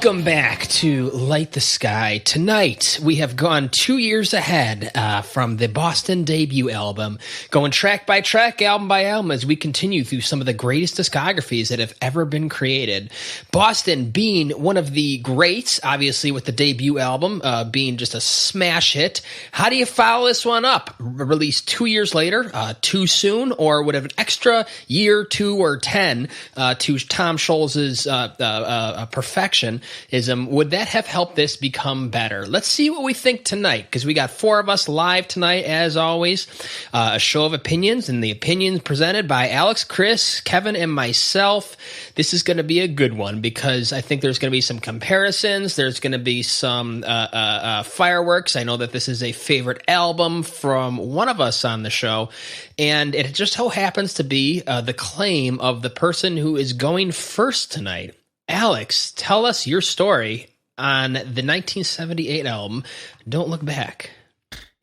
Welcome back to Light the Sky. Tonight, we have gone 2 years ahead from the Boston debut album, going track by track, album by album, as we continue through some of the greatest discographies that have ever been created. Boston being one of the greats, obviously, with the debut album being just a smash hit. How do you follow this one up? Released 2 years later, too soon, or would have an extra year, 2 or 10 to Tom Scholz's perfectionism, would that have helped this become better? Let's see what we think tonight, because we got 4 of us live tonight, as always. A show of opinions, and the opinions presented by Alex, Chris, Kevin, and myself. This is going to be a good one, because I think there's going to be some comparisons. There's going to be some fireworks. I know that this is a favorite album from one of us on the show, and it just so happens to be the claim of the person who is going first tonight. Alex, tell us your story on the 1978 album, Don't Look Back.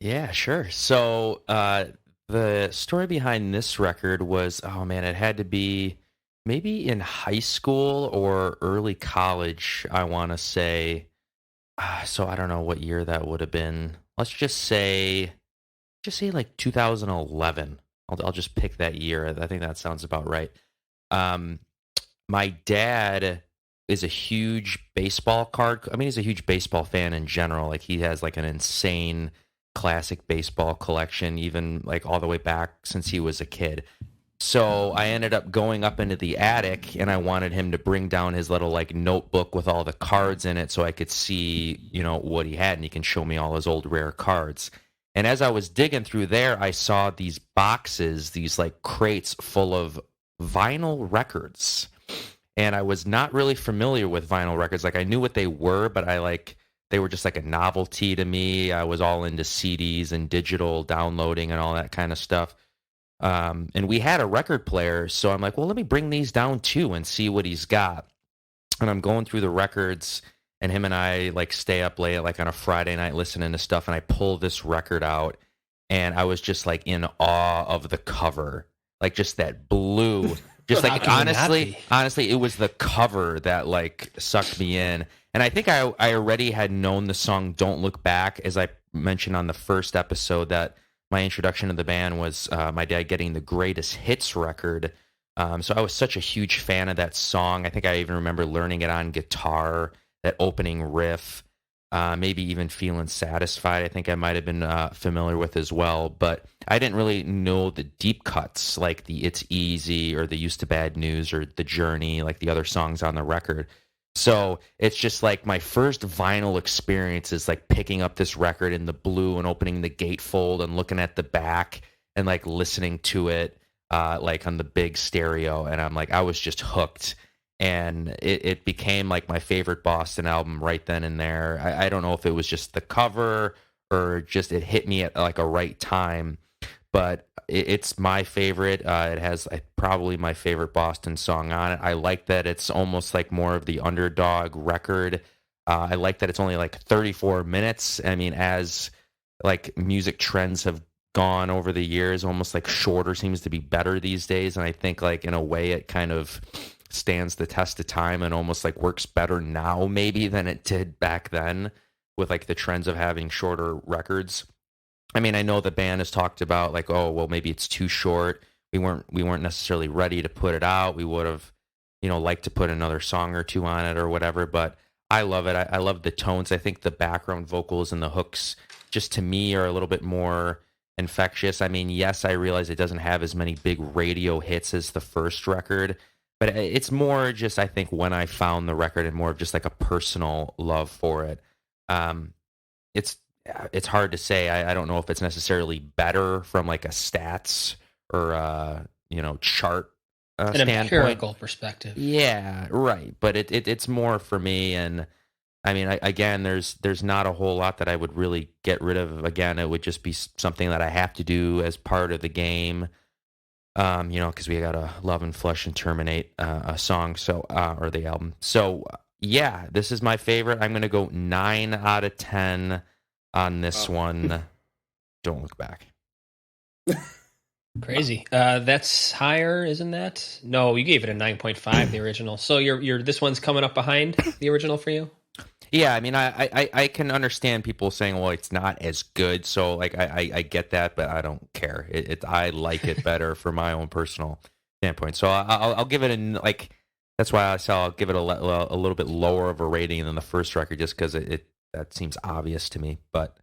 Yeah, sure. So the story behind this record was, it had to be maybe in high school or early college, I want to say. So I don't know what year that would have been. Let's just say like 2011. I'll just pick that year. I think that sounds about right. My dad is a huge baseball card. I mean, he's a huge baseball fan in general. Like, he has like an insane classic baseball collection, even like all the way back since he was a kid. So I ended up going up into the attic, and I wanted him to bring down his little like notebook with all the cards in it so I could see, what he had, and he can show me all his old rare cards. And as I was digging through there, I saw these boxes, these like crates full of vinyl records. And I was not really familiar with vinyl records. Like, I knew what they were, but they were just like a novelty to me. I was all into CDs and digital downloading and all that kind of stuff. And we had a record player, so I'm like, well, let me bring these down too and see what he's got. And I'm going through the records, and him and I like stay up late, like on a Friday night, listening to stuff. And I pull this record out, and I was just like in awe of the cover, like just that blue. Just like, honestly, it was the cover that like sucked me in. And I think I already had known the song Don't Look Back, as I mentioned on the first episode, that my introduction to the band was my dad getting the greatest hits record. So I was such a huge fan of that song. I think I even remember learning it on guitar, that opening riff. Maybe even Feeling Satisfied, I think I might have been familiar with as well. But I didn't really know the deep cuts, like the It's Easy or the Used to Bad News or The Journey, like the other songs on the record. So it's just like my first vinyl experience is like picking up this record in the blue and opening the gatefold and looking at the back and like listening to it like on the big stereo. And I'm like, I was just hooked. And it became like my favorite Boston album right then and there. I don't know if it was just the cover or just it hit me at like a right time, but it's my favorite. It has probably my favorite Boston song on it. I like that it's almost like more of the underdog record. I like that it's only like 34 minutes. I mean, as like music trends have gone over the years, almost like shorter seems to be better these days. And I think like in a way it kind of stands the test of time and almost like works better now maybe than it did back then, with like the trends of having shorter records. I mean, I know the band has talked about like, oh, well, maybe it's too short. We weren't necessarily ready to put it out. We would have, liked to put another song or two on it or whatever, but I love it. I love the tones. I think the background vocals and the hooks just to me are a little bit more infectious. I mean, yes, I realize it doesn't have as many big radio hits as the first record, but it's more just, I think, when I found the record and more of just like a personal love for it. It's hard to say. I don't know if it's necessarily better from like a stats or chart an standpoint. Empirical perspective. Yeah, right. But it's more for me. And I mean, again, there's not a whole lot that I would really get rid of. Again, it would just be something that I have to do as part of the game. Because we got to Love and Flush and Terminate a song, so or the album. So yeah, this is my favorite. I'm gonna go 9 out of 10 on this one. Don't Look Back. Crazy. That's higher, isn't that? No, you gave it a 9.5, the original. So you're this one's coming up behind the original for you? Yeah, I mean, I can understand people saying, well, it's not as good. So like I get that, but I don't care. I like it better for my own personal standpoint. So I'll give it like that's why I say I'll give it a little bit lower of a rating than the first record, just because it that seems obvious to me. But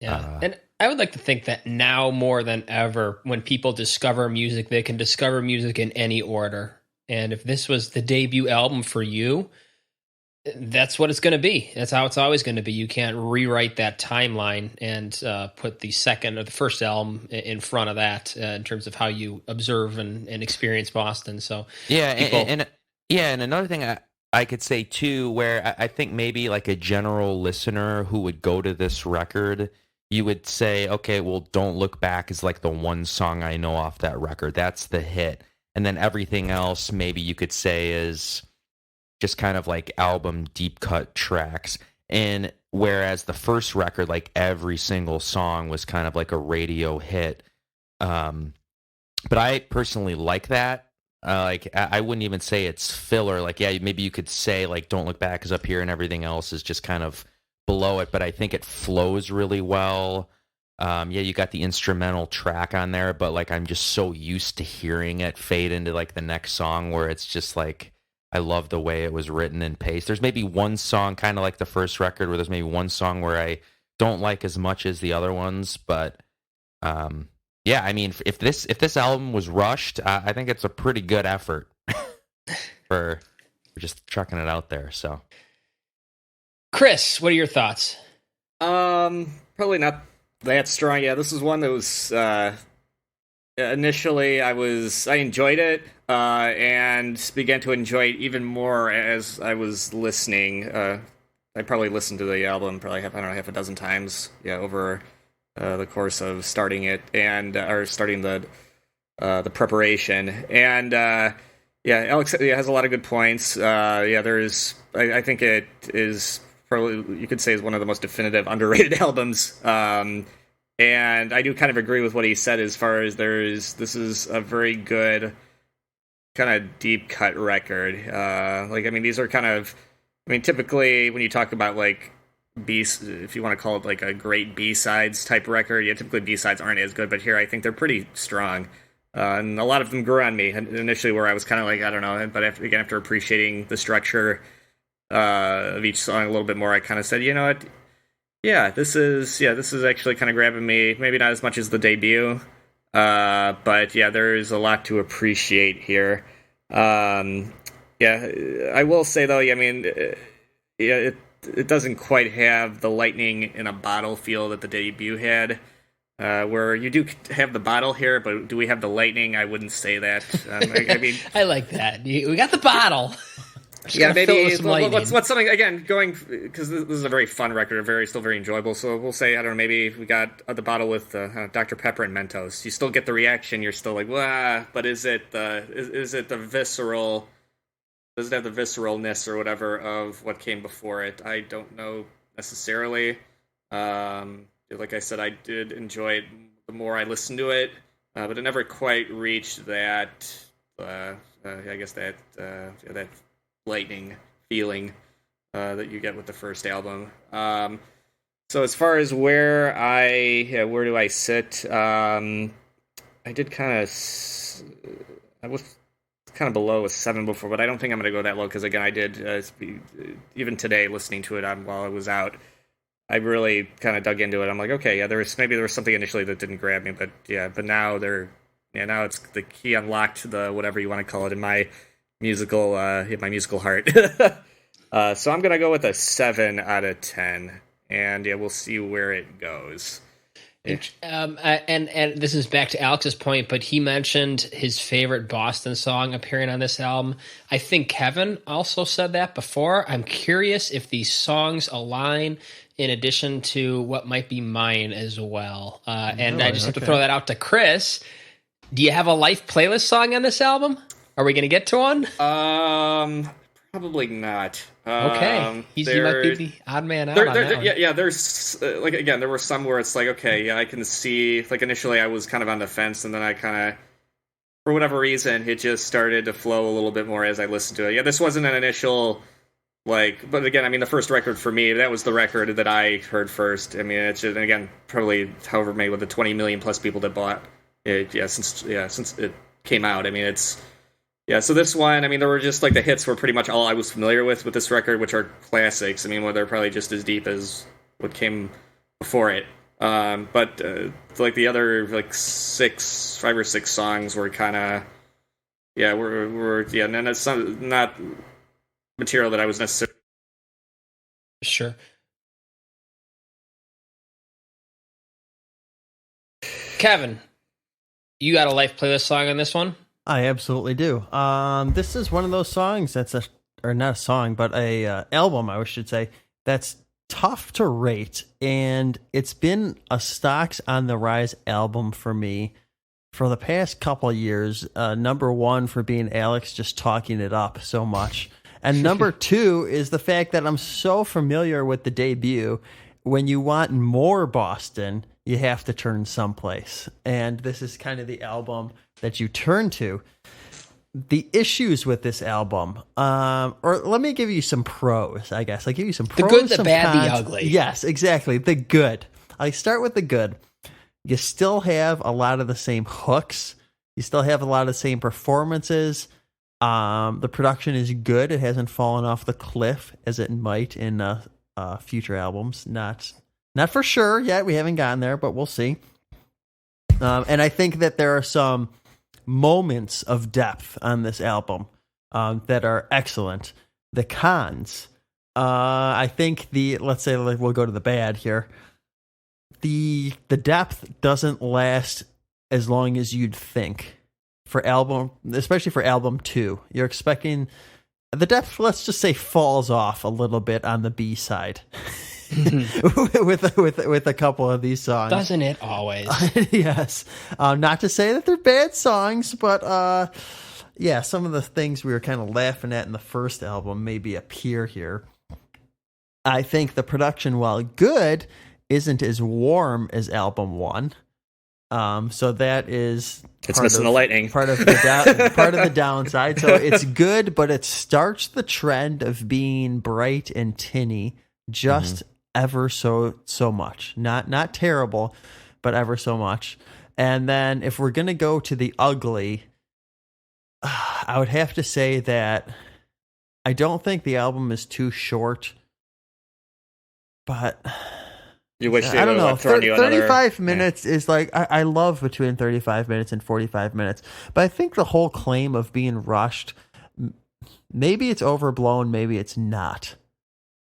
Yeah. And I would like to think that now more than ever, when people discover music, they can discover music in any order. And if this was the debut album for you, that's what it's going to be. That's how it's always going to be. You can't rewrite that timeline and put the second or the first album in front of that in terms of how you observe and experience Boston. So yeah, people, and another thing I could say too, where I think maybe like a general listener who would go to this record, you would say, okay, well, Don't Look Back is like the one song I know off that record. That's the hit. And then everything else maybe you could say is just kind of like album deep cut tracks. And whereas the first record, like every single song was kind of like a radio hit. But I personally like that. Like I wouldn't even say it's filler. Like, yeah, maybe you could say like Don't Look Back is up here and everything else is just kind of below it, but I think it flows really well. Yeah, you got the instrumental track on there, but like I'm just so used to hearing it fade into like the next song where it's just like I love the way it was written and paced. There's maybe one song kind of like the first record where there's maybe one song where I don't like as much as the other ones, but yeah, I mean if this album was rushed, I think it's a pretty good effort for just chucking it out there. So Chris, what are your thoughts? Probably not that strong. Yeah, this is one that was initially I enjoyed it and began to enjoy it even more as I was listening. I probably listened to the album probably half a dozen times. Yeah, over the course of starting it and or starting the preparation and. Yeah, Alex has a lot of good points. Yeah, I think it is probably, you could say, is one of the most definitive underrated albums. And I do kind of agree with what he said as far as this is a very good kind of deep cut record. Like, I mean, these are kind of, I mean, typically when you talk about like if you want to call it like a great B-sides type record, yeah, typically B-sides aren't as good, but here I think they're pretty strong. And a lot of them grew on me initially, where I was kind of like, I don't know, but after appreciating the structure of each song a little bit more, I kind of said, you know what, this is actually kind of grabbing me. Maybe not as much as the debut, but yeah, there's a lot to appreciate here. Yeah, I will say though, I mean, yeah, it doesn't quite have the lightning in a bottle feel that the debut had. Where you do have the bottle here, but do we have the lightning? I wouldn't say that. I mean, I like that. We got the bottle. Yeah, maybe what's something again going, because this is a very fun record, still very enjoyable. So we'll say, I don't know, maybe we got the bottle with Dr. Pepper and Mentos. You still get the reaction. You're still like, wah, but is it the visceral? Does it have the visceralness or whatever of what came before it? I don't know necessarily. Like I said, I did enjoy it the more I listened to it, but it never quite reached that. I guess that lightning feeling that you get with the first album. So as far as where do I sit? I did I was kind of below a 7 before, but I don't think I'm going to go that low because again, I did even today listening to it while I was out. I really kind of dug into it. I'm like, okay, yeah, there was something initially that didn't grab me, but now now it's the key unlocked, the whatever you want to call it in my musical heart. So I'm gonna go with a 7 out of 10, and yeah, we'll see where it goes. And this is back to Alex's point, but he mentioned his favorite Boston song appearing on this album. I think Kevin also said that before. I'm curious if these songs align in addition to what might be mine as well. And I just have to throw that out to Chris. Do you have a life playlist song on this album? Are we going to get to one? Probably Probably not. Okay, you might be the odd man out on that one. Yeah. There's like again, there were some where it's like, okay, yeah, I can see. Like initially, I was kind of on the fence, and then I kind of, for whatever reason, it just started to flow a little bit more as I listened to it. Yeah, this wasn't an initial like, but again, I mean, the first record for me, that was the record that I heard first. I mean, it's just, and again, probably however many with the 20 million plus people that bought it, since it came out. I mean, it's. Yeah, so this one, I mean, there were just like the hits were pretty much all I was familiar with this record, which are classics. I mean, well, they're probably just as deep as what came before it. But like the other like 5 or 6 songs were kind of, and then it's not material that I was necessarily. Sure. Kevin, you got a Life playlist song on this one? I absolutely do. This is one of those songs that's not a song, but a album, I should say, that's tough to rate, and it's been a Stocks on the Rise album for me for the past couple of years. Number one for being Alex just talking it up so much, and number two is the fact that I'm so familiar with the debut. When you want more Boston, you have to turn someplace, and this is kind of the album that you turn to. The issues with this album, or let me give you some pros, I guess. I'll give you some pros. The good, the bad, cons. the ugly. Yes, exactly. The good. I start with the good. You still have a lot of the same hooks. You still have a lot of the same performances. The production is good. It hasn't fallen off the cliff as it might in future albums. Not for sure yet. We haven't gotten there, but we'll see. And I think that there are some moments of depth on this album that are excellent. The cons, I think let's say we'll go to the bad here. The depth doesn't last as long as you'd think especially for album 2. You're expecting the depth, let's just say, falls off a little bit on the B side. with a couple of these songs. Doesn't it always? Yes. Not to say that they're bad songs, but some of the things we were kind of laughing at in the first album maybe appear here. I think the production, while good, isn't as warm as album 1. So that is it's missing the lightning. Part of the downside. So it's good, but it starts the trend of being bright and tinny just ever so much. Not terrible, but ever so much. And then if we're going to go to the ugly, I would have to say that I don't think the album is too short, but you wish they I don't know. 35 another, minutes is like, I love between 35 minutes and 45 minutes, but I think the whole claim of being rushed, maybe it's overblown, maybe it's not.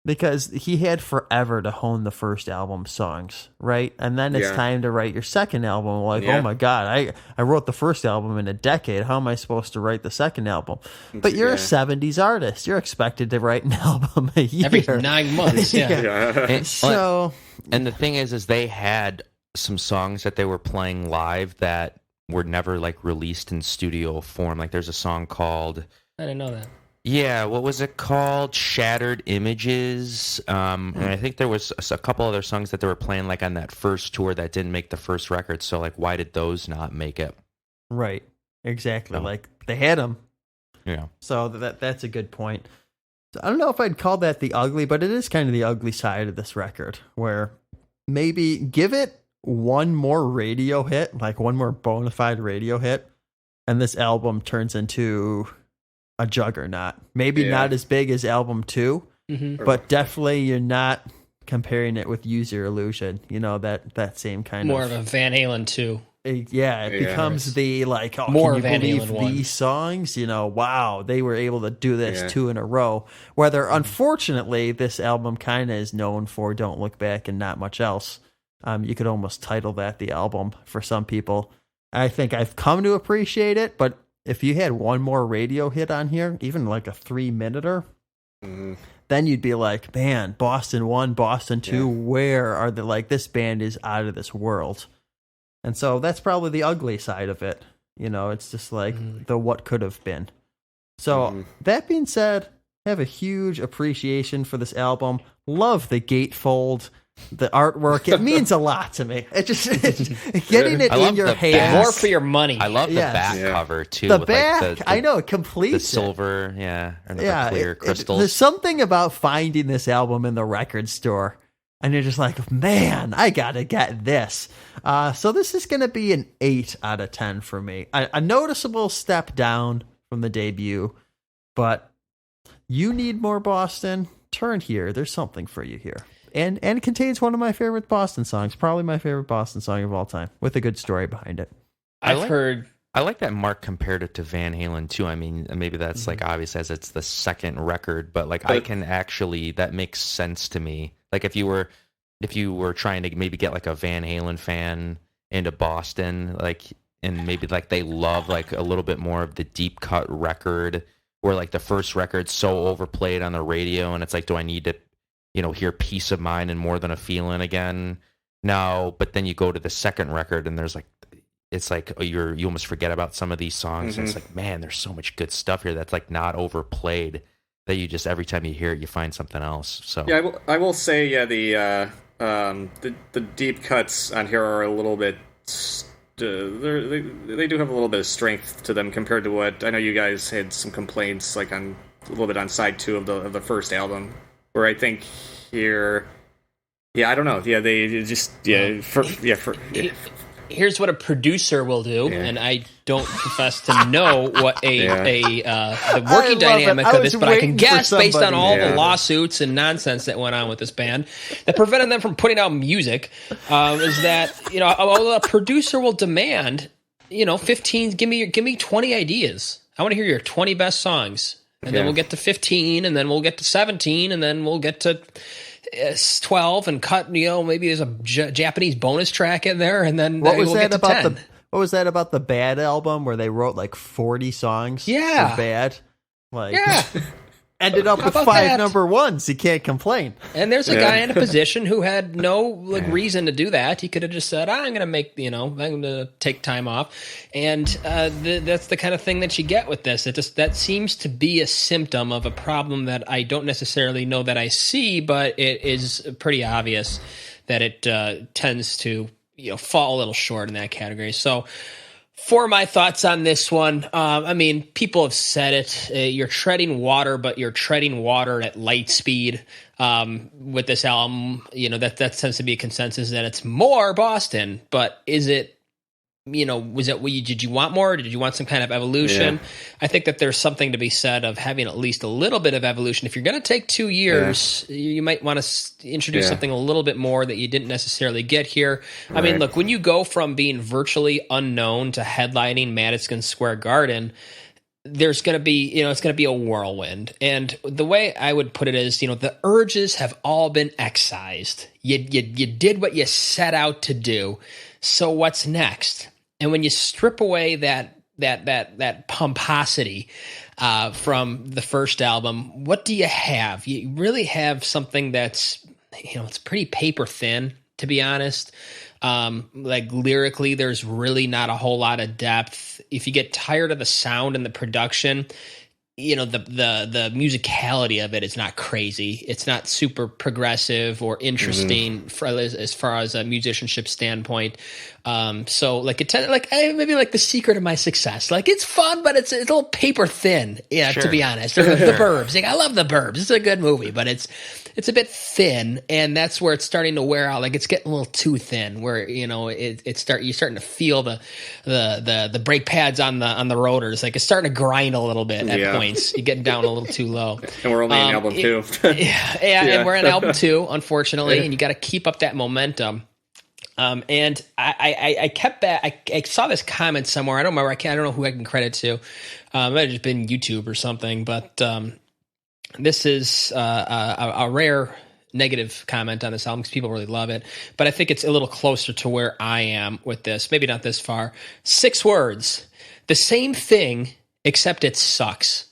Because he had forever to hone the first album songs, right? And then it's time to write your second album. Like, oh my God, I wrote the first album in a decade. How am I supposed to write the second album? But you're a 70s artist. You're expected to write an album a year. Every 9 months, And, So, and the thing is they had some songs that they were playing live that were never like released in studio form. Like there's a song called... I didn't know that. Yeah, what was it called? Shattered Images. And I think there was a couple other songs that they were playing like on that first tour that didn't make the first record. So like, why did those not make it? Right. Exactly. Like they had them. Yeah. So that's a good point. So I don't know if I'd call that the ugly, but it is kind of the ugly side of this record, where maybe give it one more radio hit, like one more bona fide radio hit, and this album turns into a juggernaut. Maybe not as big as album 2, but definitely you're not comparing it with Use Your Illusion. You know, that same kind more of... of a Van Halen 2. It becomes the like, oh, more can you Van believe Halen these songs? You know, wow, they were able to do this 2 in a row. Whether, unfortunately, this album kind of is known for Don't Look Back and not much else. You could almost title that the album for some people. I think I've come to appreciate it, but if you had one more radio hit on here, even like a 3-minuter, then you'd be like, man, Boston 1, Boston 2, where are the, like, this band is out of this world. And so that's probably the ugly side of it. You know, it's just like the what could have been. So that being said, have a huge appreciation for this album. Love the gatefold, the artwork. It means a lot to me. It's getting it in your hands. More for your money. I love the back cover too. The with back, like I know, it completes the silver, and the clear crystals. There's something about finding this album in the record store, and you're just like, man, I gotta get this. So this is going to be an 8 out of 10 for me. A noticeable step down from the debut, but You Need More Boston. Turn here. There's something for you here. And it contains one of my favorite Boston songs, probably my favorite Boston song of all time, with a good story behind it. I like that Mark compared it to Van Halen too. I mean, maybe that's like obvious as it's the second record, but like I can actually, that makes sense to me. Like if you were trying to maybe get like a Van Halen fan into Boston, like, and maybe like they love like a little bit more of the deep cut record, where like the first record's so overplayed on the radio, and it's like, do I need to, hear Peace of Mind and More Than a Feeling again? No, but then you go to the second record, and there's like, it's like you almost forget about some of these songs, and it's like, man, there's so much good stuff here that's like not overplayed, that you just, every time you hear it, you find something else. So yeah, I will say, the deep cuts on here are a little bit. They do have a little bit of strength to them compared to what I know you guys had some complaints like on a little bit on side 2 of the first album, where I think here, I don't know, they just Here's what a producer will do, and I don't profess to know what the working dynamic of this, but I can guess based on all the lawsuits and nonsense that went on with this band that prevented them from putting out music, is that a producer will demand 15. Give me 20 ideas. I want to hear your 20 best songs, and then we'll get to 15, and then we'll get to 17, and then we'll get to 12 and cut, maybe there's a Japanese bonus track in there, and then what was that about 10. What was that about the Bad album where they wrote like 40 songs for Bad? Like, ended up with 5 number ones. You can't complain. And there's a guy in a position who had no reason to do that. He could have just said, I'm going to I'm going to take time off. And that's the kind of thing that you get with this. That seems to be a symptom of a problem that I don't necessarily know that I see, but it is pretty obvious that it tends to fall a little short in that category. So for my thoughts on this one, I mean, people have said it. You're treading water, but you're treading water at light speed with this album. That tends to be a consensus that it's more Boston. But is it? Did you want more? Or did you want some kind of evolution? Yeah. I think that there's something to be said of having at least a little bit of evolution. If you're going to take 2 years, you might want to introduce something a little bit more that you didn't necessarily get here. Right. I mean, look, when you go from being virtually unknown to headlining Madison Square Garden, there's going to be, it's going to be a whirlwind. And the way I would put it is, the urges have all been excised. You did what you set out to do. So what's next? And when you strip away that pomposity from the first album, what do you have? You really have something that's, it's pretty paper thin, to be honest. Like lyrically, there's really not a whole lot of depth. If you get tired of the sound and the production, the musicality of it is not crazy. It's not super progressive or interesting as far as a musicianship standpoint. So like maybe like The Secret of My Success. Like it's fun, but it's a little paper thin. Yeah, sure. To be honest. Or the Burbs. Like, I love The Burbs. It's a good movie, but it's a bit thin, and that's where it's starting to wear out. Like it's getting a little too thin, where you're starting to feel the brake pads on the rotors. Like it's starting to grind a little bit at points. You're getting down a little too low. And we're only in album 2. And we're in album 2, unfortunately, and you got to keep up that momentum. And I kept back. I saw this comment somewhere. I don't remember. I don't know who I can credit to. It might have just been YouTube or something, but this is a rare negative comment on this album because people really love it. But I think it's a little closer to where I am with this. Maybe not this far. 6 words. The same thing, except it sucks.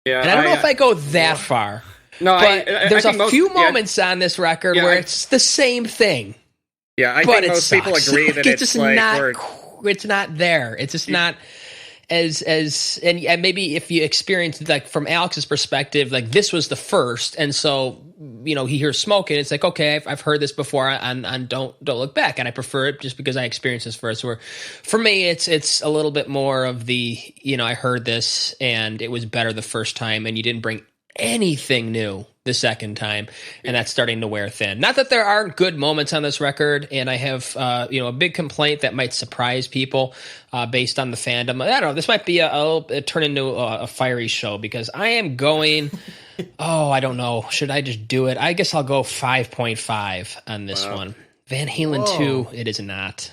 Yeah, and I don't know if I go that far. No, but there's a few moments on this record where it's the same thing. Yeah, I think most people agree that it's just not. It's not there. It's just not. and maybe if you experience like from Alex's perspective, like this was the first, and so he hears smoking, it's like, okay, I've heard this before, and don't look back, and I prefer it just because I experienced this first. Where for me, it's a little bit more of the I heard this and it was better the first time, and you didn't bring anything new the second time, and that's starting to wear thin. Not that there aren't good moments on this record, and I have a big complaint that might surprise people based on the fandom. I don't know, this might be a turn into a fiery show, because I am going I don't know, should I just do it? I guess I'll go 5.5 on this one. Van Halen 2, it is not.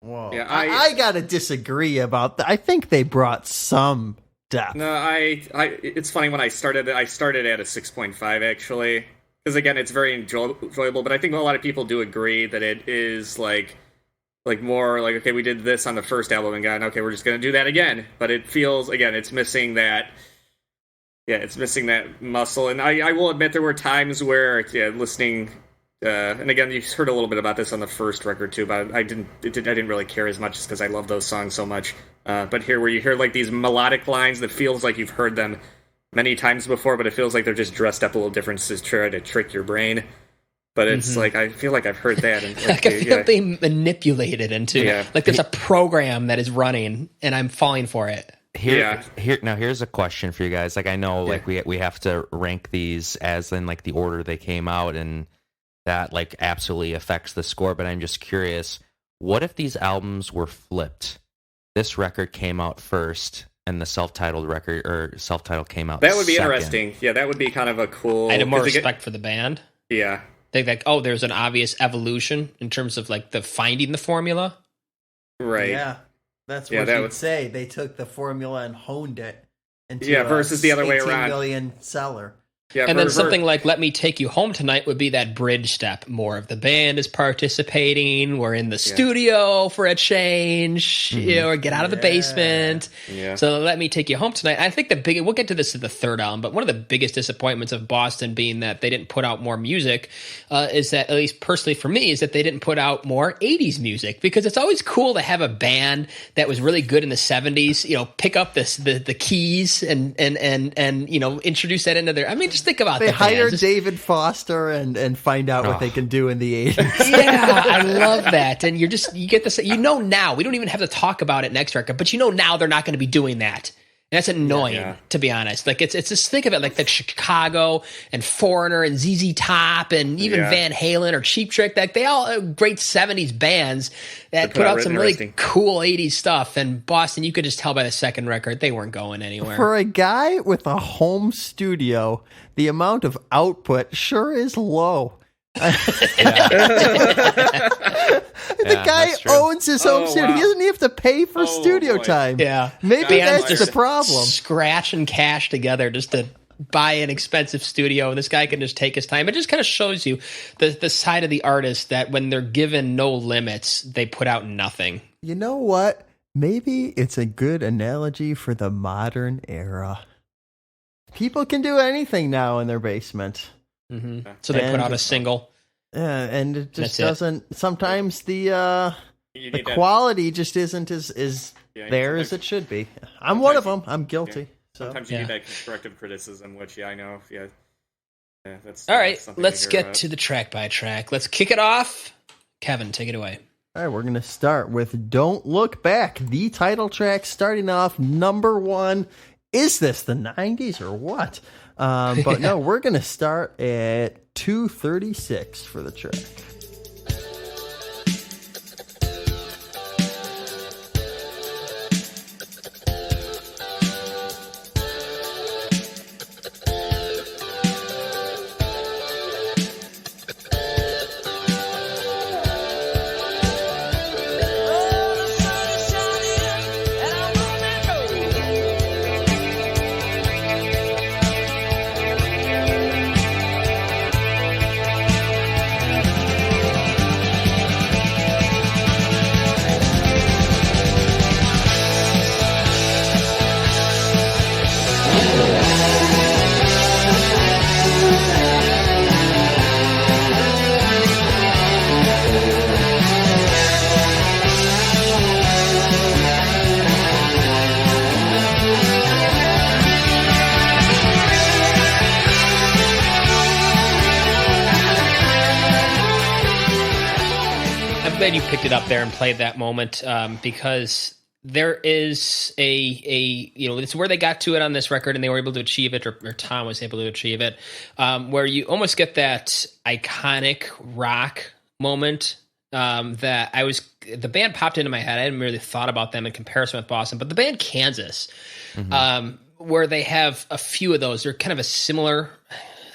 Whoa. Yeah, I gotta disagree about that. I think they brought some depth. No, it's funny, when I started at a 6.5 actually, because again, it's very enjoyable. But I think a lot of people do agree that it is like more like, okay, we did this on the first album and gone, okay, we're just gonna do that again. But it feels, again, it's missing that. Yeah, it's missing that muscle. And I will admit there were times where listening. And again, you heard a little bit about this on the first record too, but I didn't really care as much, just because I love those songs so much. But here, where you hear like these melodic lines that feels like you've heard them many times before, but it feels like they're just dressed up a little different to try to trick your brain. But it's like, I feel like I've heard that. And like, I feel like they manipulate it into like there's a program that is running, and I'm falling for it. Now here's a question for you guys. Like, I know like we have to rank these as in like the order they came out, and that like absolutely affects the score, but I'm just curious, what if these albums were flipped? This record came out first and the self-titled record or self-titled came out That would be second. Interesting. Yeah, that would be kind of a cool... I had more respect for the band. Yeah. Think like, there's an obvious evolution in terms of like the finding the formula. Right. Yeah. That's what you'd say. They took the formula and honed it into versus the other way around. 18 million seller. Yeah, and then something like Let Me Take You Home Tonight would be that bridge step. More of the band is participating. We're in the studio for a change, or get out of the basement. Yeah. So Let Me Take You Home Tonight. I think we'll get to this in the third album, but one of the biggest disappointments of Boston being that they didn't put out more music is that, at least personally for me, is that they didn't put out more 80s music, because it's always cool to have a band that was really good in the 70s, pick up the keys and introduce that into their, I mean, just think about they hire David Foster and find out what they can do in the 80s. Yeah, I love that. And you get this, now, we don't even have to talk about it next record, but now they're not going to be doing that. And that's annoying, to be honest. Like, it's just, think of it like the Chicago and Foreigner and ZZ Top and even Van Halen or Cheap Trick. Like, they all are great 70s bands that put out some really cool 80s stuff. And Boston, you could just tell by the second record, they weren't going anywhere. For a guy with a home studio, the amount of output sure is low. The guy owns his home studio. Wow. He doesn't have to pay for studio time. Yeah, maybe that's just the problem. Scratch and cash together just to buy an expensive studio. This guy can just take his time. It just kind of shows you the side of the artist that when they're given no limits, they put out nothing. You know what? Maybe it's a good analogy for the modern era. People can do anything now in their basement. Mm-hmm. So they put out a single. And it just doesn't. Sometimes the quality just isn't as there as it should be. I'm one of them. I'm guilty. So. Sometimes you need that constructive criticism, which I know. Yeah, that's all right. Let's get to the track by track. Let's kick it off. Kevin, take it away. All right, we're going to start with Don't Look Back, the title track, starting off number 1. Is this the 90s or what? But no, we're going to start at 2:36 for the track. glad you picked it up there and played that moment because there is it's where they got to it on this record and they were able to achieve it, or Tom was able to achieve it, where you almost get that iconic rock moment that the band popped into my head. I hadn't really thought about them in comparison with Boston, but the band Kansas, where they have a few of those, they're kind of a similar,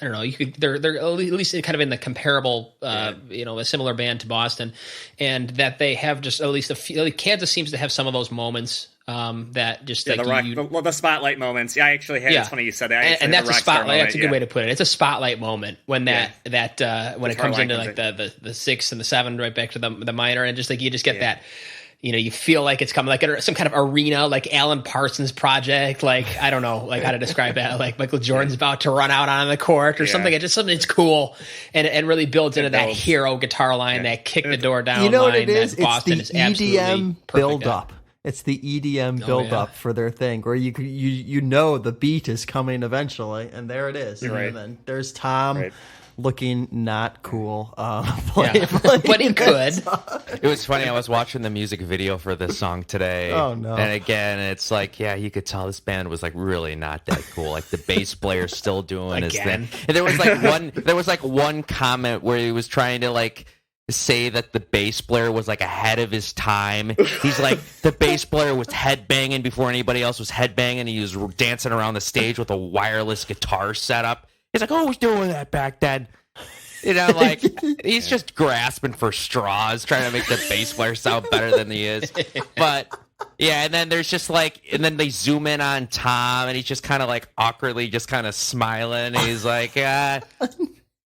I don't know, they're at least kind of in the comparable, a similar band to Boston, and that they have just at least a few. Kansas seems to have some of those moments that just the spotlight moments. Yeah, I actually had. It's funny you said that. And that's a spotlight. That's a good way to put it. It's a spotlight moment when when it comes into like the 6 and the 7 right back to the minor, and just like you just get that. You feel like it's coming, like some kind of arena, like Alan Parsons Project. Like, I don't know, like how to describe that. Like Michael Jordan's about to run out on the court or something. It's just something that's cool and really builds into that hero guitar line, that kick the door down line. You know what it is? That Boston it's the is EDM build up. It's the EDM build up for their thing, where you know the beat is coming eventually, and there it is. Right. And then there's Tom. Right. Looking not cool, but he could. It was funny. I was watching the music video for this song today. Oh no! And again, it's like, you could tell this band was like really not that cool. Like the bass player's still doing his thing. And there was like one comment where he was trying to like say that the bass player was like ahead of his time. He's like, the bass player was headbanging before anybody else was headbanging. He was dancing around the stage with a wireless guitar setup. He's like, oh, was doing that back then. Like he's just grasping for straws, trying to make the bass player sound better than he is. But and then there's just like, and then they zoom in on Tom, and he's just kind of like awkwardly just kind of smiling. And he's like,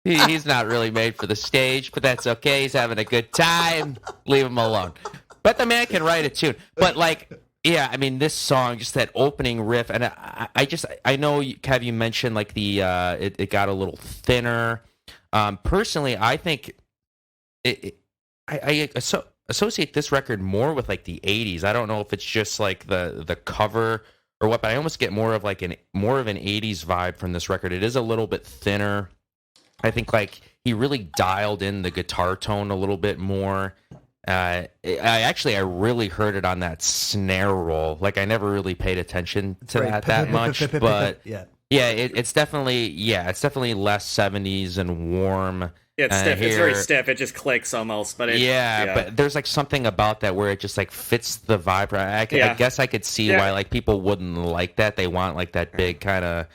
he's not really made for the stage, but that's okay. He's having a good time. Leave him alone. But the man can write a tune. But like, yeah, I mean, this song, just that opening riff, and I know, Kev, you mentioned like it got a little thinner. Personally, I think I associate this record more with like the '80s. I don't know if it's just like the cover or what, but I almost get more of an '80s vibe from this record. It is a little bit thinner. I think like he really dialed in the guitar tone a little bit more. I really heard it on that snare roll. Like I never really paid attention to that much, but it's definitely less 70s and warm. Yeah, it's stiff. It's very stiff. It just clicks almost, but but there's like something about that where it just like fits the vibe. I guess I could see why like people wouldn't like that. They want like that big kind of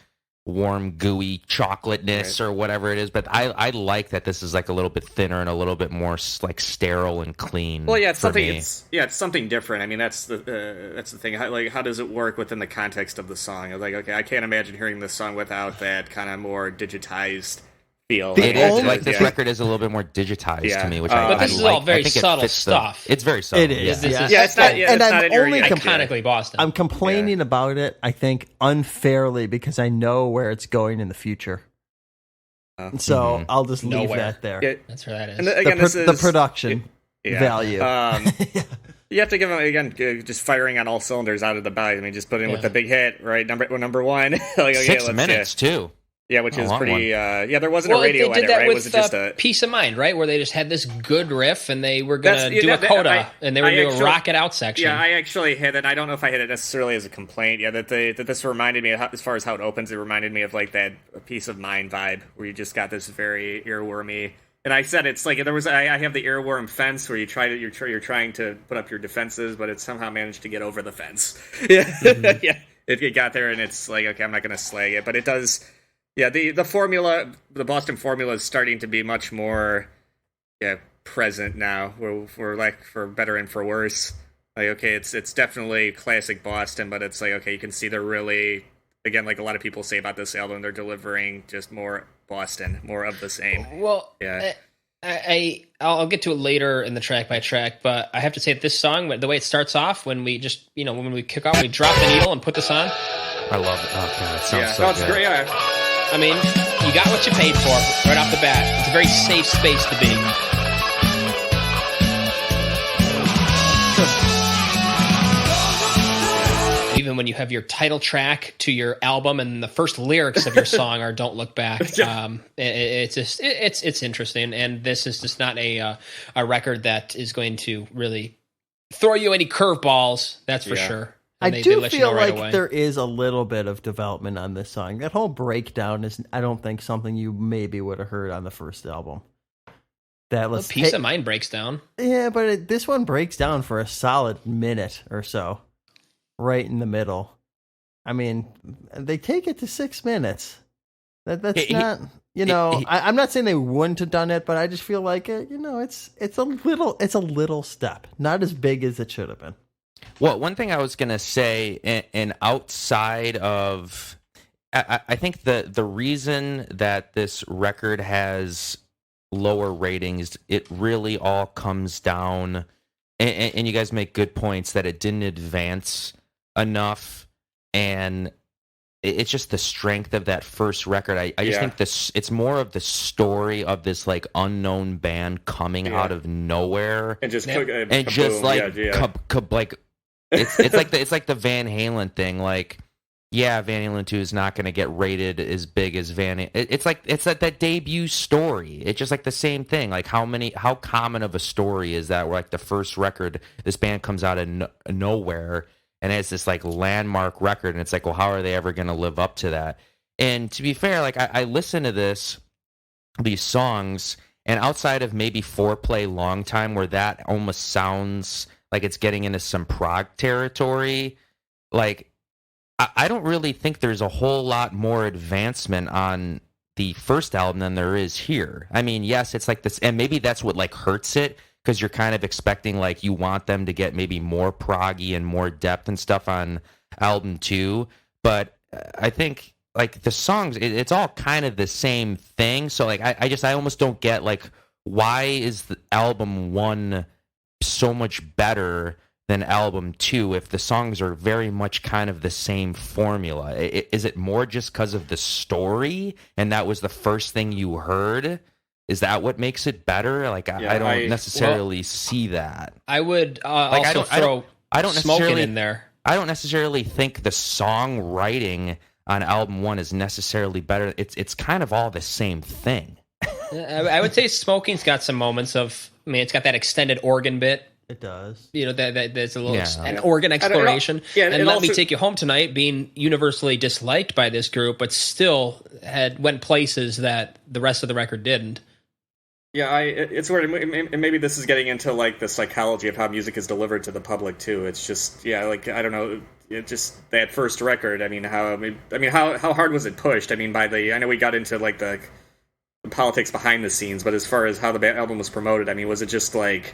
warm, gooey chocolateness or whatever it is, but I like that this is like a little bit thinner and a little bit more like sterile and clean. Well, it's something. It's something different. I mean, that's the thing. How does it work within the context of the song? Like, okay, I can't imagine hearing this song without that kind of more digitized feel. It is like this record is a little bit more digitized to me, which but this is all very subtle stuff. It's very subtle. It is. It's not. And I'm only iconically Boston. I'm complaining about it, I think, unfairly because I know where it's going in the future. So I'll just leave that there. Yeah. That's where that is. And again, the production value. You have to give them, again, just firing on all cylinders out of the bite. I mean, just put in with the big hit, right? Number one. Like, 6 minutes too. Yeah, which is pretty. There wasn't a radio edit, right? Was it just a Peace of Mind, right? Where they just had this good riff, and they were going to do a coda, and they were going to do a rock it out section. Yeah, I actually hit it. I don't know if I hit it necessarily as a complaint. Yeah, that this reminded me, as far as how it opens, it reminded me of like that Peace of Mind vibe, where you just got this very earwormy. And I said it's like there was. I have the earworm fence where you're trying to put up your defenses, but it somehow managed to get over the fence. Yeah, yeah. It got there, and it's like, okay, I'm not going to slag it, but it does. Yeah, the formula, the Boston formula, is starting to be much more, present now. We're like, for better and for worse. Like, okay, it's definitely classic Boston, but it's like, okay, you can see they're really, again, like a lot of people say about this album, they're delivering just more Boston, more of the same. Well, yeah. I'll get to it later in the track by track, but I have to say that this song, the way it starts off, when we just, when we kick off, we drop the needle and put this on. I love it. Oh, God, it sounds so it's good. Great. Yeah. I mean, you got what you paid for right off the bat. It's a very safe space to be. when you have your title track to your album and the first lyrics of your song are "Don't Look Back." It's interesting, and this is just not a record that is going to really throw you any curveballs. That's for sure. And I do let feel you know right like away. there is a little bit of development on this song. That whole breakdown is, I don't think, something you maybe would have heard on the first album. That Peace of Mind breaks down. Yeah, but this one breaks down for a solid minute or so, right in the middle. I mean, they take it to 6 minutes. That's not, I'm not saying they wouldn't have done it, but I just feel like it's a little step, not as big as it should have been. Well, one thing I was gonna say, and outside of, I think the reason that this record has lower ratings, it really all comes down, and you guys make good points that it didn't advance enough, and it's just the strength of that first record. I just think it's more of the story of this like unknown band coming out of nowhere and just it's like the Van Halen thing. Like, yeah, Van Halen 2 is not going to get rated as big as it's like that debut story. It's just like the same thing. Like how common of a story is that? Where like the first record, this band comes out of nowhere and it's this like landmark record, and it's like, well, how are they ever going to live up to that? And to be fair, like I listen to these songs, and outside of maybe Foreplay Long Time, where that almost sounds like it's getting into some prog territory, like I don't really think there's a whole lot more advancement on the first album than there is here. I mean, yes, it's like this, and maybe that's what like hurts it, because you're kind of expecting, like, you want them to get maybe more proggy and more depth and stuff on album 2. But I think like the songs, it's all kind of the same thing. So like I almost don't get, like, why is the album 1 so much better than album 2 if the songs are very much kind of the same formula? Is it more just because of the story and that was the first thing you heard? Is that what makes it better? Like, I don't necessarily see that. I would also throw Smoking in there. I don't necessarily think the songwriting on album 1 is necessarily better. It's kind of all the same thing. I would say Smoking's got some moments of, I mean, it's got that extended organ bit. It does. That there's a little an organ exploration. And Let Me Take You Home Tonight, being universally disliked by this group, but still went places that the rest of the record didn't. Yeah, it's weird, and maybe this is getting into like the psychology of how music is delivered to the public too. It's just, like, I don't know, it just that first record. I mean, how hard was it pushed? I mean, I know we got into like the politics behind the scenes, but as far as how the album was promoted, I mean, was it just like,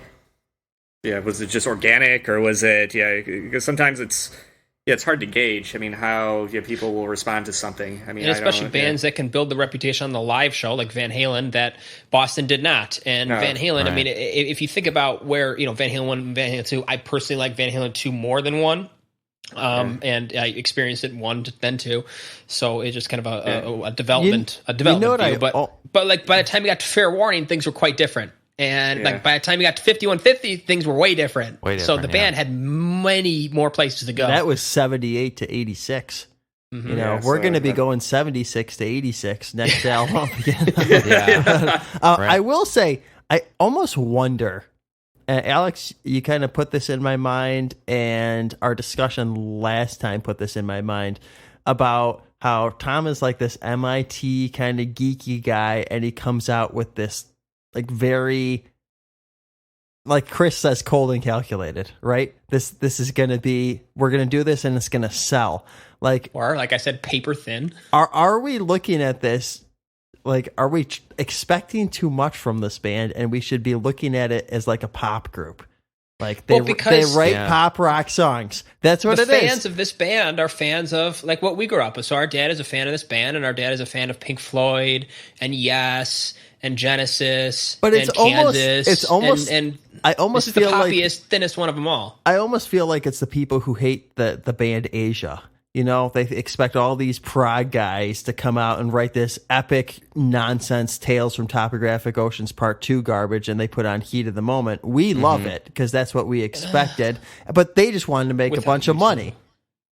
was it just organic, or was it, because sometimes it's hard to gauge. I mean, how people will respond to something. I mean, and especially bands that can build the reputation on the live show, like Van Halen, that Boston did not. And Van Halen, right. I mean, if you think about where Van Halen 1 and Van Halen 2, I personally like Van Halen 2 more than 1. And I experienced it 1 then 2, so it's just kind of a development view. But like by the time you got to Fair Warning, things were quite different. And like by the time you got to 5150, things were way different. So the band had many more places to go. That was 78 to 86. Mm-hmm. We're going to be going 76 to 86 next album. I will say, I almost wonder, Alex, you kind of put this in my mind, and our discussion last time put this in my mind, about how Tom is like this MIT kind of geeky guy, and he comes out with this like very, like Chris says, cold and calculated, right? This is going to be, we're going to do this and it's going to sell. Or like I said, paper thin. Are we looking at this, like, are we expecting too much from this band, and we should be looking at it as like a pop group? Like they write pop rock songs. That's what it is. The fans of this band are fans of like what we grew up with. So our dad is a fan of this band, and our dad is a fan of Pink Floyd and Yes and Genesis. But it's and Kansas. It's almost. And I almost this feel is the like poppiest, thinnest one of them all. I almost feel like it's the people who hate the band Asia. They expect all these prog guys to come out and write this epic nonsense Tales from Topographic Oceans Part 2 garbage, and they put on Heat of the Moment. We love it because that's what we expected, but they just wanted to make a bunch of money.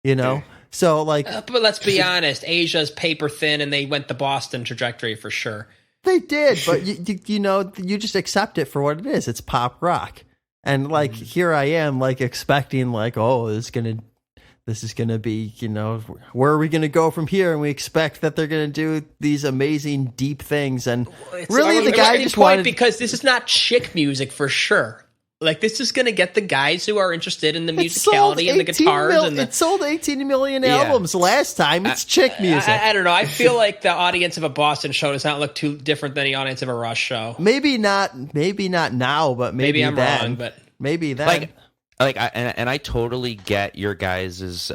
you know. So like, but let's be honest, Asia's paper thin, and they went the Boston trajectory for sure. they did, but you know, you just accept it for what it is. It's pop rock, and like here I am, like expecting like, oh, this is gonna be, you know, where are we gonna go from here? And we expect that they're gonna do these amazing deep things, and really the guy just wanted, because this is not chick music for sure. Like, this is going to get the guys who are interested in the musicality and the guitars. It sold 18 million albums last time. It's chick music. I don't know. I feel like the audience of a Boston show does not look too different than the audience of a Rush show. Maybe not now, but maybe I'm then. wrong. But maybe then. I totally get your guys'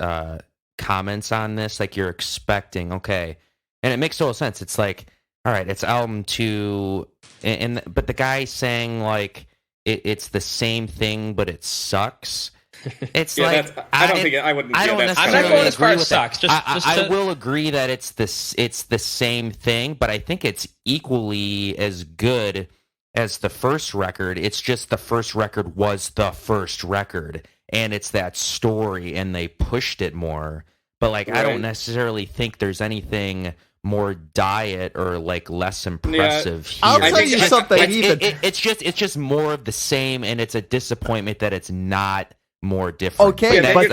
comments on this. Like, you're expecting, okay, and it makes total sense. It's like, all right, it's album 2, but the guy saying like, it's the same thing, but it sucks. It's like I wouldn't. I'm not going as far as sucks. I will agree that it's the same thing, but I think it's equally as good as the first record. It's just the first record was the first record, and it's that story, and they pushed it more. But like, I don't necessarily think there's anything more diet or like less impressive here. I'll tell you something. It's just more of the same, and it's a disappointment that it's not more different. Okay, Go ahead.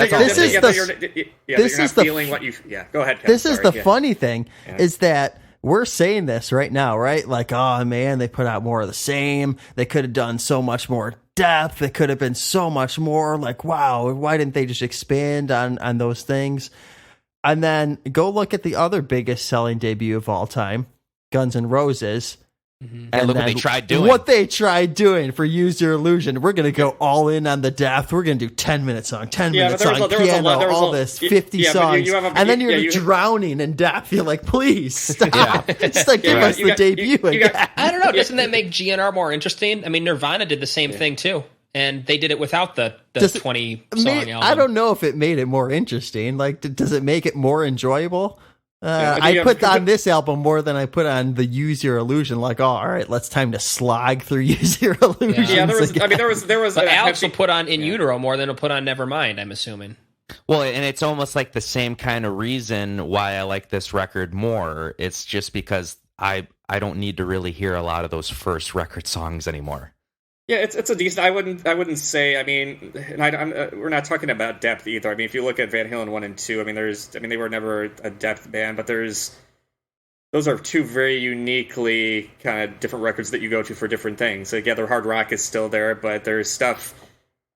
This is the funny thing is that we're saying this right now, right? Like, oh man, they put out more of the same. They could have done so much more depth. They could have been so much more. Like, wow, why didn't they just expand on those things? And then go look at the other biggest selling debut of all time, Guns N' Roses. Mm-hmm. And look what they tried doing. For Use Your Illusion. We're going to go all in on the depth. We're going to do 10-minute song, 10-minute song, piano, all this, 50 songs. And then you're drowning in depth. You're like, please, stop. Just like, give us the debut again. I don't know. Doesn't that make GNR more interesting? I mean, Nirvana did the same thing, too. And they did it without the 20-song album. I don't know if it made it more interesting. Like, does it make it more enjoyable? I put on this album more than I put on the Use Your Illusion. Like, oh, all right, time to slog through Use Your Illusion. Yeah, there was. But Alex will put on In Utero more than he'll put on Nevermind, I'm assuming. Well, and it's almost like the same kind of reason why I like this record more. It's just because I don't need to really hear a lot of those first record songs anymore. Yeah, it's a decent. I wouldn't say. I mean, and we're not talking about depth either. I mean, if you look at Van Halen 1 and 2, I mean, they were never a depth band, but those are two very uniquely kind of different records that you go to for different things. Like, yeah, their hard rock is still there, but there's stuff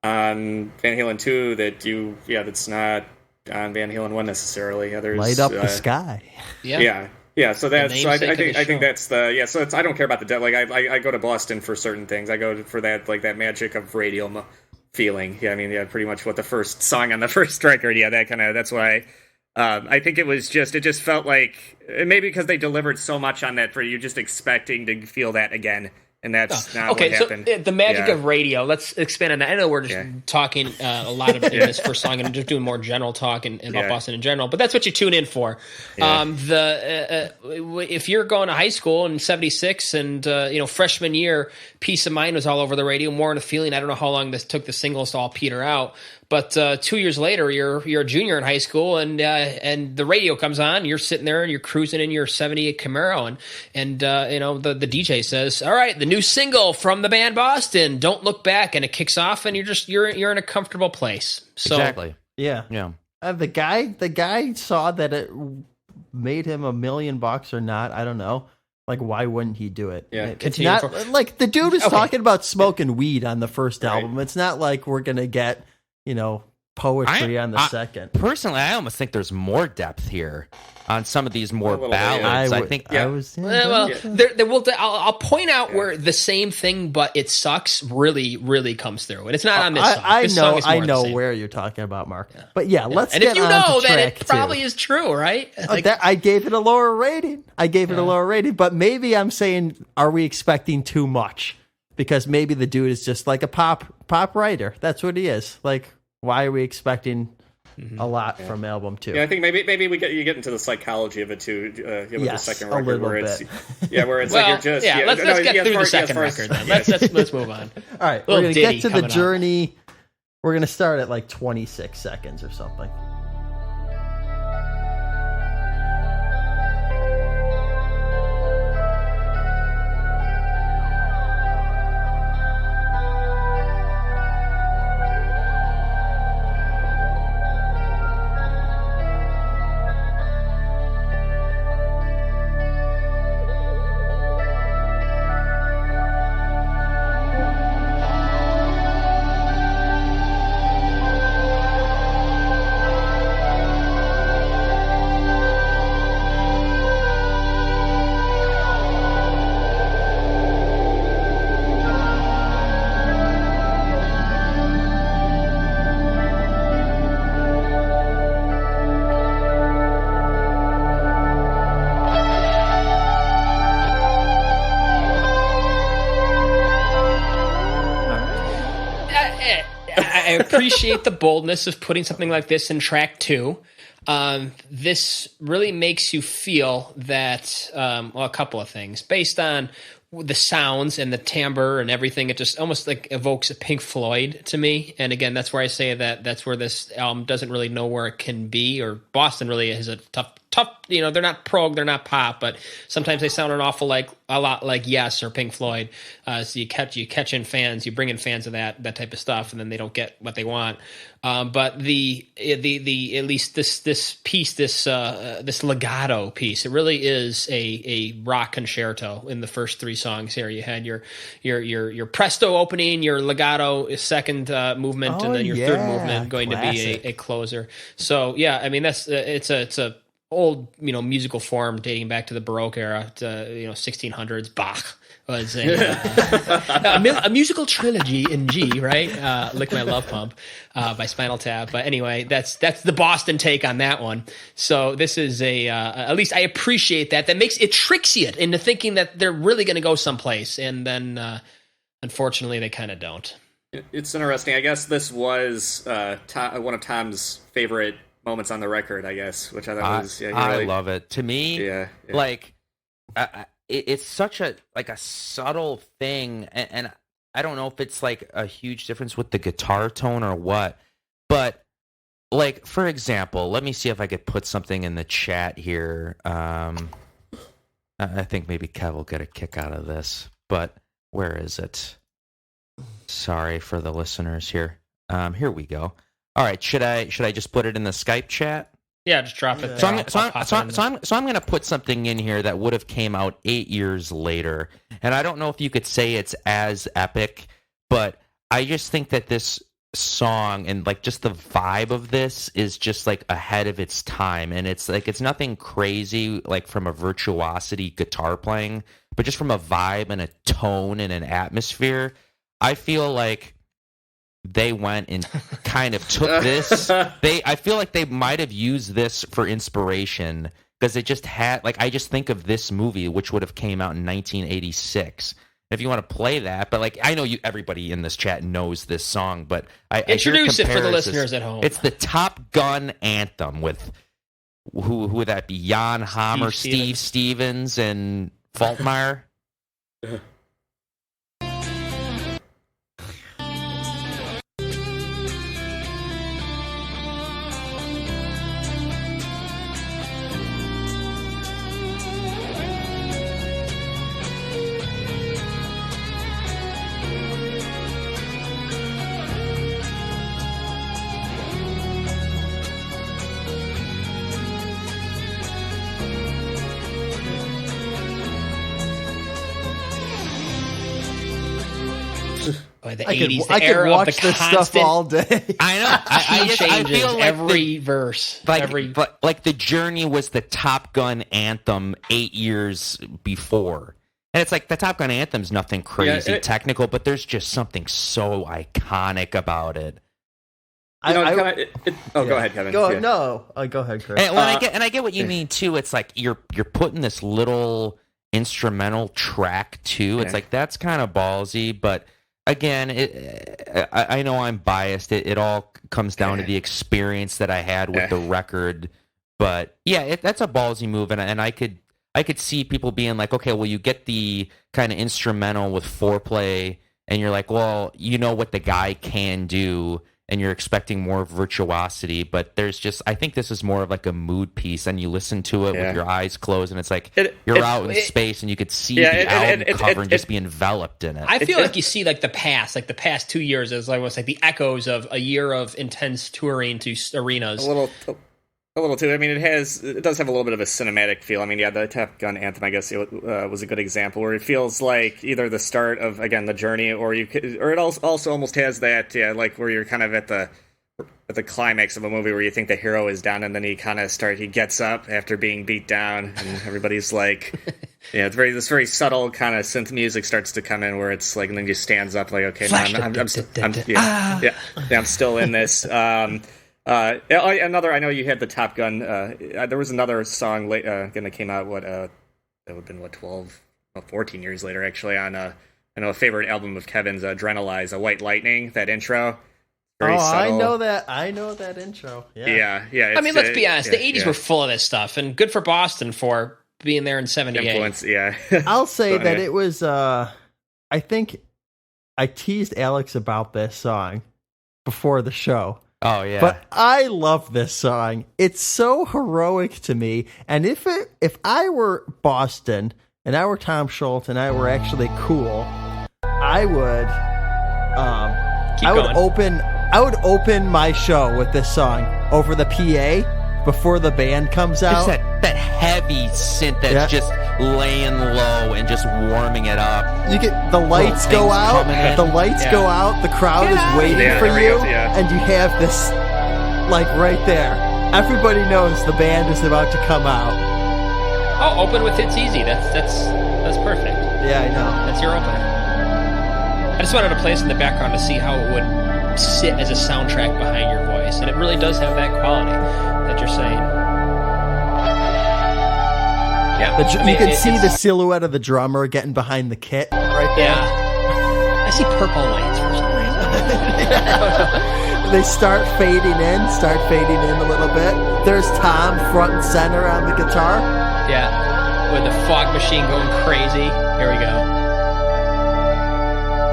on Van Halen 2 that's not on Van Halen 1 necessarily. Yeah, there's Light Up the Sky. Yeah, so I think that's the So I don't care about the depth. Like, I go to Boston for certain things. I go for that, like, that magic of radial feeling. Yeah, I mean, yeah, pretty much what the first song on the first record. Yeah, that's why. I think it just felt like, maybe because they delivered so much on that, for you just expecting to feel that again. And that's not what happened. So the magic of radio, let's expand on that. I know we're just talking a lot of in this first song and just doing more general talk and about Boston in general, but that's what you tune in for. Yeah. If you're going to high school in 76 and, freshman year, Peace of Mind was all over the radio, More in a Feeling. I don't know how long this took the singles to all peter out. But 2 years later, you're a junior in high school, and the radio comes on. You're sitting there and you're cruising in your '78 Camaro, and the DJ says, "All right, the new single from the band Boston, Don't Look Back," and it kicks off, and you're in a comfortable place. So, exactly. Yeah. The guy saw that it made him $1 million or not. I don't know. Like, why wouldn't he do it? Yeah, it's not like the dude is talking about smoking weed on the first album. It's not like we're gonna get, poetry on the second. Personally, I almost think there's more depth here on some of these more ballads. I'll point out where the same thing, but it sucks, really, really comes through, and it's not on this song. I know where you're talking about, Mark. Yeah. But let's and get if on to that track it probably two. Is true, right? I gave it a lower rating. But maybe I'm saying, are we expecting too much? Because maybe the dude is just like a pop writer. That's what he is. Like, why are we expecting a lot from album 2? Yeah, I think maybe you get into the psychology of it too. With the second record, where it's like you're just let's get through the second record then. Let's move on. All right, we're gonna get to the journey. We're gonna start at like 26 seconds or something. appreciate the boldness of putting something like this in track 2. This really makes you feel that, a couple of things based on the sounds and the timbre and everything. It just almost like evokes a Pink Floyd to me. And again, that's where I say that that's where this album doesn't really know where it can be, or Boston really is a tough, they're not prog, they're not pop, but sometimes they sound an awful a lot like Yes or Pink Floyd. So you catch in fans, you bring in fans of that type of stuff, and then they don't get what they want. But the at least this piece, this legato piece, it really is a rock concerto in the first 3 songs here. You had your presto opening, your legato second movement, and then your third movement going classic. To be a closer. So yeah, I mean that's it's a old musical form dating back to the Baroque era, to 1600s. Bach was a musical trilogy in G, right? Lick My Love Pump by Spinal Tap. But anyway, that's the Boston take on that one. So this is at least I appreciate that. That tricks you into thinking that they're really going to go someplace, and then unfortunately they kind of don't. It's interesting. I guess this was one of Tom's favorite moments on the record, I guess, which I thought was I love it. To me, like it's such a subtle thing, and I don't know if it's like a huge difference with the guitar tone or what, but like for example, let me see if I could put something in the chat here. I think maybe Kev will get a kick out of this, but where is it? Sorry for the listeners here. Here we go. All right, should I just put it in the Skype chat? Yeah, just drop it. So I'm going to put something in here that would have came out 8 years later, and I don't know if you could say it's as epic, but I just think that this song and like just the vibe of this is just like ahead of its time, and it's nothing crazy like from a virtuosity guitar playing, but just from a vibe and a tone and an atmosphere. I feel like they went and kind of took this. I feel like they might have used this for inspiration, because it just had I just think of this movie, which would have came out in 1986. If you want to play that, but I know everybody in this chat knows this song, but I introduce it for the listeners at home. It's the Top Gun anthem with who would that be? Jan Hammer, Steve Stevens, and Falkmeyer. The I 80s, I could watch this stuff all day. I know. I feel like every verse. But the journey was the Top Gun anthem 8 years before. And it's like the Top Gun anthem's nothing crazy technical, but there's just something so iconic about it. Go ahead, Kevin. Go ahead, Chris. And I get what you mean too. It's like you're putting this little instrumental track too. It's like that's kind of ballsy, but again, I know I'm biased. It all comes down to the experience that I had with the record. But yeah, that's a ballsy move, and I could see people being like, okay, well, you get the kind of instrumental with foreplay, and you're like, well, you know what the guy can do, and you're expecting more virtuosity. But I think this is more of like a mood piece, and you listen to it with your eyes closed, and it's like you're out in space, and you could see the album cover and just be enveloped in it. I feel like you see the past 2 years as almost like the echoes of a year of intense touring to arenas. A little too. I mean, it does have a little bit of a cinematic feel. I mean, the Top Gun anthem, I guess, was a good example where it feels like either the start of the journey, or it also almost has that like where you're kind of at the climax of a movie where you think the hero is down, and then he gets up after being beat down, and everybody's like, it's this very subtle kind of synth music starts to come in where it's like, and then he stands up like, okay, I'm still in this. I know you had the Top Gun. There was another song that came out. That would have been 14 years later, actually. On a favorite album of Kevin's, Adrenalize, White Lightning. That intro, Very subtle. I know that intro. Yeah. I mean, let's be honest. The 80s were full of this stuff, and good for Boston for being there in 78. Influence, yeah. I'll say that it was, I think I teased Alex about this song before the show. Oh, yeah. But I love this song. It's so heroic to me. And if I were Boston and I were Tom Schultz and I were actually cool, I would open my show with this song over the PA before the band comes out. It's that heavy synth that's just laying low and just warming it up. You get the lights go out. The lights go out. The crowd is waiting for you, and you have this like right there. Everybody knows the band is about to come out. Oh, open with It's Easy. That's perfect. Yeah, I know. That's your opener. I just wanted to play this in the background to see how it would sit as a soundtrack behind your voice, and it really does have that quality that you're saying. Yeah, you can see the silhouette of the drummer getting behind the kit right there. Yeah, I see purple lights for some reason. They start fading in a little bit. There's Tom front and center on the guitar. Yeah, with the fog machine going crazy. Here we go.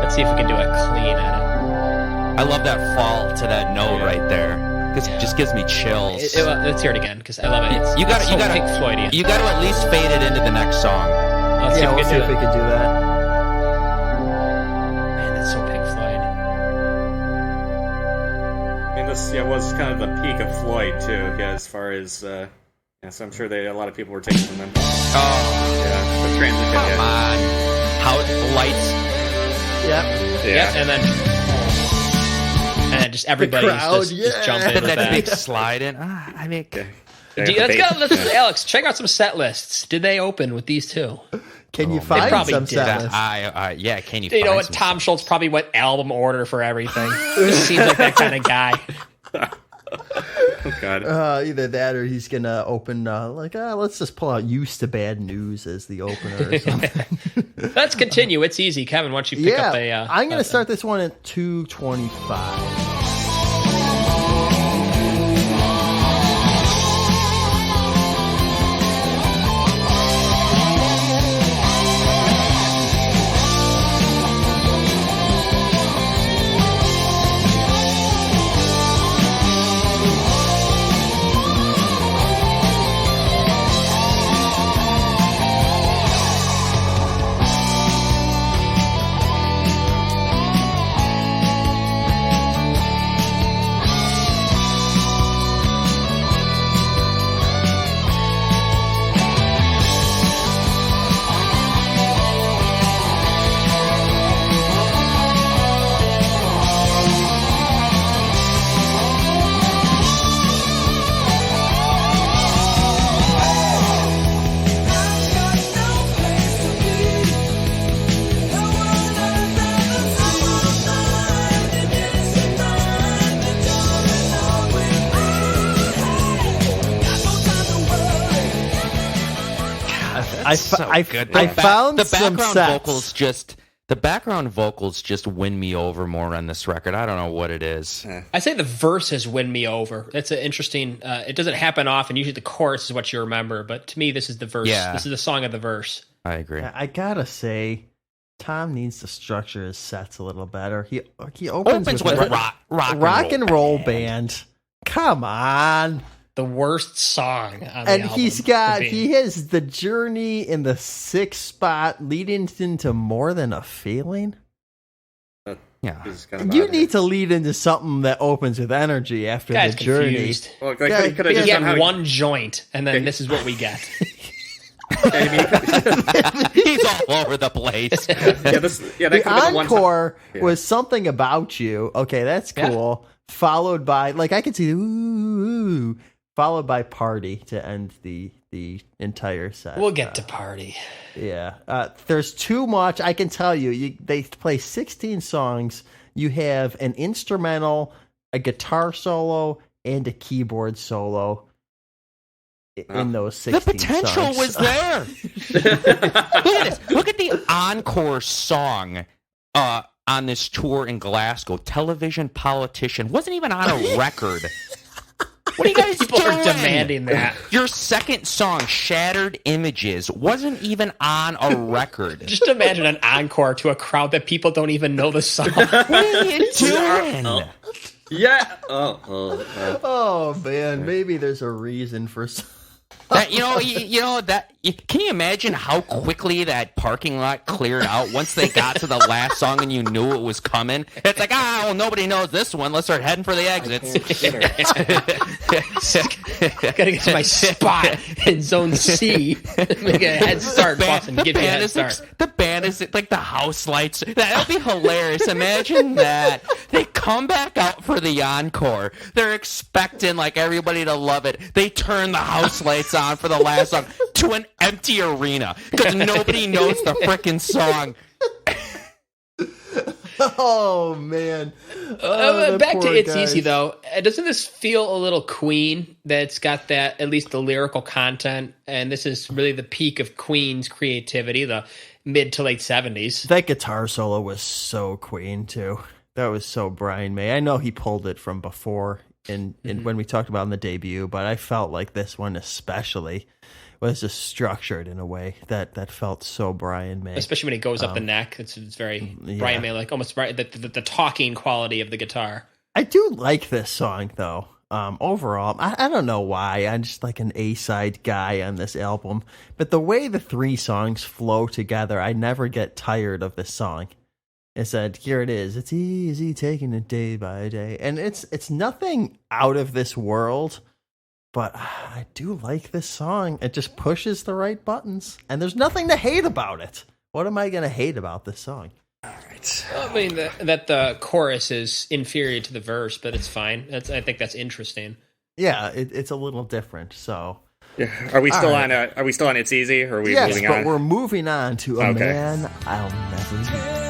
Let's see if we can do a clean edit. I love that fall to that note right there. Because it just gives me chills. Let's hear it again, because I love it. You got Pink Floydian. You got to at least fade it into the next song. Let's see if we can do that. Man, that's so Pink Floyd. And this was kind of the peak of Floyd too. Yeah, as far as so I'm sure a lot of people were taking from them. Oh yeah, the transition. Come on, how it lights. Yep, and then just everybody's just jumping in that big slide in. Let's Alex, check out some set lists. Did they open with these two? Can you find some set lists? Can you? You know what? Tom Schultz probably went album order for everything. Seems like that kind of guy. Oh God. Either that or he's gonna open let's just pull out "Used to Bad News" as the opener or something. Let's continue. It's easy, Kevin. Why don't you pick up a? I'm gonna start this one at 225. I found the some background sets. vocals just the background vocals just win me over more on this record. I don't know what it is. I say the verses win me over. That's an interesting. It doesn't happen often. Usually the chorus is what you remember, but to me, this is the verse. Yeah. This is the song of the verse. I agree. I gotta say, Tom needs to structure his sets a little better. He opens with rock and roll band. Come on. The worst song on the and album. He has The Journey in the 6th spot, leading into More Than a Feeling. Yeah, you need to lead into something that opens with energy after The Journey. Confused. Well, he get one joint, and then this is what we get. He's all over the place. The encore was Something About You. Okay, that's cool. Yeah. Followed by, I could see, ooh, followed by Party to end the entire set. We'll get to Party. Yeah. There's too much. I can tell you. They play 16 songs. You have an instrumental, a guitar solo, and a keyboard solo in those 16 The potential songs. was there. Look at this. Look at the encore song. on this tour in Glasgow. Television politician. Wasn't even on a record. What are you guys People doing? are demanding that. Your second song, Shattered Images, wasn't even on a record. Just imagine an encore to a crowd that people don't even know the song. What are you doing? Yeah. Oh man, maybe there's a reason for. That, can you imagine how quickly that parking lot cleared out once they got to the last song and you knew it was coming? It's like, well, nobody knows this one. Let's start heading for the exits. Gotta get to my spot in Zone C. Make a head start, Boston. Give me a head start. The band is like the house lights. That would be hilarious. Imagine that. They come back out for the encore. They're expecting like everybody to love it. They turn the house lights on for the last song to an empty arena because nobody knows the frickin' song. Oh man! Back to It's Easy though. Doesn't this feel a little Queen? That's got that, at least the lyrical content, and this is really the peak of Queen's creativity, the mid to late 70s. That guitar solo was so Queen too. That was so Brian May. I know he pulled it from before in when we talked about in the debut, but I felt like this one especially was just structured in a way that felt so Brian May. Especially when he goes up the neck. It's very Brian May, like almost the talking quality of the guitar. I do like this song though. Overall, I don't know why. I'm just like an A-side guy on this album. But the way the three songs flow together, I never get tired of this song. It said, here it is. It's easy taking it day by day. And it's nothing out of this world, but I do like this song. It just pushes the right buttons. And there's nothing to hate about it. What am I going to hate about this song? All right. I mean, that the chorus is inferior to the verse, but it's fine. I think that's interesting. Yeah, it's a little different, so... Yeah. Are we still on? Are we still on? It's Easy, or are we moving on? Yes, but we're moving on to a man I'll never be.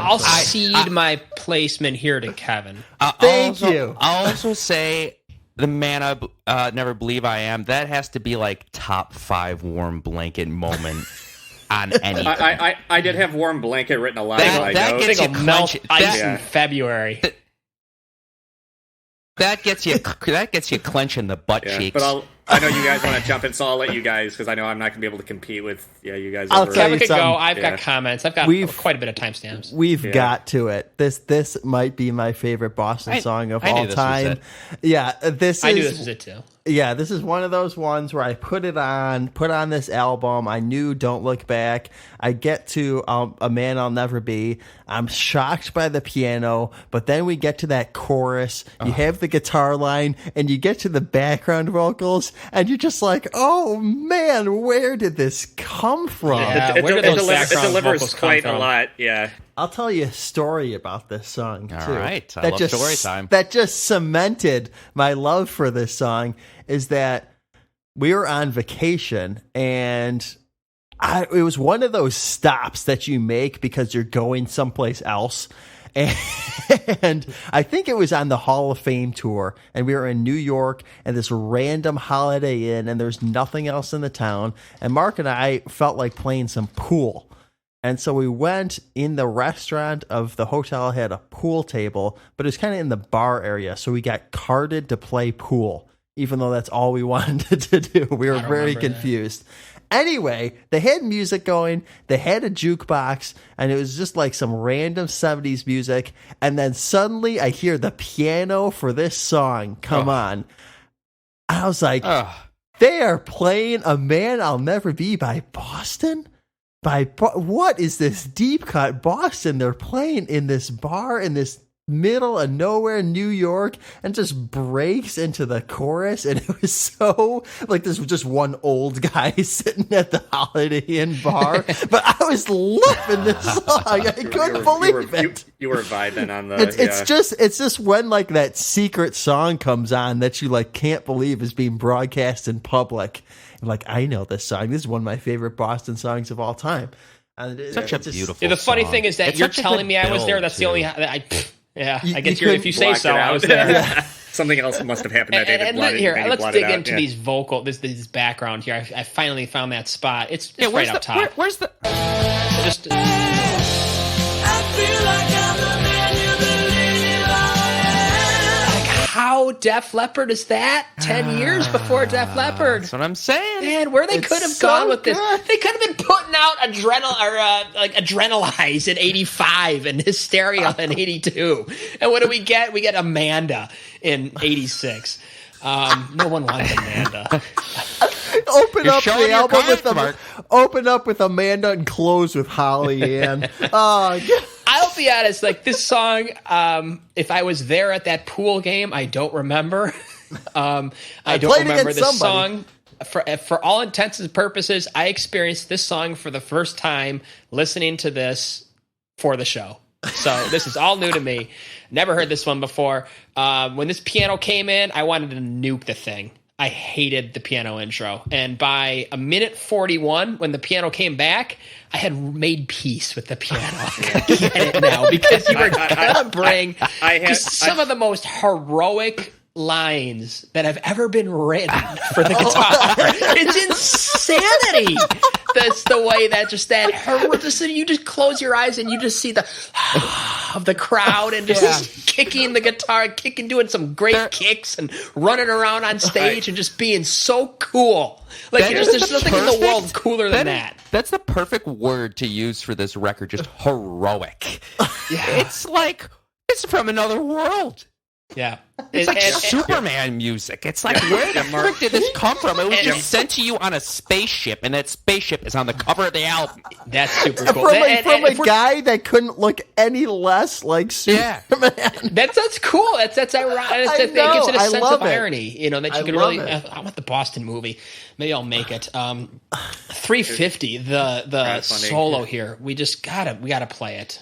I'll cede my placement here to Kevin. Thank you. I'll also say the man I never believe I am. That has to be like top 5 warm blanket moment on anything. I did have warm blanket written a lot. That gets you melt ice Yeah. in February. That gets you clenching the butt cheeks. But I know you guys want to jump in, so I'll let you guys, because I know I'm not going to be able to compete with you guys. I'll over tell Kevin you could something. go. I've got comments. I've got quite a bit of timestamps. We've got to it. This might be my favorite Boston song of all time. Yeah, I knew this was it too. Yeah, this is one of those ones where I put on this album. I knew Don't Look Back. I get to A Man I'll Never Be. I'm shocked by the piano, but then we get to that chorus. You have the guitar line, and you get to the background vocals, and you're just like, oh man, where did this come from? Yeah, It where did those background delivers vocals come quite a from? lot. Yeah. I'll tell you a story about this song, too. All right. I love story time. That just cemented my love for this song is that we were on vacation, and it was one of those stops that you make because you're going someplace else. And I think it was on the Hall of Fame tour, and we were in New York and this random Holiday Inn, and there's nothing else in the town. And Mark and I felt like playing some pool. And so we went in the restaurant of the hotel, had a pool table, but it was kind of in the bar area. So we got carded to play pool, even though that's all we wanted to do. We were very confused. Anyway, they had music going. They had a jukebox, and it was just like some random 70s music. And then suddenly I hear the piano for this song come on. I was like, they are playing A Man I'll Never Be by Boston? What is this deep cut Boston? They're playing in this bar in this middle of nowhere, New York, and just breaks into the chorus. And it was so like this was just one old guy sitting at the Holiday Inn bar. But I was loving this song. I couldn't believe it. You were vibing on the. It's just when like that secret song comes on that you like can't believe is being broadcast in public. And like, I know this song. This is one of my favorite Boston songs of all time. And such a beautiful. Yeah, the funny song. thing is that it's you're telling me I was there. That's too. the only. I guess if you say so, I was there. Something else must have happened that day. Let's dig into these this background here. I finally found that spot. It's right up top. Where's the? Just. I feel like I'm the man you believe I am. How Def Leppard is that? 10 years before Def Leppard. That's what I'm saying. Man, where they could have gone with this. They could have been putting out Adrenalize in 85 and Hysteria in 82. And what do we get? We get Amanda in 86. No one wants Amanda. Open up with Amanda and close with Holly Ann. I'll be honest, like this song, if I was there at that pool game, I don't remember. I don't remember this song. For all intents and purposes, I experienced this song for the first time listening to this for the show. So this is all new to me. Never heard this one before. When this piano came in, I wanted to nuke the thing. I hated the piano intro. And by a minute 41, when the piano came back, I had made peace with the piano. I get it now because you were going to bring some of the most heroic lines that have ever been written for the guitar. It's insanity. That's the way that you just close your eyes and you just see the of the crowd and just kicking the guitar, doing some great kicks and running around on stage and just being so cool. Like there's nothing in the world cooler than that. That's the perfect word to use for this record. Just heroic. It's like it's from another world. Yeah. It's like Superman music. It's like, where the frick did this come from? It was just sent to you on a spaceship, and that spaceship is on the cover of the album. That's super cool. From a guy that couldn't look any less like Superman. That's cool. That's ironic. That gives it a sense of irony. You know, that you can really... I want the Boston movie. Maybe I'll make it. 350, the solo here. We gotta play it.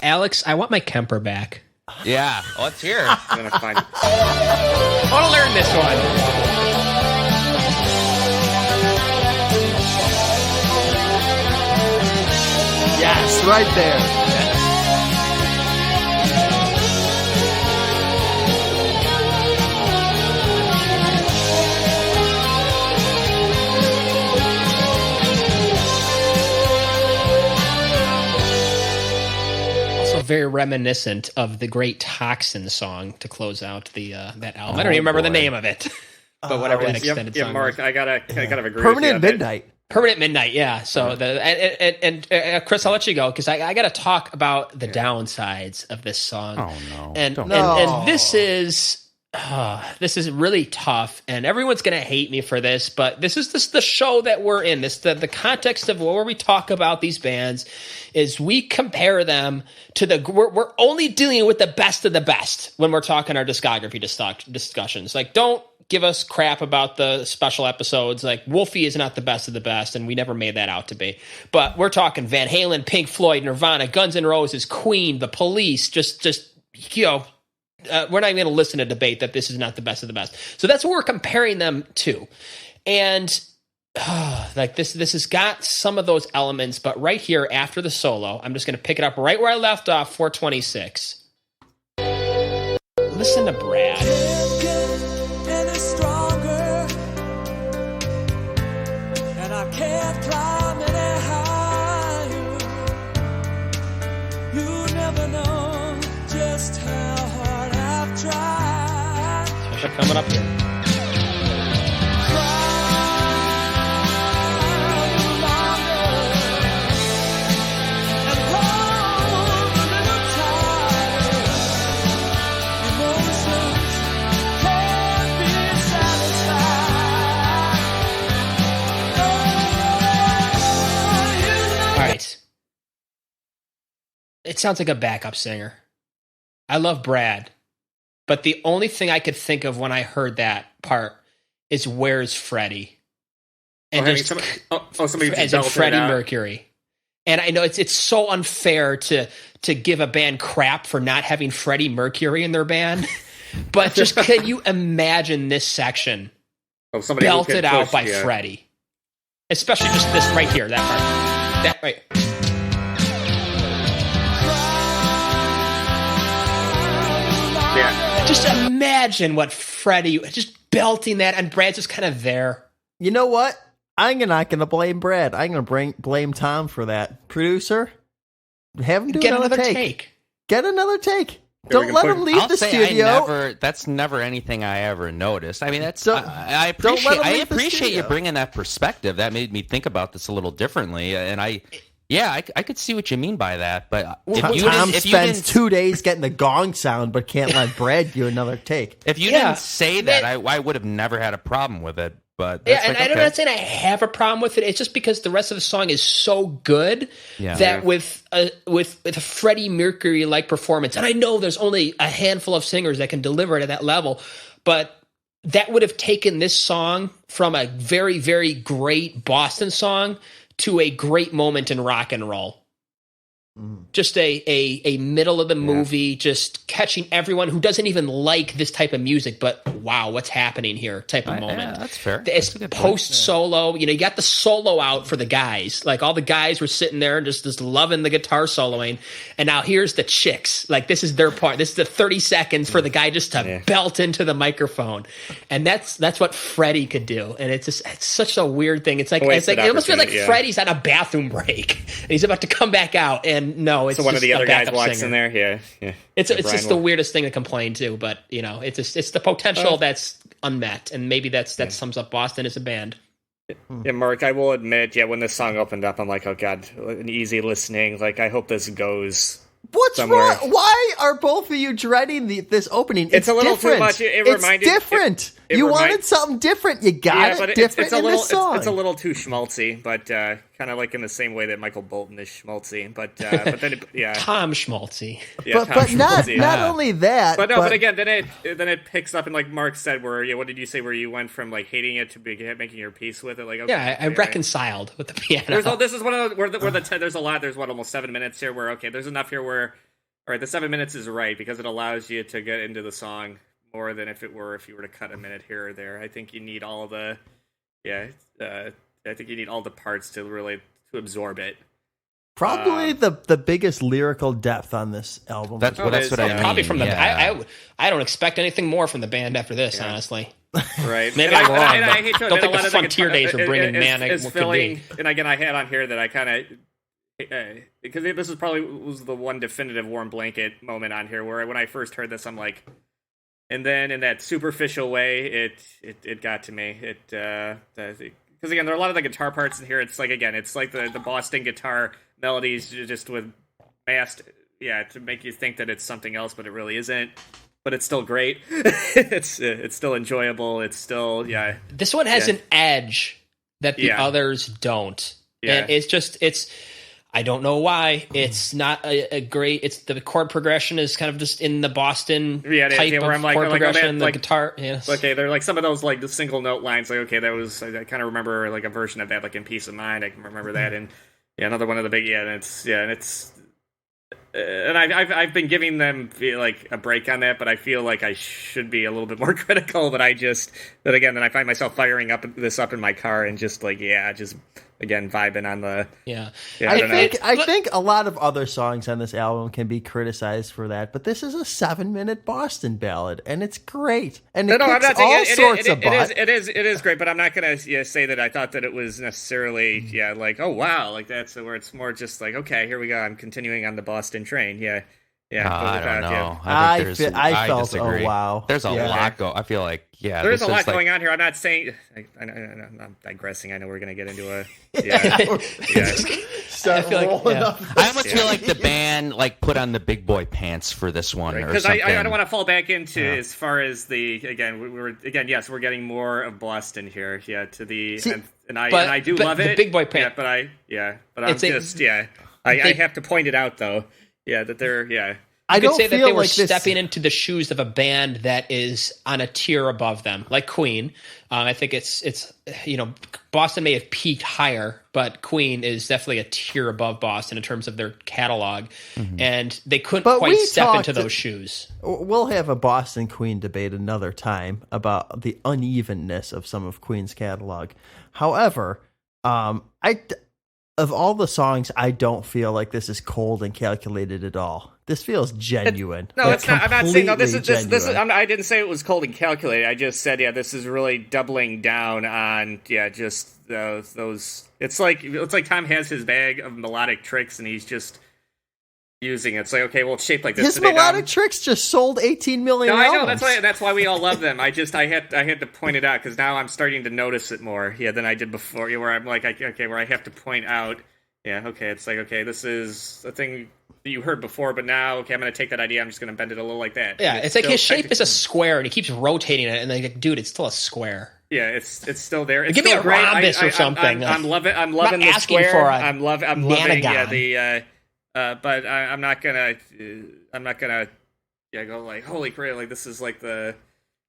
Alex, I want my Kemper back. Yeah, let's hear it. I'm gonna find it. I want to learn this one. Yes, right there. Very reminiscent of the great Toxin song to close out the that album. I don't even remember the name of it, but whatever that extended song. Yeah, Mark, I gotta agree. Permanent Midnight. Permanent Midnight. Yeah. So Chris, I'll let you go because I got to talk about the downsides of this song. Oh no! And this is really tough, and everyone's going to hate me for this, but this is the show that we're in. The context of where we talk about these bands is we compare them to we're only dealing with the best of the best when we're talking our discography discussions. Like, don't give us crap about the special episodes. Like, Wolfie is not the best of the best, and we never made that out to be. But we're talking Van Halen, Pink Floyd, Nirvana, Guns N' Roses, Queen, The Police, just we're not even going to listen to debate that this is not the best of the best. So that's what we're comparing them to. And like this has got some of those elements, but right here after the solo, I'm just going to pick it up right where I left off, 426. Listen to Brad. Can't get any stronger, and I can't climb any higher. You never know just how hard I've tried. They're coming up here. It sounds like a backup singer. I love Brad, but the only thing I could think of when I heard that part is "Where's Freddie?" and somebody as in belted it Freddie out. Mercury. And I know it's so unfair to give a band crap for not having Freddie Mercury in their band, but just can you imagine this section Somebody who belted could out push, by yeah. Freddie, especially just this right here, that part, that right. Yeah. Just imagine what Freddie just belting that, and Brad's just kind of there. You know what? I'm not going to blame Brad. I'm going to blame Tom for that. Producer, have him do Get another another take. take. Get another take. we Don't can let put- him leave I'll the say studio. that's never anything I ever noticed. I mean, that's Don't- I don't let appreciate him I leave the appreciate you studio. bringing that perspective. That made me think about this a little differently, and I could see what you mean by that. But Tom if you spends didn't 2 days getting the gong sound, but can't let Brad do another take. if you Yeah, didn't say that, I would have never had a problem with it. But Yeah, that's and like, I'm okay. not saying I have a problem with it. It's just because the rest of the song is so good that with a Freddie Mercury like performance, and I know there's only a handful of singers that can deliver it at that level, but that would have taken this song from a very, very great Boston song to a great moment in rock and roll. Just a middle of the movie, just catching everyone who doesn't even like this type of music, but wow, what's happening here type of moment. Yeah, that's fair. It's That's a good point. post solo. You know, you got the solo out for the guys. Like all the guys were sitting there and just loving the guitar soloing. And now here's the chicks. Like this is their part. This is the 30 seconds for the guy just to belt into the microphone. And that's what Freddie could do. And it's such a weird thing. It's like Wasted it almost feels like opportunity, yeah. Freddie's on a bathroom break and he's about to come back out. And no, it's So one of just the a other guys backup walks singer. in there. Yeah. It's Brian just the will- weirdest thing to complain to, but you know, it's the potential that's unmet, and maybe that sums up Boston as a band. Yeah, Mark, I will admit, when this song opened up, I'm like, oh god, an easy listening. Like, I hope this goes. What's somewhere. wrong? Why are both of you dreading this opening? It's a little too different. much. It it's reminded- different. it you remind- wanted something different. You got it different it's a in little, this song. It's a little too schmaltzy, but kind of like in the same way that Michael Bolton is schmaltzy. But then, Tom Schmaltzy. yeah, but Tom not Schmaltzy. not only that, But again, then it picks up, and like Mark said, where what did you say? Where you went from like hating it to making your peace with it? Like, okay, Yeah, I right. reconciled with the piano. This is one of the, where there's a lot. There's almost 7 minutes here. Where there's enough here where, all right, the 7 minutes is right because it allows you to get into the song more than if you were to cut a minute here or there. I think you need all the, I think you need all the parts to really to absorb it. probably the biggest lyrical depth on this album. That's what I mean. Probably from the yeah. I don't expect anything more from the band after this, honestly. Right. Maybe And I'm wrong, I but hate to don't admit, think a lot the of Frontier guitar- days of bringing Manic is could filling. be. And again, I had on here that I kind of because this is probably was the one definitive warm blanket moment on here where when I first heard this, I'm like, and then in that superficial way, it got to me. Because again, there are a lot of the guitar parts in here. It's like the Boston guitar melodies just with masked, to make you think that it's something else, but it really isn't. But it's still great. It's still enjoyable. It's still This one has an edge that the Yeah. others don't. Yeah. And it's I don't know why. It's not a great. It's the chord progression is kind of just in the Boston type where of I'm like, chord oh, man, progression. The like- guitar, yes. Okay, they're like some of those like the single note lines. Like okay, that was I kind of remember like a version of that like in Peace of Mind. I can remember that, and another one of the big and it's and I've been giving them like a break on that, but I feel like I should be a little bit more critical. But then I find myself firing this up in my car and just like just again vibing on the I think a lot of other songs on this album can be criticized for that, but this is a 7-minute Boston ballad, and it's great. And it kicks all sorts of butt. It is great, but I'm not gonna say that I thought that it was necessarily like, oh wow, like that's where it's more just like, okay, here we go, I'm continuing on the Boston train. I don't know. I felt, disagree. Oh wow, there's a lot I feel like there's a lot going on here. I'm not saying I'm digressing. I know we're gonna get into a I feel like I almost feel like the band like put on the big boy pants for this one, because I don't want to fall back into as far as we're getting more of Boston here. To the and I do love it. The big boy pants. I have to point it out though. That they're I could say that they were stepping into the shoes of a band that is on a tier above them, like Queen. I think it's Boston may have peaked higher, but Queen is definitely a tier above Boston in terms of their catalog, and they couldn't quite step into those shoes. We'll have a Boston Queen debate another time about the unevenness of some of Queen's catalog. However, of all the songs, I don't feel like this is cold and calculated at all. This feels genuine. It's not. I'm not saying this is. I didn't say it was cold and calculated. I just said this is really doubling down on just those. It's like Tom has his bag of melodic tricks and he's just using it. It's like, okay, well, it's shaped like this. His melodic tricks just sold 18 million. No, I know that's why we all love them. I had to point it out because now I'm starting to notice it more than I did before. Where I'm like, where I have to point out. It's like, okay, this is a thing that you heard before, but now, okay, I'm going to take that idea. I'm just going to bend it a little like that. Yeah, it's like his shape is a square, and he keeps rotating it, and like, dude, it's still a square. Yeah, it's still there. It's Give me still a great. rhombus or something. I'm loving the square. I'm loving the. But I'm not gonna go like, holy crap, like this is like the.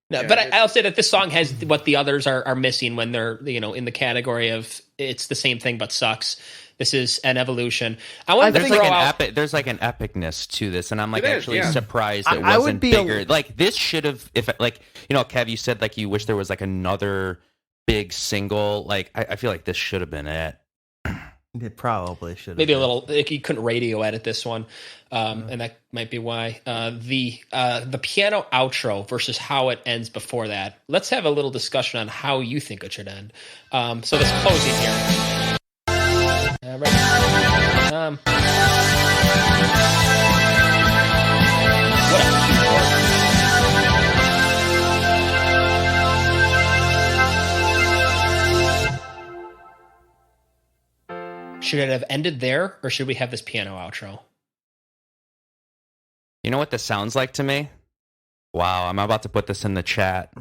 No, but I'll say that this song has what the others are missing when they're in the category of it's the same thing but sucks. This is an evolution. There's like an epicness to this, and I'm like surprised it wasn't bigger. Like this should have, if like Kev, you said like you wish there was like another big single. Like I feel like this should have been it. It probably should. Maybe a little. Like, you couldn't radio edit this one, and that might be why. The piano outro versus how it ends before that. Let's have a little discussion on how you think it should end. So this closing here. Should it have ended there, or should we have this piano outro? You know what this sounds like to me? Wow, I'm about to put this in the chat.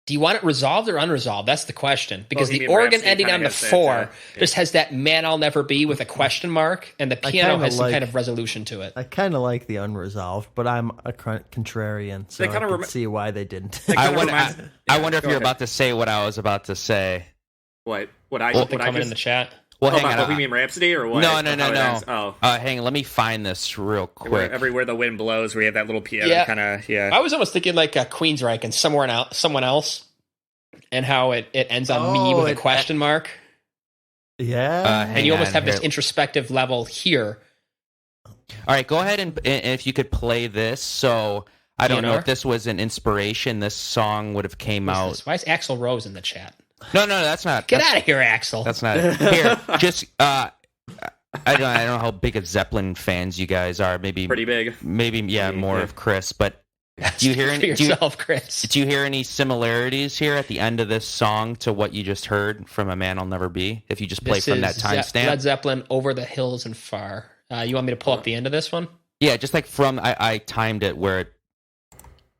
Do you want it resolved or unresolved? That's the question. Because the organ ending on the 4 just has that "man I'll never be" with a question mark, and the piano has some kind of resolution to it. I kind of like the unresolved, but I'm a contrarian, so I can see why they didn't. I wonder if you're about to say what I was about to say. What in the chat? Well, hang on. Bohemian Rhapsody or what? No. Oh, hang on. Let me find this real quick. Everywhere the wind blows, where you have that little piano kind of. Yeah. I was almost thinking like a Queensryche and someone else, and how it ends on me with a question mark. Yeah. And you almost have this introspective level here. All right, go ahead and if you could play this. So I don't know if this was an inspiration. This song would have came out. Why is Axl Rose in the chat? No, that's not. Get out of here, Axl. That's not it. Here, just I don't know how big of Zeppelin fans you guys are. Maybe pretty big. Maybe more of Chris. But do you hear any? Chris. Do you hear any similarities here at the end of this song to what you just heard from "A Man I'll Never Be"? If you just play from that timestamp, Led Zeppelin, "Over the Hills and Far." You want me to pull up the end of this one? Yeah, just like from I timed it where it.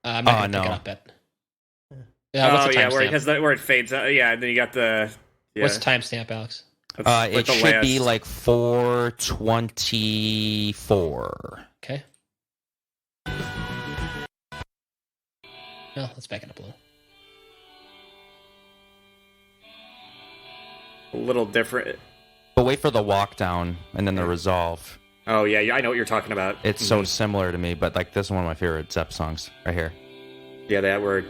I'm not gonna pick it up yet. What's the timestamp? Where it fades out. Yeah, and then you got the. Yeah. What's the timestamp, Alex? It should be like 4:24. Okay. No, let's back it up a little. A little different. But wait for the walk down and then the resolve. Oh yeah, I know what you're talking about. It's so similar to me, but like this is one of my favorite Zepp songs right here. Yeah, that word.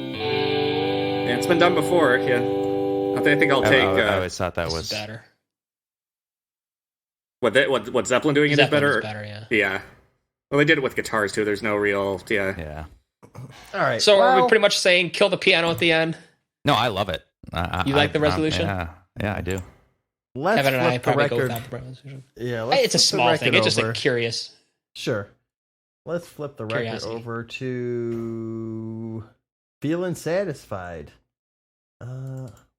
Yeah, it's been done before. Yeah, I think I'll take. I always thought that This was is better. What Zeppelin doing it is Zeppelin better. is better, yeah. Yeah. Well, they did it with guitars too. There's no real. Yeah. Yeah. All right. So are we well, pretty much saying kill the piano at the end? No, I love it. You like the resolution? Yeah, I do. let's Kevin and I flip the probably go record. without the resolution. Yeah, Hey, let's it's a flip the small record thing. It's just over. a curious. Sure. Let's flip the record Curiosity. over to Feeling Satisfied.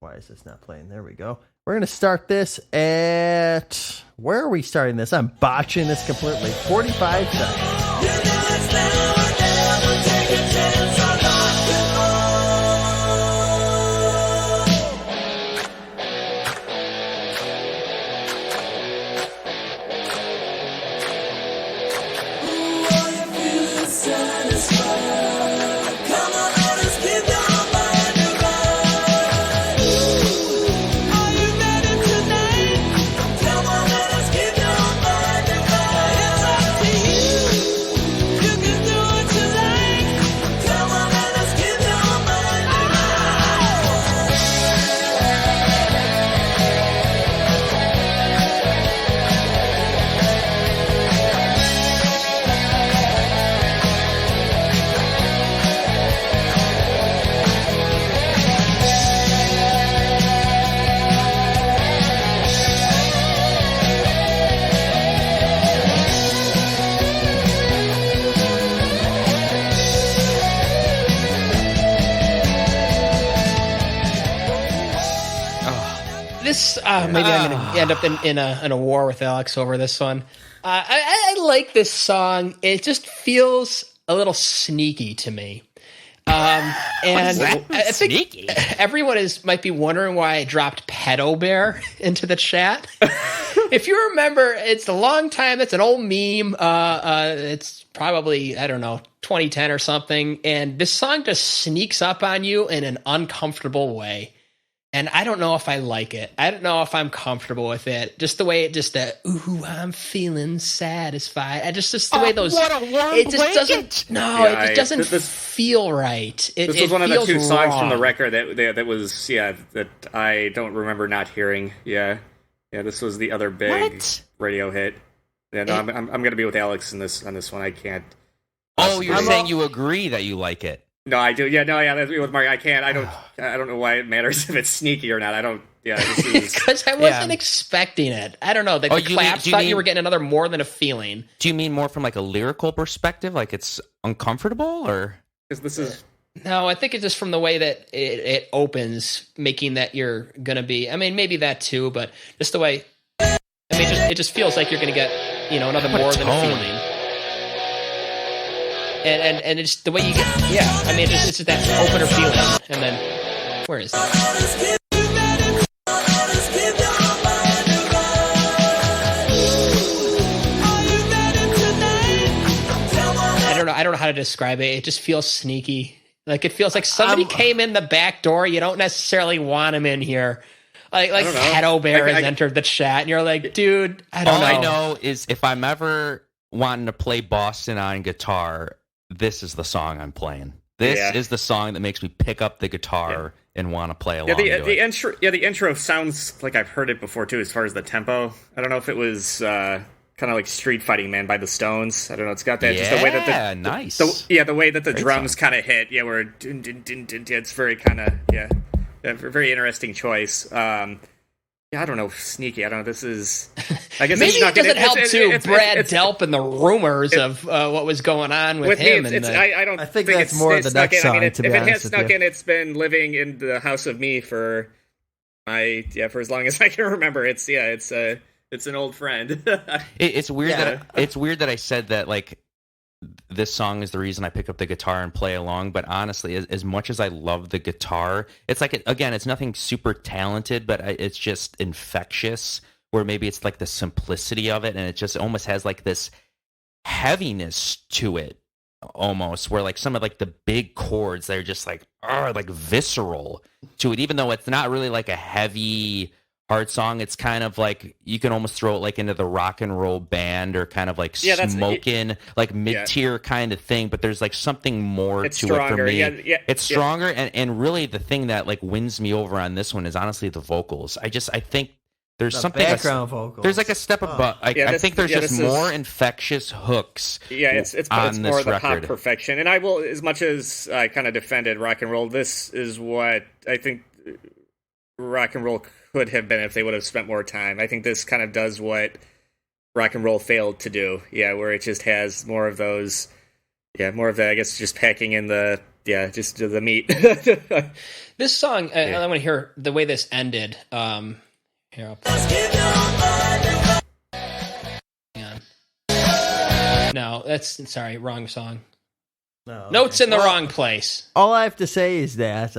Why is this not playing? There we go. We're going to start this at... Where are we starting this? I'm botching this completely. 45 seconds. You know it's now or never. Take a chance on rock and roll. Ooh, are you feeling satisfied? Come on, let us give your mind a ride. Ooh, are you ready tonight? Come on, let us give your mind a ride. It's up to you. You can do what you like. Come on, let us give your mind a ride. This maybe I'm going to end up in a war with Alex over this one. I like this song. It just feels a little sneaky to me. And I think Sneaky? everyone might be wondering why I dropped Pedo Bear into the chat. If you remember, it's a long time. It's an old meme. It's probably, I don't know, 2010 or something. And this song just sneaks up on you in an uncomfortable way. And I don't know if I like it. I don't know if I'm comfortable with it. Just the way it just ooh, I'm feeling satisfied. I just the way those. What a warm it just blanket. doesn't. No, Yeah, it just doesn't this- feel right. This was one of the feels two songs from the wrong. record that was that I don't remember not hearing. Yeah, this was the other big What? radio hit. Yeah, no, I'm gonna be with Alex on this one. I can't. Oh, you're I'm saying all- you agree that you like it. No, I do. Yeah, no, yeah. That's me with Mark. I can't. I don't know why it matters if it's sneaky or not. I don't. Yeah, this is. Because I wasn't expecting it. I don't know. The Oh, you claps mean- thought you were getting another more than a feeling. Do you mean more from like a lyrical perspective, like it's uncomfortable, or? Because this is. No, I think it's just from the way that it opens, making that you're gonna be. I mean, maybe that too, but just the way. I mean, it just feels like you're gonna get another What a more than a tone. feeling. And it's the way you get. Yeah, I mean, it's just that opener feeling, and then where is that? Let us give you ready. Let us give your mind a ride. Ooh, are you ready tonight? Come on, I don't know. I don't know how to describe it. It just feels sneaky. Like it feels like somebody came in the back door. You don't necessarily want him in here. Like don't know. Pedo Bear I- has entered the chat, and you're like, dude, I don't All know. I know is if I'm ever wanting to play Boston on guitar, this is the song I'm playing. This Yeah. is the song that makes me pick up the guitar and want to play along. Yeah, to the it. intro. Yeah, the intro sounds like I've heard it before too. As far as the tempo, I don't know if it was kind of like Street Fighting Man by the Stones. I don't know. It's got that just the way that Yeah, nice. the way that the Great drums song. kind of hit. Yeah, where dun, dun, dun, dun, dun, it's very kind of very interesting choice. Yeah, I don't know, sneaky. I don't know. This is. I guess Maybe it's it not gonna- doesn't help too. Brad it's- Delp and the rumors of what was going on with With me, him. it's, and I don't. I think think that's it's, more it's the snuck next in. I mean, song, it, to be if it honest has with snuck you. in, it's been living in the house of me for for as long as I can remember. It's an old friend. It's weird Yeah. it's weird that I said that like this song is the reason I pick up the guitar and play along. But honestly, as much as I love the guitar, it's like again, it's nothing super talented, but it's just infectious. Where maybe it's like the simplicity of it, and it just almost has like this heaviness to it almost, where like some of like the big chords, they're just like visceral to it, even though it's not really like a heavy hard song. It's kind of like you can almost throw it like into the rock and roll band or kind of like smoking, like mid-tier kind of thing, but there's like something more to it for me. It's stronger, and really the thing that like wins me over on this one is honestly the vocals. I think there's something background vocals. There's like a step above. I think there's just more infectious hooks. Yeah, it's more the pop perfection. And I will, as much as I kind of defended rock and roll, this is what I think rock and roll could have been if they would have spent more time. I think this kind of does what rock and roll failed to do. Yeah, where it just has more of those. Yeah, more of that. I guess just packing in the just the meat. This song, I want to hear the way this ended. Here, hang on. No, sorry, wrong song. No, Notes in the wrong place. All I have to say is that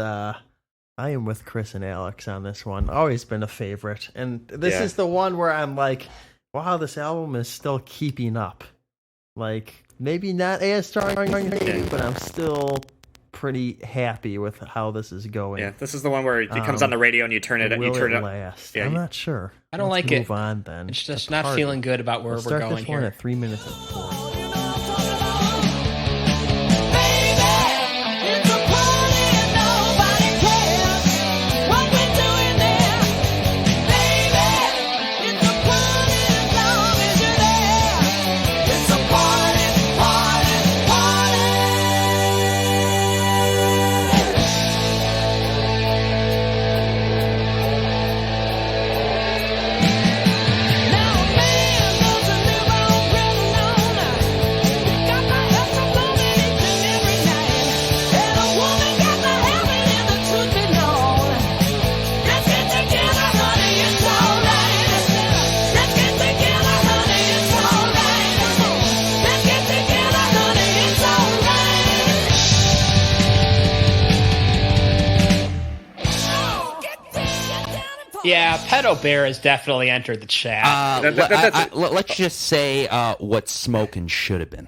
I am with Chris and Alex on this one. Always been a favorite. And this is the one where I'm like, wow, this album is still keeping up. Like, maybe not as strong, but I'm still pretty happy with how this is going. Yeah, this is the one where it comes on the radio and you turn it. Will you turn it it last? Yeah, I'm not sure. I don't like it. Move on then. It's just not feeling good about where we're going this here. One at 3 minutes and 40. Yeah, Pedo Bear has definitely entered the chat. Let's just say what smoking should have been.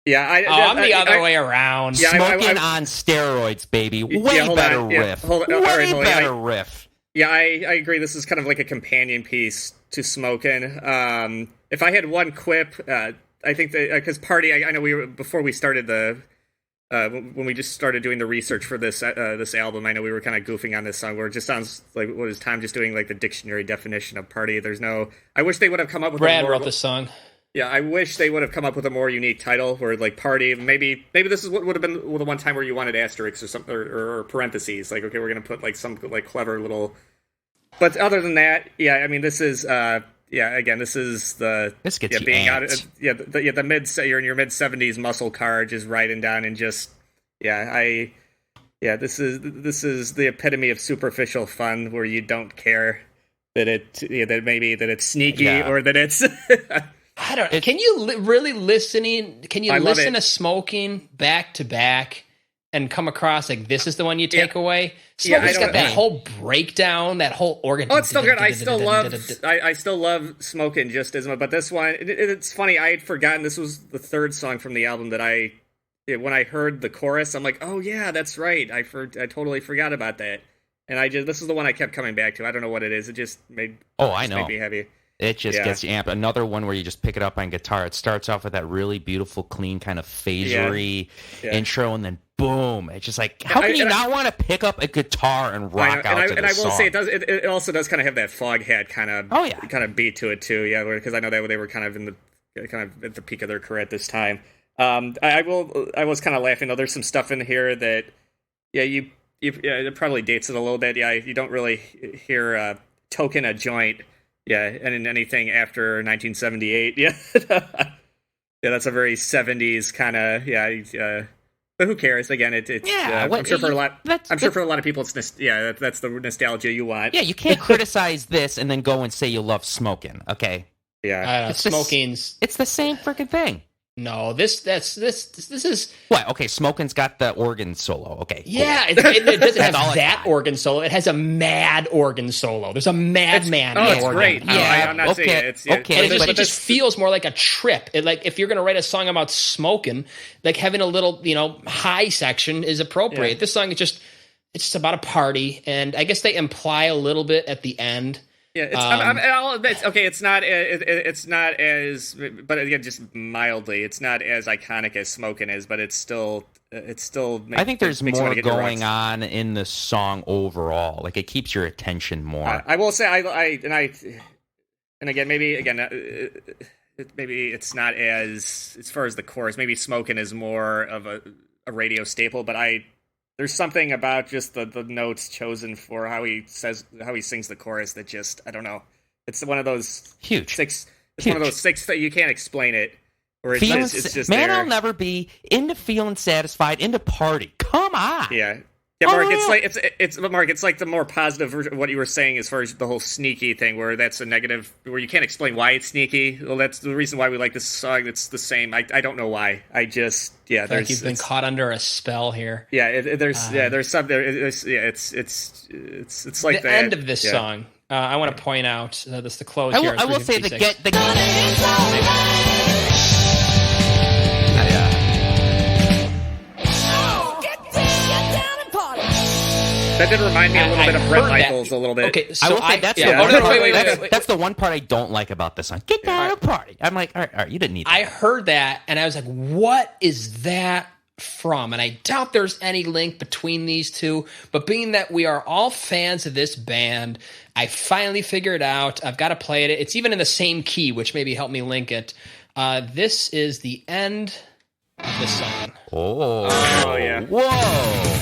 Yeah, I'm the other way around. Yeah, smoking on steroids, baby. Way better riff. Way better riff. Yeah, I agree. This is kind of like a companion piece to Smokin'. If I had one quip, I think that because Party, I know before we started when we just started doing the research for this album, I know we were kind of goofing on this song where it just sounds like what is Tom just doing like the dictionary definition of party. I wish they would have come up with Brad wrote this song. Yeah, I wish they would have come up with a more unique title where like party. Maybe this is what would have been the one time where you wanted asterisks or something or parentheses. Like, okay, we're gonna put like some like clever little. But other than that, yeah, I mean, this is again, this is the this gets being amped. the mid you're in your mid 70s muscle car, just riding down and just this is the epitome of superficial fun where you don't care that it's sneaky or that it's. I don't. Can you really listening? Can you listen to Smoking back to back and come across like this is the one you take away? Smoking's got that whole breakdown, that whole organ. Oh, it's still good. I still love Smoking just as much. But this one, it's funny. I had forgotten this was the third song from the album that when I heard the chorus, I'm like, oh yeah, that's right. I totally forgot about that. And this is the one I kept coming back to. I don't know what it is. It just made me heavy. It just gets you amped. Another one where you just pick it up on guitar. It starts off with that really beautiful, clean kind of phasery intro, and then boom! It's just like, how can you not want to pick up a guitar and rock out to this song? I will say it also does kind of have that Foghat kind of beat to it too. Yeah, because I know that they were kind of at the peak of their career at this time. I was kind of laughing though. There's some stuff in here that it probably dates it a little bit. Yeah, you don't really hear Token a Joint. Yeah, and in anything after 1978, that's a very 70s kind of but who cares? Again, I'm sure for a lot of people, it's that's the nostalgia you want. Yeah, you can't criticize this and then go and say you love Smoking. Okay. Yeah, Smoking's. It's the same freaking thing. No, this is What? Okay, Smoking's got the organ solo. Okay. Cool. yeah. It doesn't have all it's that got. organ solo. It has a mad organ solo. There's a madman. It's organ. great. Yeah, I'm not okay, saying it's okay. And but it just feels more like a trip. It, like if you're going to write a song about smoking, like having a little, high section is appropriate. Yeah. This song is just about a party, and I guess they imply a little bit at the end. Yeah, I'll admit, okay. It's not. It's not as, but again, just mildly. It's not as iconic as "Smokin' is, but it's still. I think there's more going on in the song overall. Like it keeps your attention more. I will say, and again, maybe maybe it's not as far as the chorus. Maybe "Smokin' is more of a radio staple, but there's something about just the notes chosen for how he sings the chorus that just, I don't know. It's one of those Huge. It's one of those six that you can't explain it. Or it's just man, there. I'll never be into feeling satisfied, into party. Come on. Yeah, Mark. It's like the more positive version of what you were saying as far as the whole sneaky thing, where that's a negative, where you can't explain why it's sneaky. Well, that's the reason why we like this song. It's the same. I don't know why. I just Like you've been caught under a spell here. Yeah, there's some there. It's like the end of this song. I want to point out this the close here. I will say the That did remind me a little bit of Bret Michaels a little bit. Okay, so I will say that's wait. the one part I don't like about this song. Get down and party. I'm like, all right, you didn't need that. I heard that and I was like, what is that from? And I doubt there's any link between these two, but being that we are all fans of this band, I finally figured out. I've got to play it. It's even in the same key, which maybe helped me link it. This is the end of this song. Oh yeah. Whoa.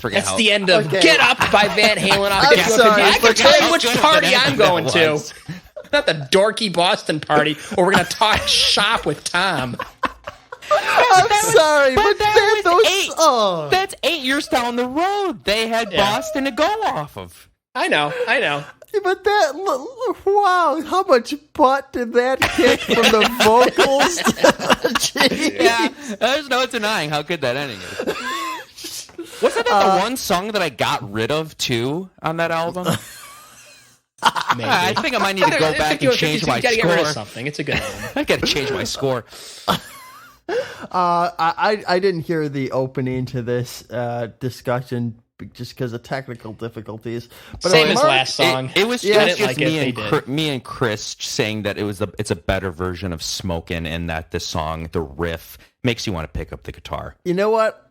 That's the end of Get Up by Van Halen. I'm sorry, I can tell you which How good party of an I'm ending going that to. was. Not the dorky Boston party where we're going to talk shop with Tom. I'm sorry, but That's 8 years down the road. They had Boston to go off of. I know. But wow, how much butt did that kick from the vocals? Jeez. Yeah, there's no denying how good that ending is. Wasn't that the one song that I got rid of too on that album? Maybe. I think I might need to go back and change my You gotta get rid of score. something. It's a good album. I got to change my score. I didn't hear the opening to this discussion just because of technical difficulties. But Same as last song. It was I just didn't like it, they did. me and Chris saying that it's a better version of Smokin', and that this song, the riff, makes you want to pick up the guitar. You know what?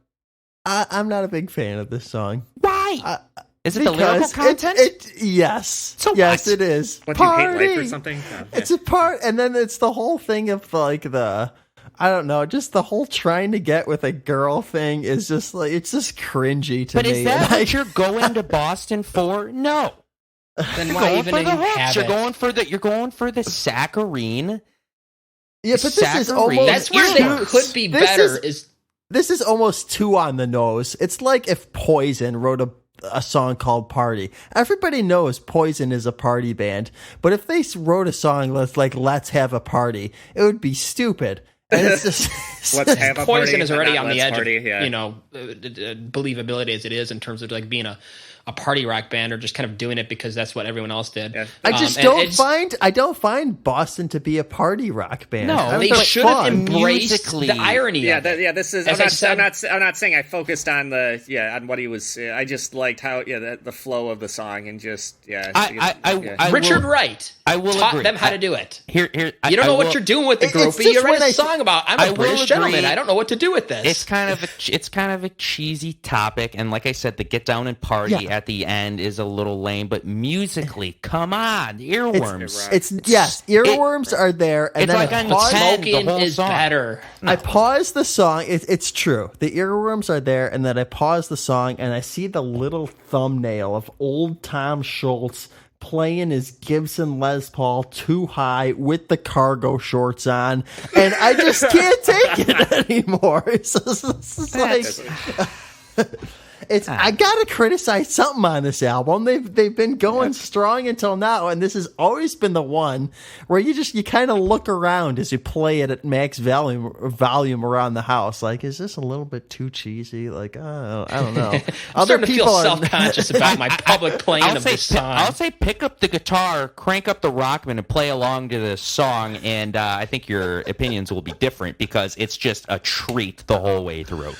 I'm not a big fan of this song. Why? Is it the lyrical content? Yes. So yes, what? it is. What, do you hate life or something? Oh, It's a part, and then it's the whole thing of like I don't know, just the whole trying to get with a girl thing is just like, it's just cringy to me. But is that And what you're going to Boston for? No. Then You're why going even for the have hooks. it? You're going for the saccharine. yeah, but this is Saccharine. almost That's where they could be better. This is almost too on the nose. It's like if Poison wrote a song called Party. Everybody knows Poison is a party band, but if they wrote a song that's like Let's Have a Party, it would be stupid. And it's just Let's have a Poison party, is already not on the let's edge party, of yeah. believability as it is in terms of like being a party rock band or just kind of doing it because that's what everyone else did. Yeah. I just don't find Boston to be a party rock band. No, I They think should have fun. embraced musically. the irony. Yeah, of it. this is. As I'm I said- not saying I focused on on what he was. I just liked how the flow of the song and just I Richard will- Wright I will taught agree. them how to do it. Here, You don't know what you're doing with the It's groupie. just You write when a I- song about I'm I a will British gentleman. agree. I don't know what to do with this. It's kind of a cheesy topic, and like I said, the get down and party at the end is a little lame. But musically, come on, earworms. Earworms are there, and it's then like I on pause, 10, the Smoking whole is song. better. I pause the song. It's true. The earworms are there, and then I pause the song, and I see the little thumbnail of old Tom Schultz playing his Gibson Les Paul too high with the cargo shorts on, and I just can't take it anymore. It's I gotta criticize something on this album. They've been going strong until now, and this has always been the one where you kind of look around as you play it at max volume around the house. Like, is this a little bit too cheesy? Like, I don't know. I'm starting to feel self-conscious about my public playing of this song. I'll say pick up the guitar, crank up the Rockman, and play along to this song, and I think your opinions will be different because it's just a treat the whole way through.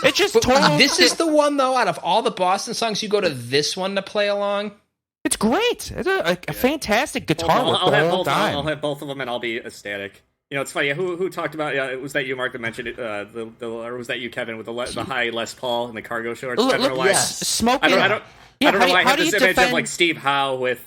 It's just this is the one, though, out of all the Boston songs, you go to this one to play along? It's great. It's a fantastic guitar work the whole time. I'll have both of them, and I'll be ecstatic. You know, it's funny. Who talked about? Was that you, Mark, that mentioned it? Or was that you, Kevin, with the high Les Paul and the cargo shorts? I don't know why. Smoking. I don't know why I have this image of like Steve Howe with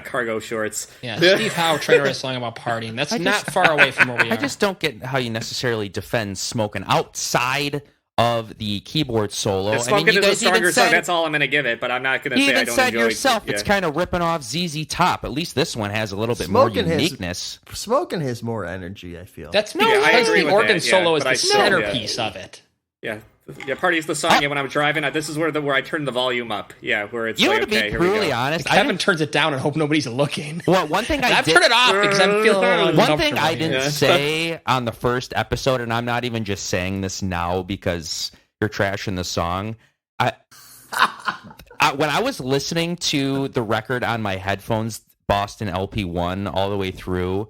cargo shorts. Yeah, Steve Howe trying to write a song about partying. That's not far away from where we are. I just don't get how you necessarily defend smoking outside of the keyboard solo. Smoking is a stronger song. That's all I'm going to give it, but I'm not going to say I don't enjoy it. You even said yourself it's kind of ripping off ZZ Top. At least this one has a little bit more uniqueness. Smoking has more energy, I feel. That's because the organ solo is the centerpiece of it. Yeah. Yeah, Party's the song. When I'm driving, this is where I turn the volume up. Yeah, where it's like, okay, here we go. Brutally honest, Kevin turns it down and hope nobody's looking. Well, one thing I've turned it off because I'm feeling a little one thing I didn't say on the first episode, and I'm not even just saying this now because you're trashing the song. When I was listening to the record on my headphones, Boston LP1 all the way through,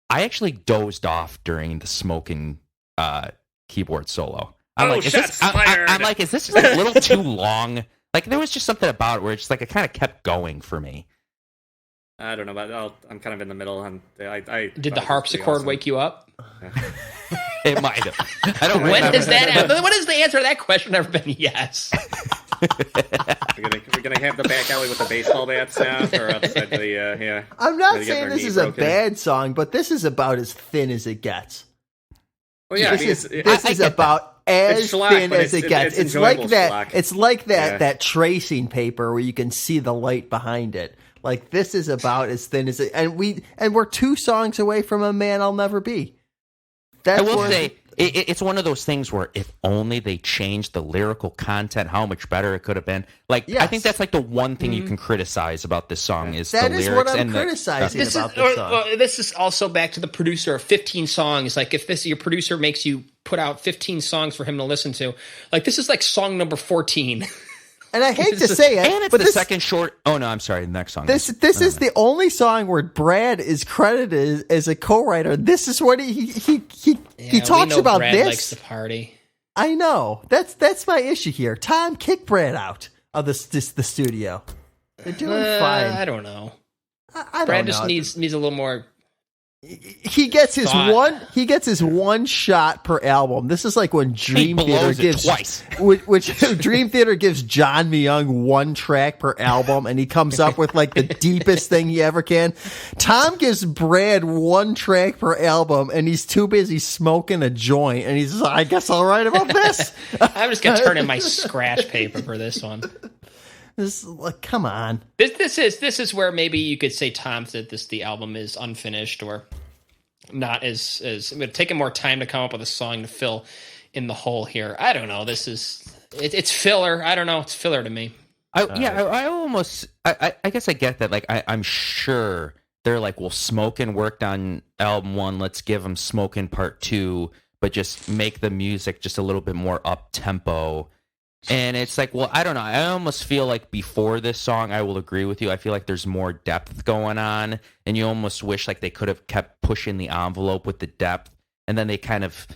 I actually dozed off during the smoking keyboard solo. I'm like, is this just a little too long? Like, there was just something about it where it's just like it kind of kept going for me. I don't know, but I'm kind of in the middle. Did the harpsichord wake you up? It might have. I don't remember. When is the answer to that question ever been yes? We're gonna have the back alley with the baseball bats now, or outside the yeah. I'm not saying this is a bad song, but this is about as thin as it gets. Well, yeah, this is about as thin as it gets. It's like that. Schlock. It's like that tracing paper where you can see the light behind it. Like, this is about as thin as it, and we're 2 songs away from A Man I'll Never Be. I will say it's one of those things where if only they changed the lyrical content, how much better it could have been. Like, yes. I think that's like the one thing you can criticize about this song is the lyrics. That is what I'm criticizing about this song. This is also back to the producer of 15 songs. Like, if your producer makes you put out 15 songs for him to listen to, like, this is like song number 14. And I hate to say it, and it's the second short. Oh no, I'm sorry. The next song. This is the only song where Brad is credited as a co-writer. This is what he talks about. Brad this likes to party. I know. That's my issue here. Tom, kick Brad out of the studio. They're doing fine. I don't know. I Brad don't just know. needs a little more. He gets his one shot per album. This is like when Dream Theater gives twice. which Dream Theater gives John Myung 1 track per album, and he comes up with like the deepest thing he ever can. Tom gives Brad 1 track per album, and he's too busy smoking a joint, and he's like, I guess I'll write about this. I'm just gonna turn in my scratch paper for this one. This, like, come on. This is where maybe you could say, Tom, that the album is unfinished or not as it would take him more time to come up with a song to fill in the hole here. I don't know. It's filler. I don't know. It's filler to me. I guess I get that. Like, I'm sure they're like, well, Smokin' worked on album 1. Let's give him Smokin' part 2, but just make the music just a little bit more up tempo. And it's like, well, I don't know. I almost feel like before this song, I will agree with you. I feel like there's more depth going on, and you almost wish like they could have kept pushing the envelope with the depth, and then they kind of,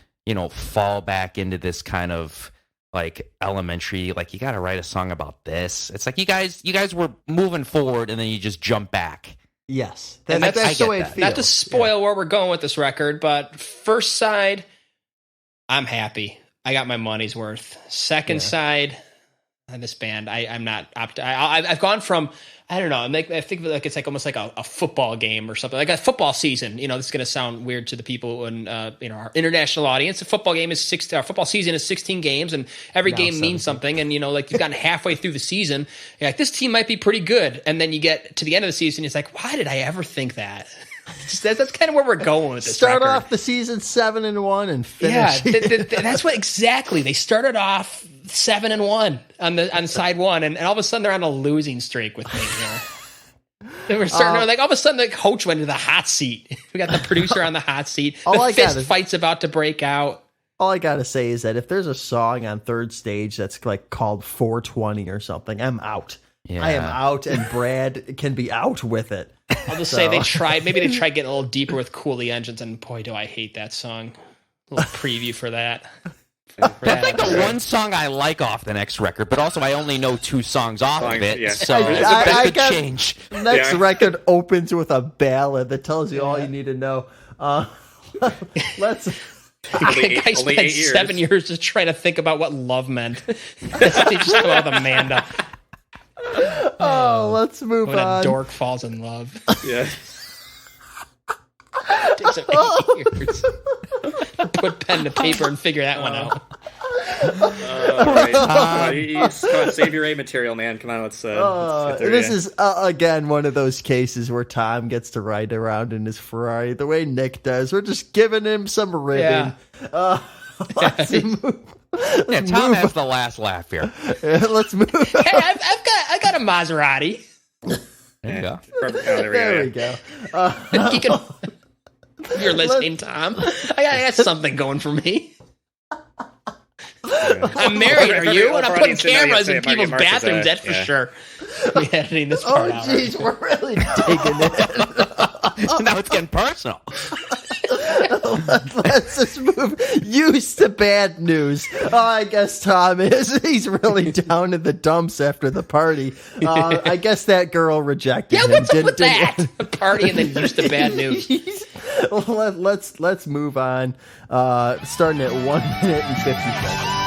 fall back into this kind of like elementary, like, you got to write a song about this. It's like you guys were moving forward, and then you just jump back. Yes, that's the way it feels. Not to spoil where we're going with this record, but first side, I'm happy. I got my money's worth. Second side, this band. I'm not I've gone from, I don't know, I think of it like it's like almost like a football game or something, like a football season. You know, this is going to sound weird to the people in our international audience. A football game is our football season is 16 games, and every Now game 17. means something. And like you've gotten halfway through the season, you're like, this team might be pretty good, and then you get to the end of the season, it's like, why did I ever think that? That's kind of where we're going with this. Start record. off the season 7-1 and finish. Yeah, that's what exactly. They started off 7-1 on side one, and all of a sudden they're on a losing streak with me. They were starting like all of a sudden the coach went into the hot seat. We got the producer on the hot seat. The fist fight's about to break out. All I gotta say is that if there's a song on Third Stage that's like called 420 or something, I'm out. Yeah. I am out, and Brad can be out with it. I'll just say they tried getting a little deeper with Cooley Engines, and boy, do I hate that song. A little preview for that. That's like the one song I like off the next record, but also I only know 2 songs off of it, Yeah. so I that could got- change. Next record opens with a ballad that tells you all you need to know. Let's. Only I spent 8 years. 7 years just trying to think about what love meant. They just come out with Amanda. Let's move When a on. dork falls in love. Yeah. Takes him 8 years. Put pen to paper and figure that one out. All right. Come on, save your A material, man. Come on, let's get through This it. is again one of those cases where Tom gets to ride around in his Ferrari the way Nick does. We're just giving him some ribbing. Let's move. Yeah, Tom has the last laugh here. Let's move. Hey, I got a Maserati. There you go. Perfect. Oh, There we go. You can, you're listening, Tom. I got something going for me. I'm married, are you? And I'm putting cameras in people's bathrooms, that's for sure. We're editing this part out. Jeez, we're really digging it. Now it's getting personal. Let's just move. Used to bad news. I guess Tom he's really down in the dumps after the party. I guess that girl rejected Yeah, him. what's up with that? A party and then used to bad news. Let's move on. Starting at 1 minute and 50 seconds.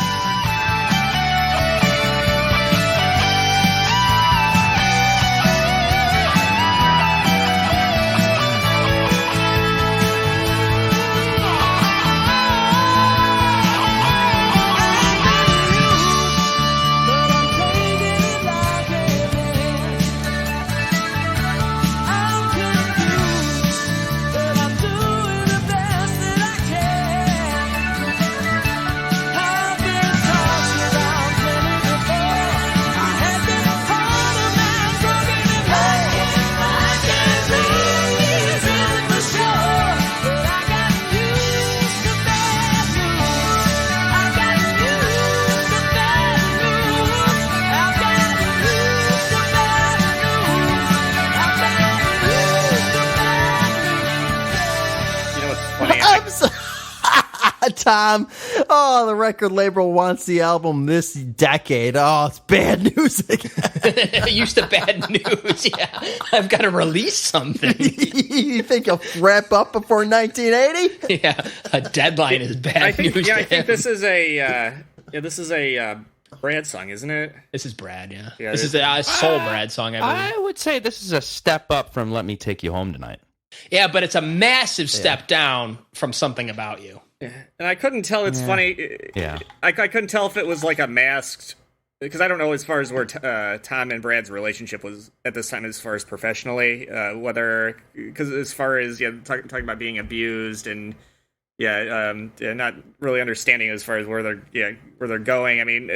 Tom, the record label wants the album this decade. Oh, it's bad news again. Used to bad news. Yeah, I've got to release something. You think you'll wrap up before 1980? Yeah, a deadline is bad news. I think this is a Brad song, isn't it? This is Brad. Yeah, Yeah, this is a soul Brad song. I believe. I would say this is a step up from "Let Me Take You Home Tonight." Yeah, but it's a massive step down from Something About You. And I couldn't tell. It's funny. Yeah. I couldn't tell if it was like a masked, because I don't know as far as where Tom and Brad's relationship was at this time as far as professionally, whether, because as far as talking about being abused and not really understanding as far as where they're going. I mean,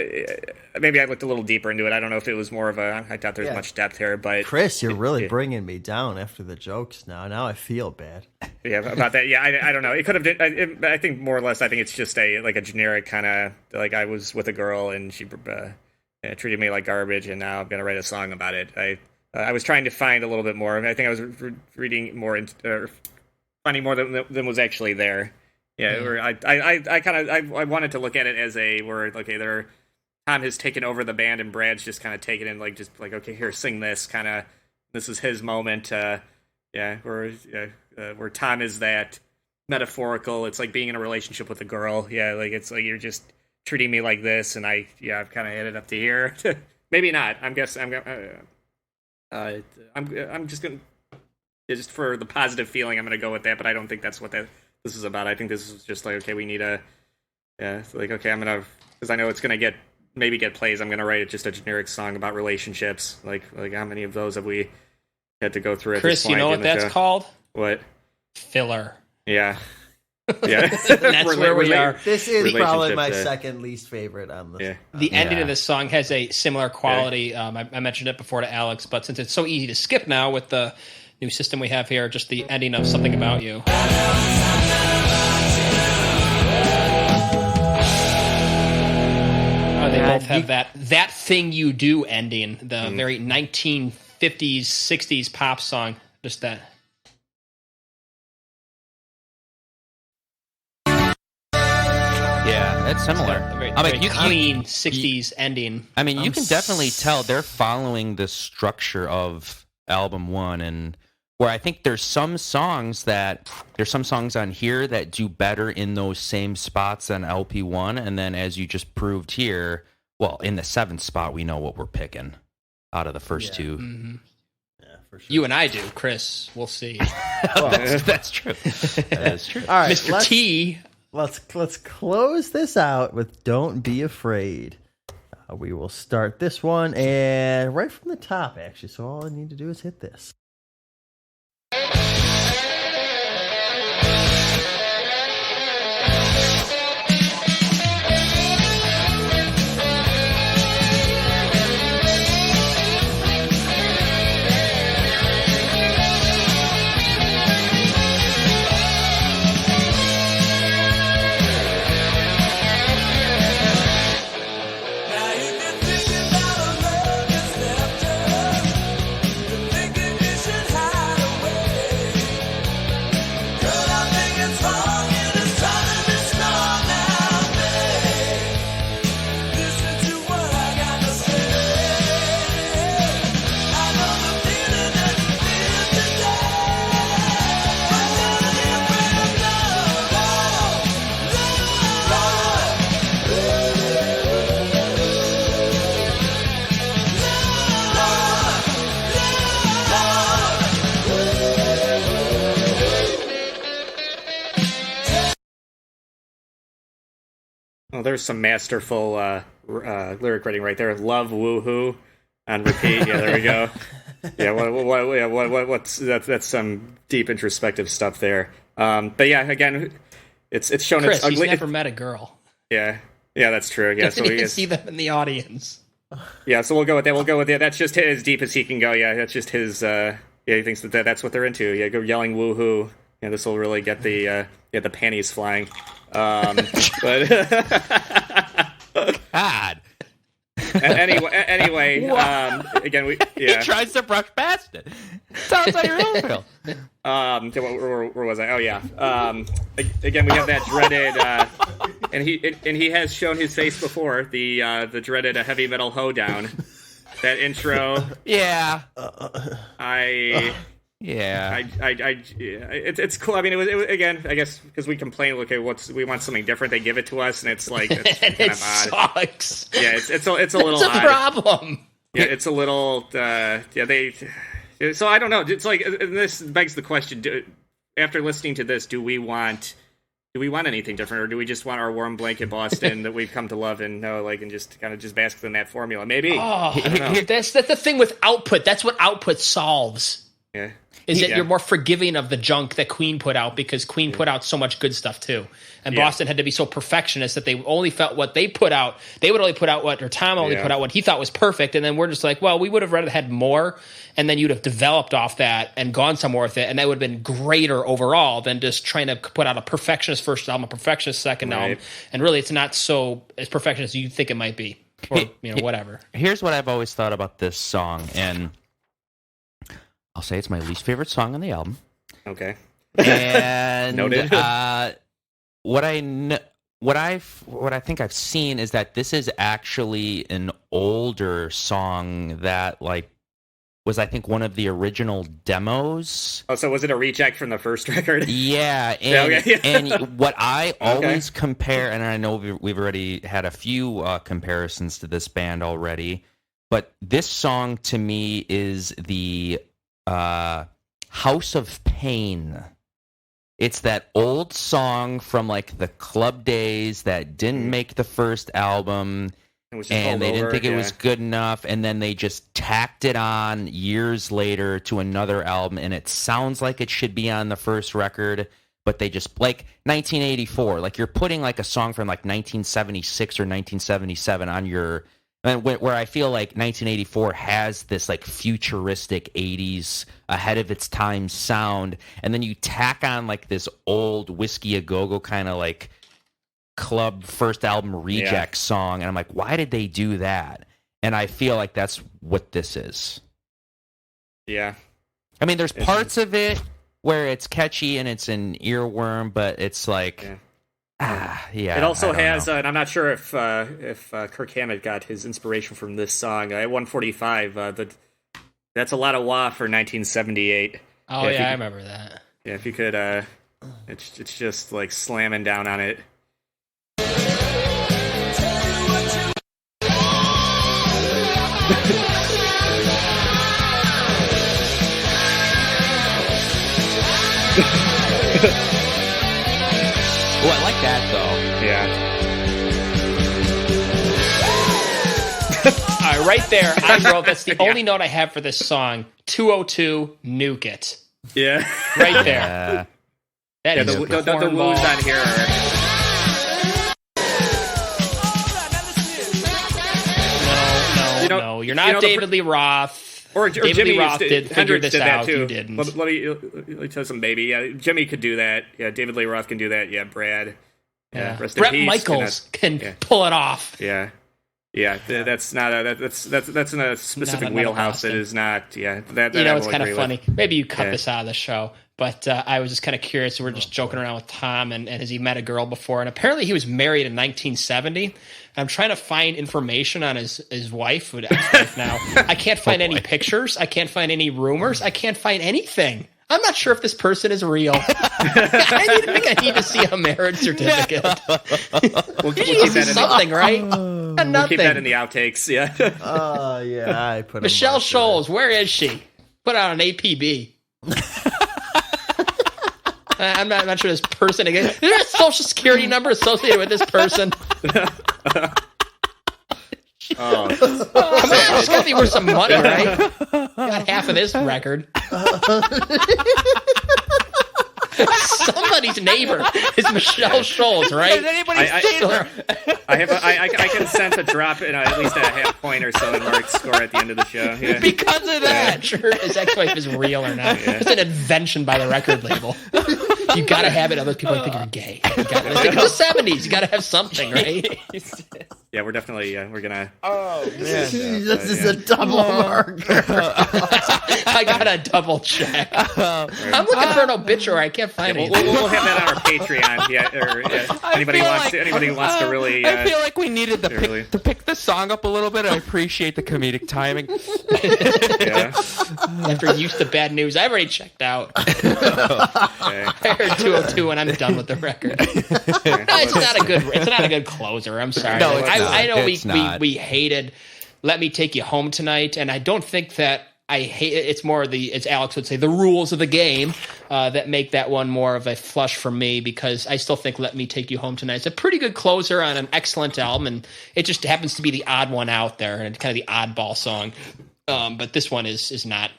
maybe I looked a little deeper into it. I don't know if it was more of I doubt there's much depth here, but Chris, you're really bringing me down after the jokes now. Now I feel bad. yeah, about that. Yeah, I don't know. It could have been. I think more or less. I think it's just a generic kind of like I was with a girl and she treated me like garbage, and now I'm gonna write a song about it. I was trying to find a little bit more. I think I was reading more, finding more than was actually there. Yeah, where I wanted to look at it as Tom has taken over the band and Brad's just kind of taken in okay, here, sing this kind of. This is his moment. Where Tom is that metaphorical. It's like being in a relationship with a girl. Yeah, like it's like you're just treating me like this, and I've kind of headed up to here. Maybe not. I'm just gonna just for the positive feeling, I'm gonna go with that. But I don't think that's what this is about. I think this is just like, okay, we need it's like, okay, I'm gonna, because I know it's gonna get plays. I'm gonna write just a generic song about relationships. Like how many of those have we had to go through at Chris, this point? you know what that's called? What? Filler. Yeah. Yeah. That's where we are. This is probably Relationship my to- second least favorite on this. Yeah. The ending of this song has a similar quality. I mentioned it before to Alex, but since it's so easy to skip now with the new system we have here, just the ending of Something About You. They both have that thing you do ending, the very 1950s, 60s pop song. Just that. Yeah, it's similar. Very clean 60s ending. I mean, you can definitely tell they're following the structure of album one, and where I think there's some songs on here that do better in those same spots on LP one, and then as you just proved here, well, in the 7th spot, we know what we're picking out of the first two. Mm-hmm. Yeah, for sure. You and I do, Chris. We'll see. That's true. That is true. All right, Mr. T. Let's close this out with "Don't Be Afraid." We will start this one and right from the top, actually. So all I need to do is hit this. Now you can think about a love that's left us. You're thinking you should hide away. Girl, I think it's wrong. It is time to start now, babe. Listen to what I got to say. I know the feeling that you feel today. I'm gonna be afraid of love, Oh, there's some masterful lyric writing right there. Love woohoo on repeat. Yeah, there we go. Yeah, what's that's some deep introspective stuff there. But yeah, again, it's shown Chris, its ugly. he's never met a girl. Yeah, that's true. Yeah, so you we can see them in the audience. yeah, so we'll go with that. That's just as deep as he can go. Yeah, that's just his. Yeah, he thinks that's what they're into. Yeah, go yelling woohoo. Yeah, this will really get the panties flying. But God. anyway, again, He tries to brush past it. Sounds like a real feel. Where was I? Oh yeah. Again, we have that dreaded, and he has shown his face before. The dreaded heavy metal hoedown. That intro. Yeah. It's cool. I mean, it was again, I guess, because we complain. Okay, we want something different. They give it to us, and it's like it's And kind it of odd. sucks. Yeah, it's a little That's a odd. problem. Yeah, it's a little. They. So I don't know. It's like, and this begs the question: after listening to this, do we want anything different, or do we just want our warm blanket Boston that we've come to love and know, like, and just kind of just bask in that formula? Maybe. Oh, I don't know. that's the thing with output. That's what output solves. Yeah. Is that Yeah. you're more forgiving of the junk that Queen put out, because Queen put out so much good stuff too. And Yeah. Boston had to be so perfectionist that they only felt what they put out. They would only put out what, or Tom only Yeah. put out what he thought was perfect. And then we're just like, well, we would have rather had more. And then you'd have developed off that and gone somewhere with it. And that would have been greater overall than just trying to put out a perfectionist first album, a perfectionist second Right. album. And really, it's not so as perfectionist as you think it might be. Or, whatever. Here's what I've always thought about this song, and I'll say it's my least favorite song on the album. Okay. And Noted. what I think I've seen is that this is actually an older song that, like, was, I think, one of the original demos. Oh, so was it a reject from the first record? Yeah, Yeah, and, okay. and what I always compare, and I know we've already had a few comparisons to this band already, but this song to me is the House of Pain. It's that old song from like the club days that didn't make the first album. And they didn't think it was good enough, and then they just tacked it on years later to another album, and it sounds like it should be on the first record, but they just, like 1984, like you're putting like a song from like 1976 or 1977 on your, where I feel like 1984 has this like futuristic 80s ahead of its time sound, and then you tack on like this old Whiskey A Go-Go kind of like club first album reject song, and I'm like, why did they do that? And I feel like that's what this is. Yeah. I mean, there's parts of it where it's catchy and it's an earworm, but it's like, It also has, and I'm not sure if Kirk Hammett got his inspiration from this song. At 145, that's a lot of wah for 1978. Oh, yeah, I remember that. Yeah, if you could, it's just like slamming down on it. Oh, I like that though. Yeah. All right, right there, I wrote, that's the only note I have for this song. 202, nuke it. Yeah. Right there. That is the woos on here are... No, you're not David Lee Roth. Or David Jimmy Lee Roth did figure Hendrix this did that out. too. You didn't. Let me tell some baby. Yeah, Jimmy could do that. Yeah, David Lee Roth can do that. Yeah, Brad. Yeah, rest in Bret peace. Michaels can pull it off. Yeah. Yeah, that's not a that's in a specific wheelhouse. That is not. Yeah, that it's kind of funny. Maybe you cut this out of the show, but I was just kind of curious. We're just joking around with Tom, and has he met a girl before? And apparently he was married in 1970. I'm trying to find information on his wife, ex-wife now. I can't find any pictures. I can't find any rumors. I can't find anything. I'm not sure if this person is real. I need to see a marriage certificate. We'll keep that in something, right? We'll keep that in the outtakes. Yeah. Oh yeah, I put Michelle Scholes. Where is she? Put out an APB. I'm not sure this person again. Is there a social security number associated with this person? Oh, come on, it's got to be worth some money, right? Got half of this record. Somebody's neighbor is Michelle Scholes, right? Has anybody seen her? I can sense a drop in at least a half point or so in Mark's score at the end of the show. Yeah. Because of that, sure, his ex-wife is real or not. It's an invention by the record label. You gotta have it, other people think you're gay. It's like in the 70s, you gotta have something, right? Yeah, we're definitely we're gonna. Oh man, this is a double marker. I gotta double check. I'm looking for an obituary. I can't find it. We'll have that on our Patreon. Yeah, or anybody who wants to really. I feel like we needed to pick the song up a little bit. I appreciate the comedic timing. Yeah. After used to bad news, I already checked out. Okay. I heard 202 and I'm done with the record. No, it's not a good closer. I'm sorry. No, it's not. I know It's not. we hated Let Me Take You Home Tonight, and I don't think that I hate it. It's more as Alex would say, the rules of the game that make that one more of a flush for me, because I still think Let Me Take You Home Tonight is a pretty good closer on an excellent album, and it just happens to be the odd one out there and kind of the oddball song. But this one is not.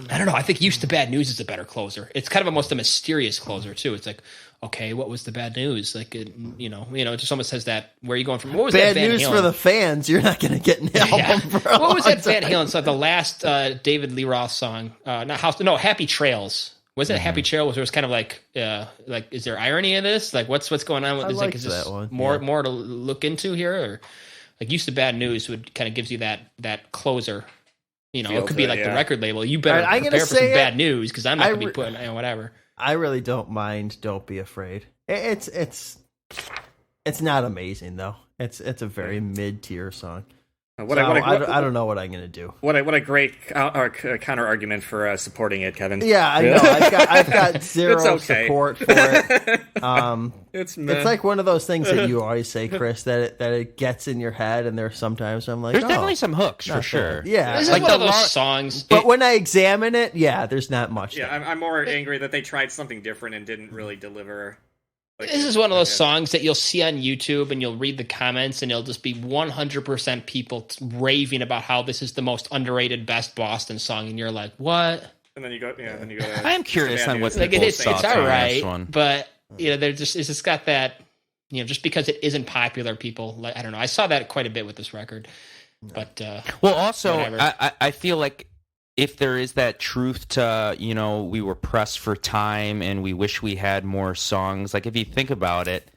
I don't know. I think Used to Bad News is a better closer. It's kind of almost a mysterious closer too. It's like, okay, what was the bad news? Like, it just almost has that. Where are you going from? What was Bad that Van news Halen? for the fans. You're not going to get an album for a What was long that Van time. Halen song? The last David Lee Roth song? Happy Trails. Was it Happy Trails? Where it was kind of like, is there irony in this? Like, what's going on with this? liked Is this that one, more to look into here, or like Used to Bad News would kind of gives you that closer. You know, Feel it could be to it, like the yeah. record label. You better All right, I'm prepare gonna for some say bad news, because I'm not going to be I putting whatever. I really don't mind. Don't Be Afraid. It's not amazing though. It's a very mid-tier song. I don't know what I'm gonna do. What a great counter argument for supporting it, Kevin. Yeah, I know. I've got zero It's okay. support for it. It's It's like one of those things that you always say, Chris, that it gets in your head, and there's sometimes I'm like, There's definitely some hooks for not sure. bad. Yeah, This is Like one the of those long- songs. but when I examine it, yeah, there's not much. yeah. I'm more angry that they tried something different and didn't really deliver. This is one of those songs that you'll see on YouTube and you'll read the comments and it'll just be 100% people raving about how this is the most underrated, best Boston song, and you're like, what? And then you go, yeah. Then you go. I am curious on what Like people's it's thoughts all are on right, this one. but they're just it's just got that just because it isn't popular, people like I don't know. I saw that quite a bit with this record, but Well, also, whatever. I feel like if there is that truth to, we were pressed for time and we wish we had more songs. Like, if you think about it,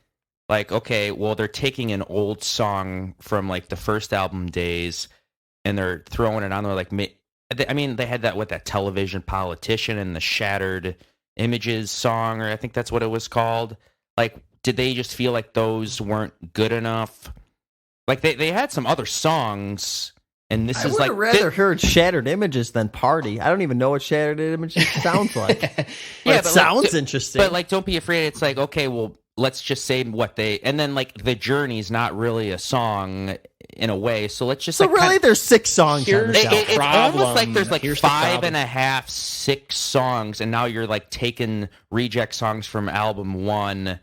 like, okay, well, they're taking an old song from, like, the first album days and they're throwing it on there. Like, I mean, they had that with that Television Politician and the Shattered Images song, or I think that's what it was called. Like, did they just feel like those weren't good enough? Like, they had some other songs... And this I is would like have rather heard Shattered Images than Party. I don't even know what Shattered Images sounds like. But it sounds interesting. But like, don't be afraid. It's like, okay, well, let's just say what they, and then like the Journey's not really a song in a way. So let's just so like really, there's 6 songs on Here's this the album. it's problem. almost like there's like Here's the problem. 5.5, 6 songs, and now you're like taking reject songs from album 1.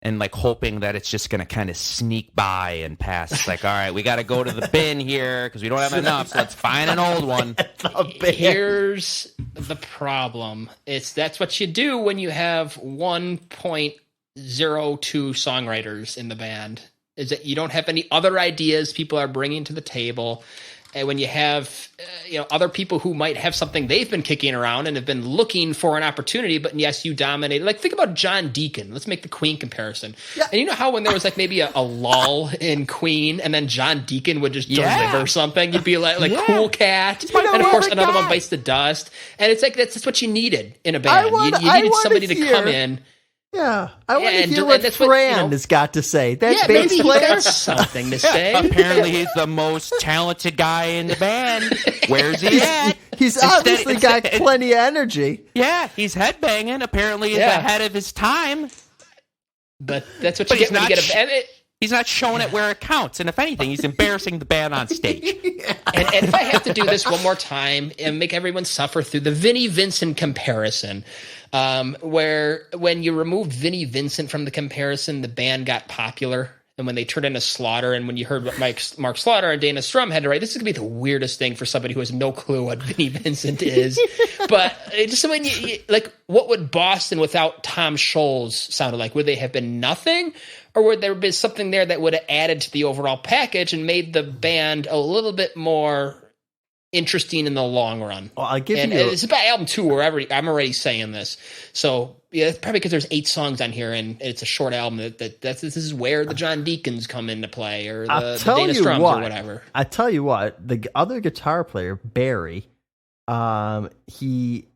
And like hoping that it's just going to kind of sneak by and pass. It's like, all right, we got to go to the bin here because we don't have enough. So let's find an old one. Here's the problem. That's what you do when you have 1.02 songwriters in the band. Is that you don't have any other ideas people are bringing to the table. And when you have other people who might have something they've been kicking around and have been looking for an opportunity, but yes, you dominate. Like, think about John Deacon. Let's make the Queen comparison. Yeah. And you know how when there was like maybe a lull in Queen, and then John Deacon would just deliver something, you'd be like Cool Cat, and of course another one bites the dust. And it's like that's what you needed in a band. You needed somebody to come in. Yeah, I want to and hear what that's Fran has got to say. That bass maybe player. he got something to say. Apparently, he's the most talented guy in the band. Where's he at? He's obviously got plenty of energy. Yeah, he's headbanging. Apparently, he's ahead of his time. But that's what you get when you get a band. He's not showing it where it counts, and if anything, he's embarrassing the band on stage. And if I have to do this one more time and make everyone suffer through the Vinnie Vincent comparison, where when you removed Vinnie Vincent from the comparison, the band got popular. And when they turned into Slaughter, and when you heard what Mark Slaughter and Dana Strum had to write, this is going to be the weirdest thing for somebody who has no clue what Vinnie Vincent is. But just when you like, what would Boston without Tom Scholz sounded like? Would they have been nothing? Or would there have been something there that would have added to the overall package and made the band a little bit more interesting in the long run? Well, I'll give and you. It's about album 2 where I'm already saying this. So yeah, it's probably because there's 8 songs on here and it's a short album. This is where the John Deacons come into play, or the Dana Strums or whatever. I tell you what, the other guitar player Barry, he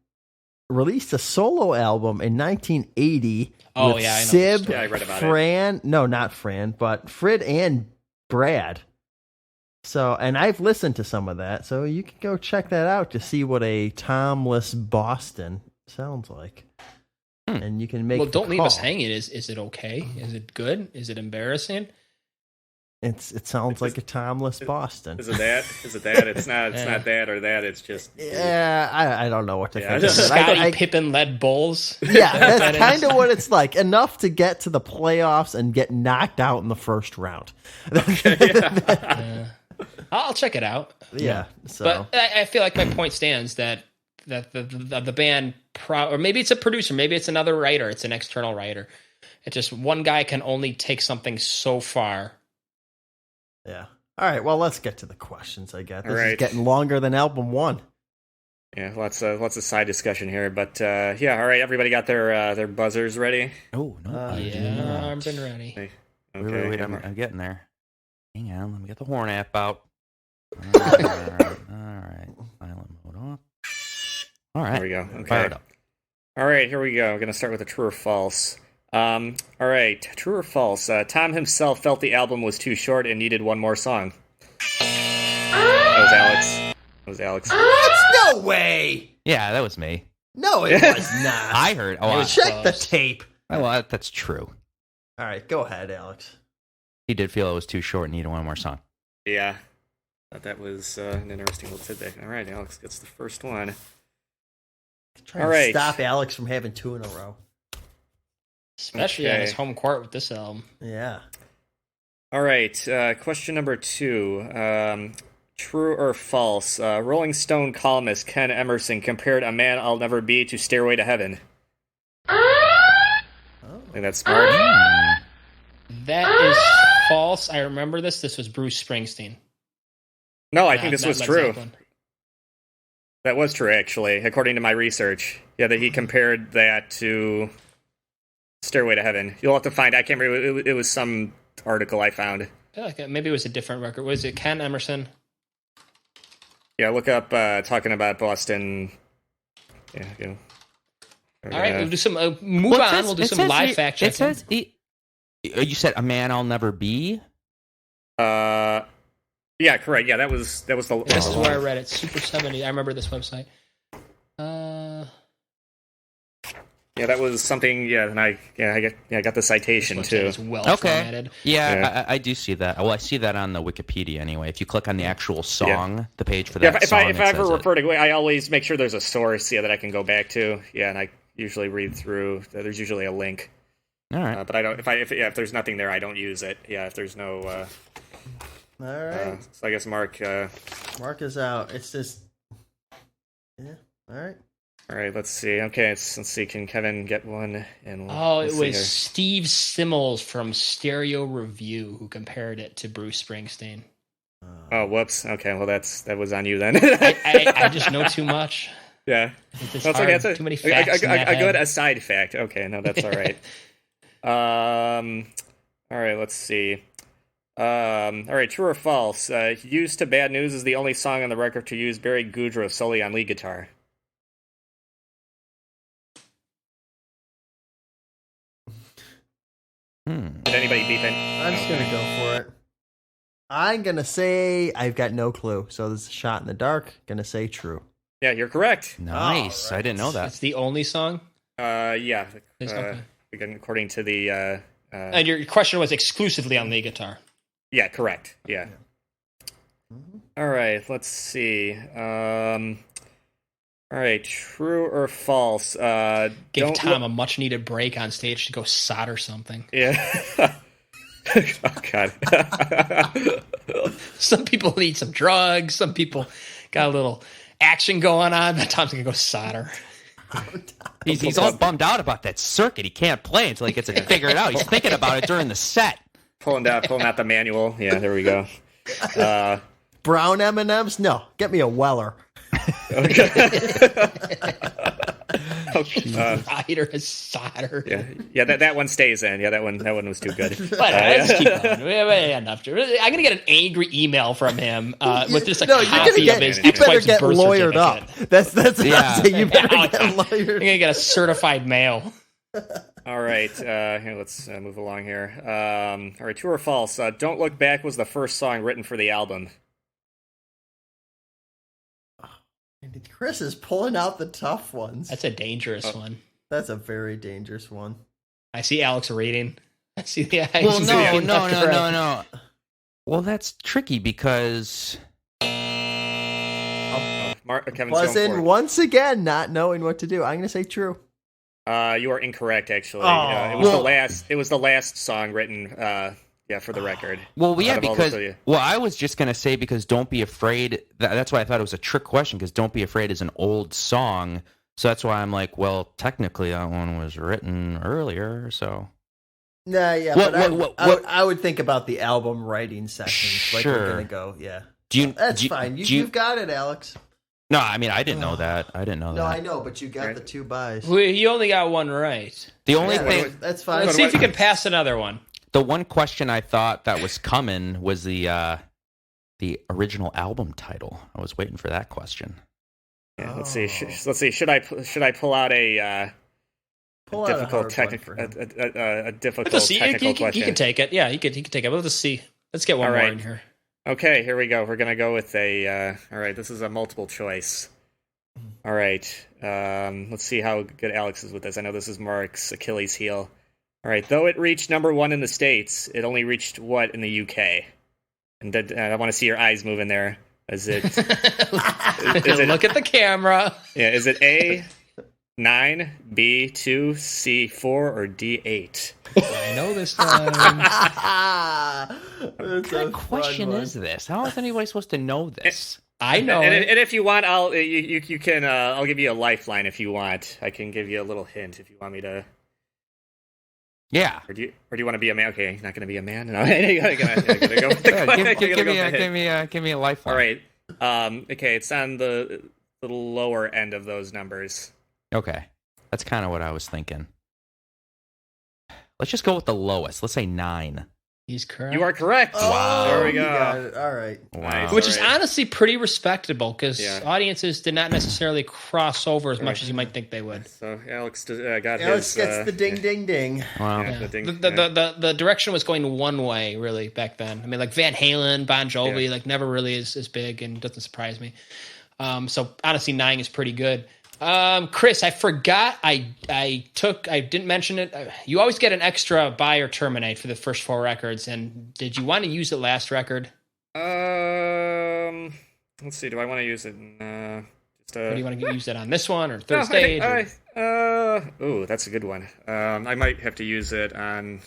released a solo album in 1980. Oh with yeah, I know. Sib, Yeah, I read about Fran, no, not Fran, but Frid and Brad. So, and I've listened to some of that, so you can go check that out to see what a Tomless Boston sounds like. And you can make. Well, don't leave us call. hanging. Is it okay? Is it good? Is it embarrassing? It sounds like a Tomless Boston. Is it that? Is it that? It's not. It's not that or that. It's just. Yeah, I don't know what to think. just of it. Scottie Pippen led Bulls. Yeah, that's kind of what it's like. Enough to get to the playoffs and get knocked out in the first round. I'll check it out. Yeah, so But I feel like my point stands that the band, or maybe it's a producer, maybe it's another writer, it's an external writer. It's just one guy can only take something so far. yeah. All right, well, let's get to the questions. I guess this is Right. getting longer than album 1. Yeah, lots of side discussion here, but yeah. All right, everybody got their buzzers ready. Oh no! Yeah, I've been ready. Okay, Wait, I'm getting there. Hang on, let me get the horn app out. All right. Silent mode off. All right, There we go. Okay. Fire it up. All right, here we go. We're gonna start with a true or false. All right, true or false? Tom himself felt the album was too short and needed one more song. was Alex. That was Alex. What? No way. Yeah, that was me. No, it was not. I heard. Oh, was Check the close. tape. well, that's true. All right, go ahead, Alex. He did feel it was too short and needed one more song. Yeah. Thought that was an interesting little tidbit. All right, Alex gets the first one. Trying All to right. stop Alex from having 2 in a row. Especially on Okay. his home court with this album. Yeah. All right, question number 2. True or false? Rolling Stone columnist Ken Emerson compared A Man I'll Never Be to Stairway to Heaven. I think that's smart. That is false. I remember this. This was Bruce Springsteen. No, I think Not- this not was Led true. Zeppelin. That was true, actually, according to my research. Yeah, that he compared that to Stairway to Heaven. You'll have to find. I can't remember. It was some article I found. I feel like maybe it was a different record. Was it Ken Emerson? Yeah, look up talking about Boston. Yeah. All right, we'll do some. Move on. We'll do some live fact checking. It says you said A Man I'll Never Be. Yeah, correct. Yeah, that was the. This is where I read it. Super 70. I remember this website. Yeah, that was something. Yeah, and I got the citation This website too. is well Okay. formatted. Yeah, I do see that. Well, I see that on the Wikipedia anyway. If you click on the actual song, the page for that Yeah, if song, I it ever says it. refer to, I always make sure there's a source. Yeah, that I can go back to. Yeah, and I usually read through. There's usually a link. All right. But I don't. If there's nothing there, I don't use it. Yeah, if there's no. All right. So I guess Mark. Mark is out. It's just. Yeah. All right. All right, let's see. Okay, let's see. Can Kevin get one? And Oh, it let's see was here. Steve Simmels from Stereo Review who compared it to Bruce Springsteen. Oh, whoops. Okay, well that was on you then. I just know too much. Yeah. It's just That's hard. okay. That's Too many facts. a in that good head. aside fact. Okay, no, that's all right. All right, let's see. All right, true or false? Used to Bad News is the only song on the record to use Barry Goudreau solely on lead guitar. Did anybody beep it? I'm just going to go for it. I'm going to say I've got no clue. So this is a shot in the dark. Going to say true. Yeah, you're correct. Nice. I didn't know that. It's the only song. Yeah. Okay. Again, according to the. And your question was exclusively on lead guitar. Yeah, correct. Yeah. All right, let's see. All right, true or false? Give Don't Tom a much needed break on stage to go solder something. Yeah. Oh God. Some people need some drugs. Some people got a little action going on. But Tom's gonna go solder. He's all bummed out about that circuit. He can't play until he gets it figured out. He's thinking about it during the set. pulling out the manual. Yeah, there we go. Brown M&Ms? No. Get me a Weller. Rider is solder. Yeah. That one stays in. Yeah, that one was too good. But let's keep going. We have enough. I'm gonna get an angry email from him with just a No, you're copy gonna of his get. You better ex-wife's get birth lawyered certificate. up. That's what Yeah. I'm saying. You better Yeah, get I'm lawyered. gonna get a certified mail. All right, here, let's move along here. All right, true or false? "Don't Look Back" was the first song written for the album. Chris is pulling out the tough ones. That's a dangerous one. That's a very dangerous one. I see Alex reading. I see the eyes. Well, no. moving left to right. Well, that's tricky because Kevin's Plus going in for it. once again, not knowing what to do. I'm going to say true. You are incorrect, actually. Oh. It was the last song written. For the record. Well, yeah, Out of all because the- I was just gonna say because "Don't Be Afraid." That's why I thought it was a trick question because "Don't Be Afraid" is an old song, so that's why I'm like, well, technically that one was written earlier, so. Nah, yeah, What- but I would think about the album writing sessions. Like Sure. we're going to go, yeah. Do you? That's do you- fine. do you- You've got it, Alex. No, I mean I didn't know that. I didn't know No, that. I know, but you got the two buys. You only got one right. The only Yeah, thing, that's fine. Let's see if you can pass another one. the one question I thought that was coming was the original album title. I was waiting for that question. Yeah, let's see. Let's see. Should I pull out a Pull out a difficult hard technical one for him. a difficult Let's see. technical You question? can take it. Yeah, you can take it. But let's see. Let's get one All more right. in here. Okay, here we go. We're gonna go with a. All right, this is a multiple choice. All right, let's see how good Alex is with this. I know this is Mark's Achilles heel. All right, though it reached #1 in the States, it only reached what in the UK? And I want to see your eyes moving there. Is it? Look at the camera. Yeah, is it A 9, B 2, C 4, or D 8? I know this one. What kind of question is this? How is anybody supposed to know this? I know And, it. and if you want, you can I'll give you a lifeline if you want. I can give you a little hint if you want me to. Yeah. Or do you want to be a man? Okay, you're not going to be a man. No, I gotta go with the Give me a lifeline. All right. Okay, it's on the lower end of those numbers. Okay. That's kind of what I was thinking. Let's just go with the lowest. Let's say 9. He's correct. You are correct. Wow. There we You go. got it. All right. Nice. Which is All right. honestly pretty respectable because Yeah. audiences did not necessarily cross over as much as you might think they would. So Alex got Alex his. gets the ding, ding, ding. Wow. Yeah, Yeah. the ding- The direction was going one way really back then. I mean, like Van Halen, Bon Jovi, Yeah. like never really is big and doesn't surprise me. So honestly, 9 is pretty good. Chris, I forgot. I didn't mention it. You always get an extra buy or terminate for the first 4 records. And did you want to use the last record? Let's see. Do I want to use it? Just Or do you want to use it on this one or third No, stage? Ooh, that's a good one. I might have to use it on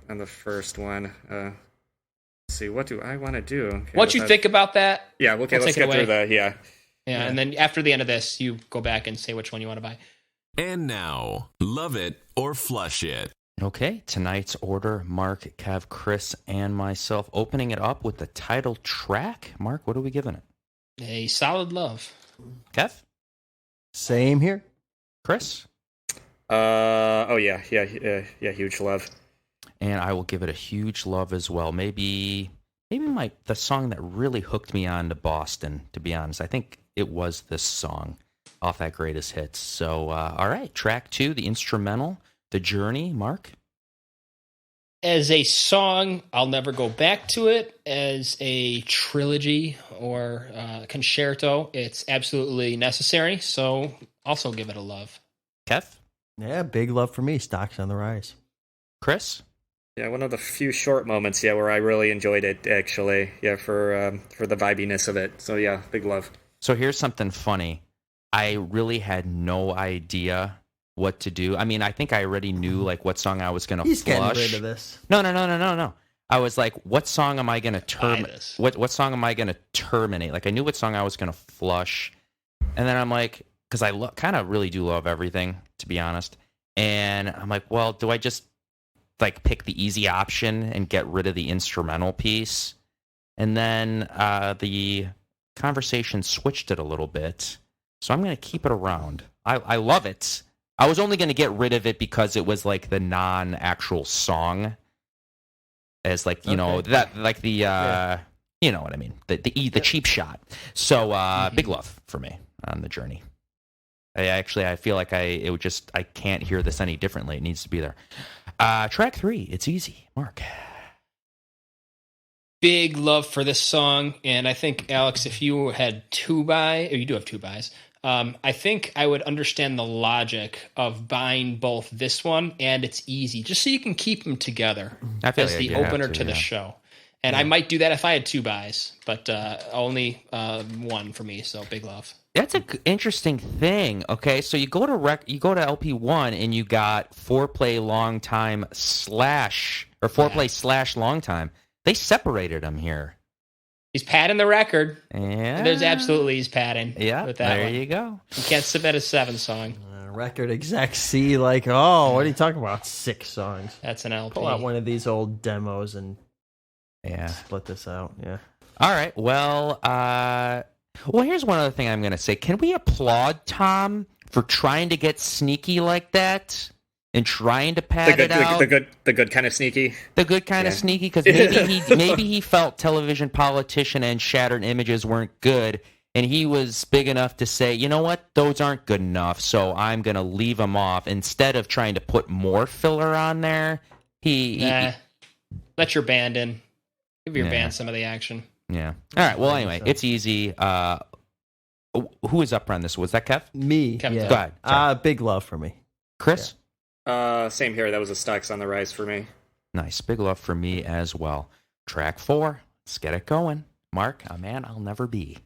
the first one. Let's see. What do I want to do? Okay, Once you think about that, Yeah. Okay. We'll Let's take it get through away. the. Yeah. yeah, and then after the end of this, you go back and say which one you want to buy. And now, love it or flush it. Okay, tonight's order, Mark, Kev, Chris, and myself, opening it up with the title track. Mark, what are we giving it? A solid love. Kev? Same here. Chris? Oh yeah. Huge love. And I will give it a huge love as well. Maybe the song that really hooked me on to Boston, to be honest. I think it was this song off that Greatest Hits. So, all right, track 2, the instrumental, The Journey, Mark? As a song, I'll never go back to it. As a trilogy or concerto, it's absolutely necessary. So also give it a love. Kev? Yeah, big love for me. Stocks on the rise. Chris? Yeah, one of the few short moments, where I really enjoyed it, actually. Yeah, for the vibiness of it. So yeah, big love. So here's something funny. I really had no idea what to do. I mean, I think I already knew like what song I was going to He's flush. getting rid of this. No. I was like, what song am I going to terminate? this. What song am I going to terminate? Like I knew what song I was going to flush. And then I'm like, because I kind of really do love everything, to be honest. And I'm like, well, do I just like pick the easy option and get rid of the instrumental piece? And then the conversation switched it a little bit. So I'm going to keep it around. I love it. I was only going to get rid of it because it was like the non-actual song, as like you know that like the you know what I mean, the cheap shot. So big love for me on The Journey. I feel like I can't hear this any differently. It needs to be there. Track 3, it's easy. Mark. Big love for this song, and I think Alex, if you had 2 buy, or you do have 2 buys, I think I would understand the logic of buying both this one and It's Easy, just so you can keep them together I feel as like the you have opener to, to the yeah. show. And I might do that if I had 2 buys, but only 1 for me. So big love. That's an interesting thing. Okay, so you go to LP1 and you got foreplay long time slash or foreplay slash long time. They separated them here. He's padding the record. Yeah, There's absolutely he's padding. Yeah, with that there one. you go. You can't submit a 7 song. Record execs see like, oh, what are you talking about? 6 songs. That's an LP. Pull out one of these old demos and Yeah. split this out. Yeah. All right. Well, here's one other thing I'm going to say. Can we applaud Tom for trying to get sneaky like that and trying to pad it out? The good kind of sneaky. The good kind of Yeah. sneaky, because maybe he felt Television Politician and Shattered Images weren't good, and he was big enough to say, you know what, those aren't good enough, so I'm going to leave them off. Instead of trying to put more filler on there, he Let your band in. Give your Yeah. band some of the action. Yeah. All right. Well, anyway, it's easy. Who is up on this? Was that Kev? Me. Kevin, Yeah. Go ahead. Sorry. Big love for me. Chris? Same here. That was a Stocks on the Rise for me. Nice. Big love for me as well. Track 4. Let's get it going. Mark, a man I'll never be.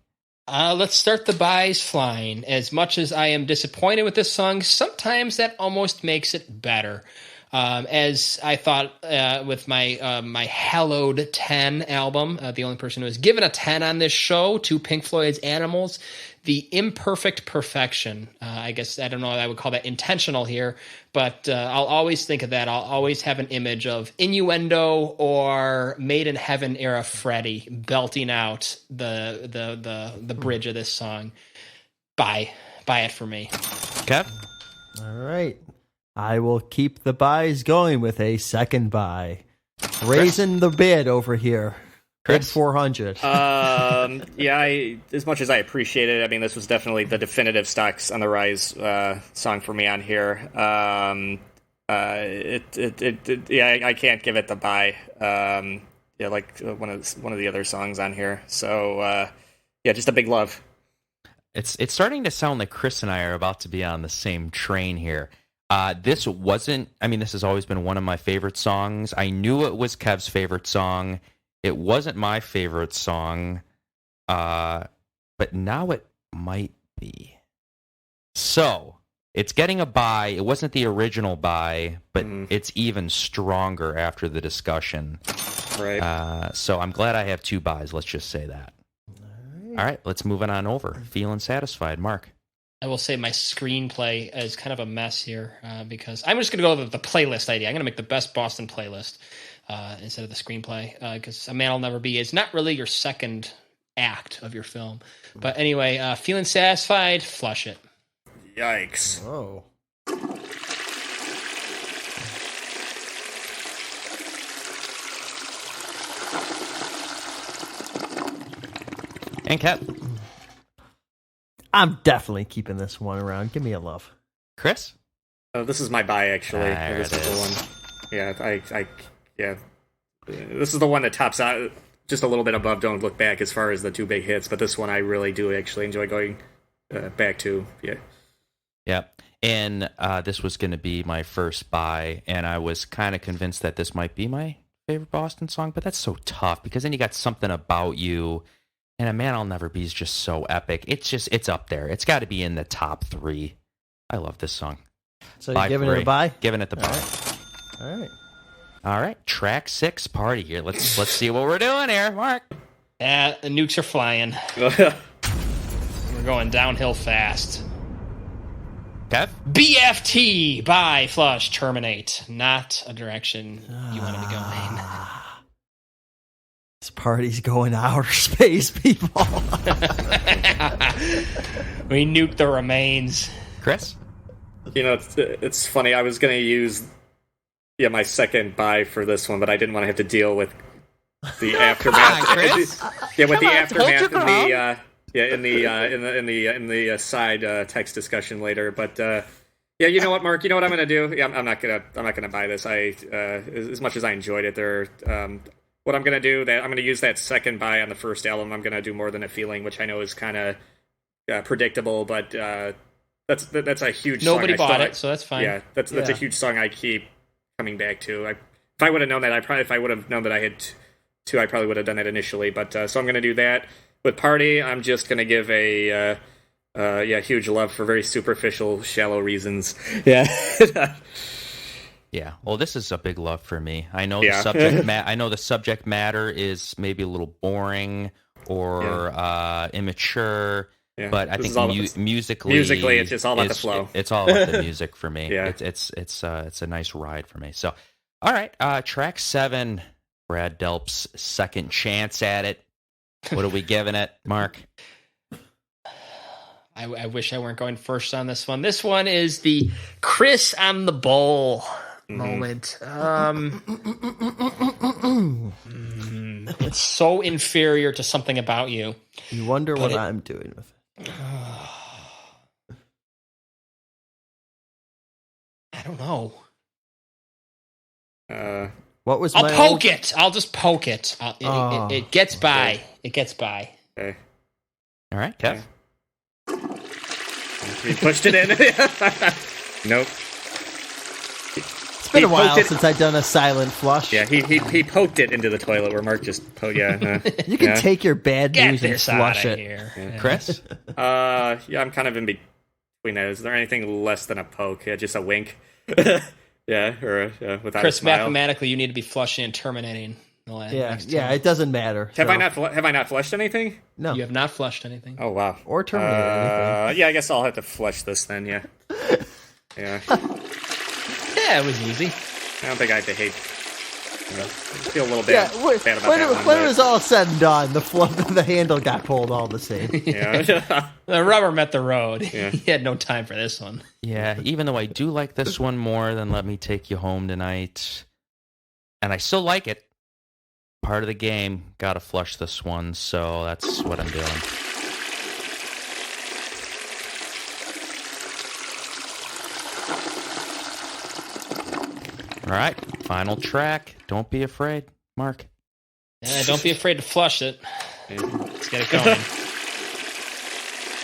Let's start the buys flying. As much as I am disappointed with this song, sometimes that almost makes it better. As I thought with my my hallowed 10 album, the only person who has given a 10 on this show to Pink Floyd's Animals, the imperfect perfection. I guess, I don't know, I would call that intentional here, but I'll always think of that. I'll always have an image of Innuendo or Made in Heaven era Freddie belting out the bridge of this song. Buy it for me. Kev? All right. I will keep the buys going with a second buy. Raising the bid over here. Bid 400. Yeah, as much as I appreciate it, I mean, this was definitely the definitive Stocks on the Rise song for me on here. I can't give it the buy. Like one of the other songs on here. So, just a big love. It's starting to sound like Chris and I are about to be on the same train here. This has always been one of my favorite songs. I knew it was Kev's favorite song. It wasn't my favorite song, but now it might be. So, it's getting a buy. It wasn't the original buy, but it's even stronger after the discussion. Right. So, I'm glad I have 2 buys. Let's just say that. All right, let's move it on over. Feeling satisfied, Mark. I will say my screenplay is kind of a mess here because I'm just going to go with the playlist idea. I'm going to make the best Boston playlist instead of the screenplay because A Man I'll Never Be is not really your second act of your film. But anyway, feeling satisfied, flush it. Yikes. Oh. And Kev. I'm definitely keeping this one around. Give me a love. Chris? This is my buy, actually. There This it is the is. one. Yeah, this is the one that tops out just a little bit above Don't Look Back as far as the 2 big hits, but this one I really do actually enjoy going back to. Yeah. Yep. And this was going to be my first buy, and I was kind of convinced that this might be my favorite Boston song, but that's so tough because then you got Something About You, and A Man I'll Never Be is just so epic. It's up there. It's got to be in the top 3. I love this song. So you're giving it a buy? Giving it the buy. All right. All right. Track 6, Party here. Let's see what we're doing here, Mark. The nukes are flying. We're going downhill fast. Kev? BFT, buy, flush, terminate. Not a direction you want to be going. This party's going to outer space, people. We nuke the remains. Chris? You know, it's funny. I was going to use my second buy for this one, but I didn't want to have to deal with the aftermath. Chris. With the aftermath hold your in the side text discussion later. But you know what, Mark? You know what I'm going to do? Yeah, I'm not gonna buy this. As much as I enjoyed it, what I'm going to do, that I'm going to use that second buy on the first album. I'm going to do More Than a Feeling, which I know is kind of predictable, but that's a huge song. Nobody bought it, so that's fine. Yeah, that's a huge song I keep coming back to. If I would have known that, if I would have known that I had 2, I probably would have done that initially. But so I'm going to do that. With Party, I'm just going to give a huge love for very superficial, shallow reasons. Yeah. Yeah, well, this is a big love for me. I know the subject. I know the subject matter is maybe a little boring or immature, but I think musically, it's just all about the flow. It's all about the music for me. Yeah. It's a nice ride for me. So, all right, track 7, Brad Delp's second chance at it. What are we giving it, Mark? I wish I weren't going first on this one. This one is the Chris on the Bowl moment. It's so inferior to Something About You. You wonder what I'm doing with it. I don't know. What was I'll my poke old- it. I'll just poke it. It gets by. Okay. It gets by. Okay. All right, Kev. He pushed it in. Nope. It's been a He poked while it- since I've done a silent flush. Yeah, he poked it into the toilet where Mark just yeah. You can take your bad Get news and this out flush of it. here. Yeah. Chris? Yeah, I'm kind of in between that. Is there anything less than a poke? Yeah, just a wink. Yeah, or without Chris, a smile. mathematically, you need to be flushing and terminating. Yeah, next yeah, time. it doesn't matter. Have so- I not flushed anything? No. You have not flushed anything. Oh wow. Or terminated anything. Yeah, I guess I'll have to flush this then. Yeah. Yeah. Yeah, it was easy. I don't think I have to hate. I feel a little bit Yeah, bad about that one. when but- it was all said and done, the handle got pulled all the same. yeah. The rubber met the road. Yeah. He had no time for this one. Yeah, even though I do like this one more than Let Me Take You Home Tonight, and I still like it, part of the game, gotta flush this one, so that's what I'm doing. All right, final track. Don't be afraid, Mark. Yeah, don't be afraid to flush it. Let's get it going.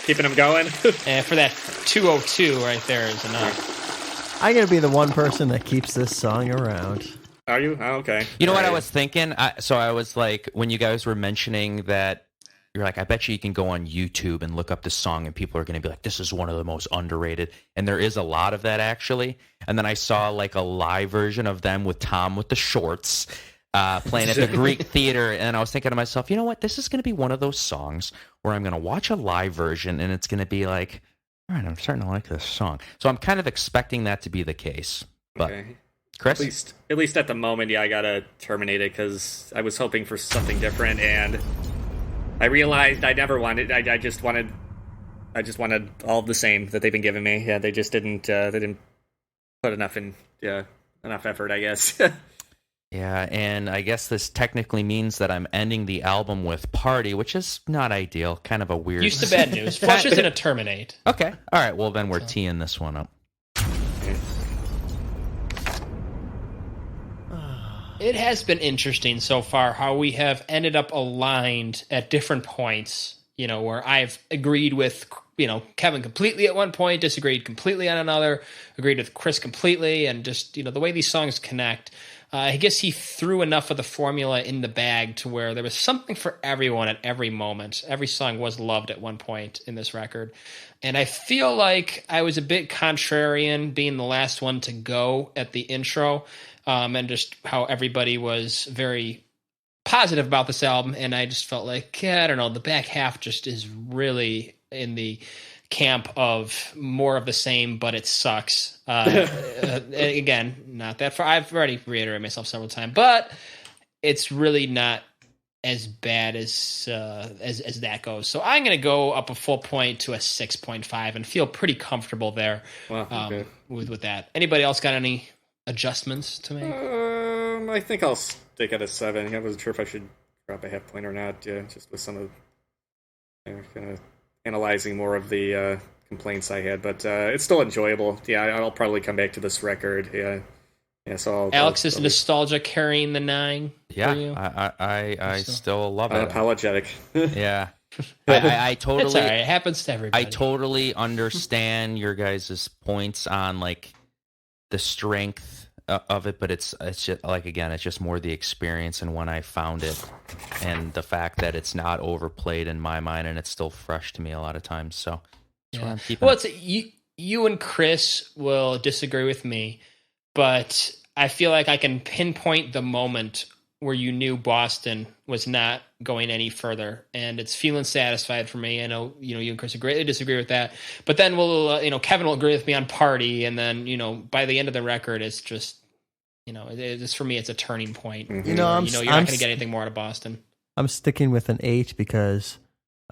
Keeping him going. And for that 202 right there is enough. I'm gonna be the one person that keeps this song around. Are you? Oh, okay. You know what I Alright. was thinking? So I was like, when you guys were mentioning that, you're like, I bet you can go on YouTube and look up this song and people are going to be like, this is one of the most underrated. And there is a lot of that, actually. And then I saw like a live version of them with Tom with the shorts playing at the Greek Theater. And I was thinking to myself, you know what? This is going to be one of those songs where I'm going to watch a live version and it's going to be like, all right, I'm starting to like this song. So I'm kind of expecting that to be the case. But Okay. Chris? At least at the moment, yeah, I gotta terminate it because I was hoping for something different, and I realized I never wanted. I just wanted all the same that they've been giving me. Yeah, they just didn't. They didn't put enough effort, I guess. Yeah, and I guess this technically means that I'm ending the album with Party, which is not ideal. Kind of a weird... Used to bad news. Flush isn't a terminate. Okay, all right, well then we're teeing this one up. It has been interesting so far how we have ended up aligned at different points, you know, where I've agreed with, you know, Kevin completely at one point, disagreed completely on another, agreed with Chris completely, and just, you know, the way these songs connect. I guess he threw enough of the formula in the bag to where there was something for everyone at every moment. Every song was loved at one point in this record. And I feel like I was a bit contrarian being the last one to go at the intro, and just how everybody was very positive about this album. And I just felt like, yeah, I don't know, the back half just is really in the camp of more of the same, but it sucks. Again, not that far. I've already reiterated myself several times, but it's really not as bad as that goes. So I'm going to go up a full point to a 6.5 and feel pretty comfortable there. Wow, okay. with that. Anybody else got any adjustments to make? I think I'll stick at a 7. I wasn't sure if I should drop a half point or not. Yeah, just with some of kind of analyzing more of the complaints I had, but it's still enjoyable. Yeah, I'll probably come back to this record. Yeah. So Alex, is nostalgia carrying the 9 Yeah, for you? I still love it. unapologetic. Yeah. I totally... It's all right. It happens to everybody. I totally understand your guys' points on like the strength of it, but it's just like, again, it's just more the experience and when I found it and the fact that it's not overplayed in my mind and it's still fresh to me a lot of times. So that's what I'm keeping. Well, you and Chris will disagree with me, but I feel like I can pinpoint the moment where you knew Boston was not going any further, and it's feeling satisfied for me. I know, you and Chris greatly disagree with that, but then we'll, Kevin will agree with me on Party, and then, by the end of the record, it's just, it's for me, it's a turning point. Mm-hmm. You're not going to get anything more out of Boston. I'm sticking with an 8 because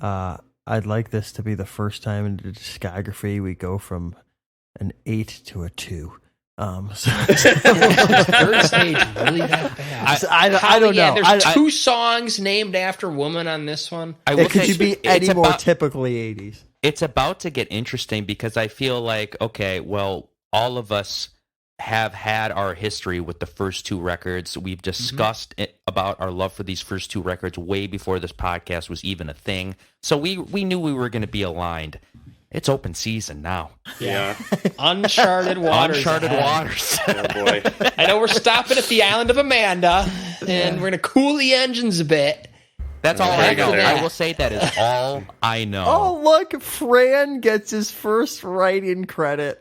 I'd like this to be the first time in the discography we go from an 8 to a 2. Third stage really that bad? I don't know. There's 2 songs named after woman on this one. Could you be any more typically 80s? It's about to get interesting because I feel like, okay, well, all of us have had our history with the first two records. We've discussed about our love for these first two records way before this podcast was even a thing. So we knew we were going to be aligned. It's open season now. Yeah. Uncharted waters. Uncharted ahead. waters. Oh boy. I know we're stopping at the island of Amanda, and we're going to cool the engines a bit. That's all I know. Yeah. I will say that is all I know. Oh, look, Fran gets his first write-in credit.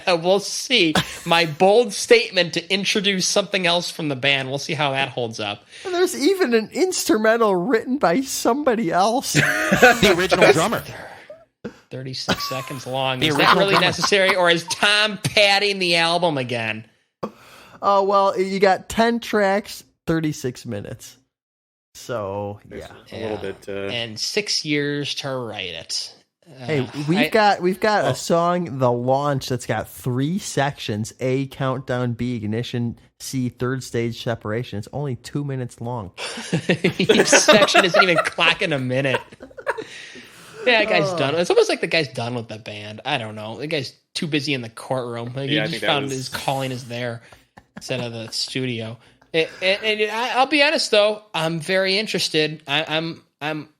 We'll see. My bold statement to introduce something else from the band. We'll see how that holds up. And there's even an instrumental written by somebody else. The original drummer. 36 seconds long. The Is that original really drummer. necessary, or is Tom padding the album again? Oh, well, you got 10 tracks, 36 minutes. So, yeah. A little bit. And 6 years to write it. Hey, we've got a song, The Launch, that's got 3 sections: A, countdown; B, ignition; C, third stage separation. It's only 2 minutes long. Each section isn't even clocking a minute. Yeah, that guy's done. It's almost like the guy's done with the band. I don't know. The guy's too busy in the courtroom. Like, Yeah, I he think just that found was- his calling is there instead of the studio. And I'll be honest though, I'm very interested. I'm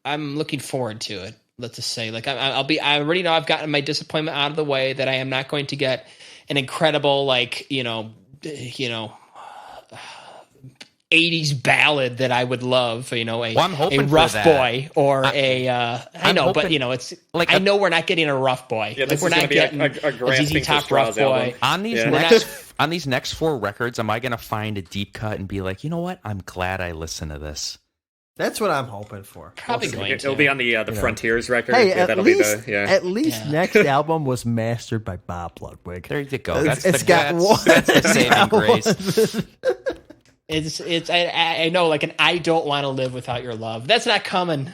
looking forward to it. Let's just say, like, I already know I've gotten my disappointment out of the way, that I am not going to get an incredible, like, 80s ballad that I would love, I'm hoping a for rough that. boy or I know, but hoping- it's like I know we're not getting a rough boy. Yeah, Like, this we're is gonna not be getting a grasping ZZ for Top rough straws album. boy. On these Yeah. on these next 4 records, am I going to find a deep cut and be like, you know what? I'm glad I listened to this. That's what I'm hoping for. Probably going to. It'll be on the Frontiers record. Hey, Yeah, at that'll least, be the at least Yeah. next album was mastered by Bob Ludwig. There you go. It's That's got one. that's the saving grace. It's I know, like, an I don't want to live without your love. That's not coming.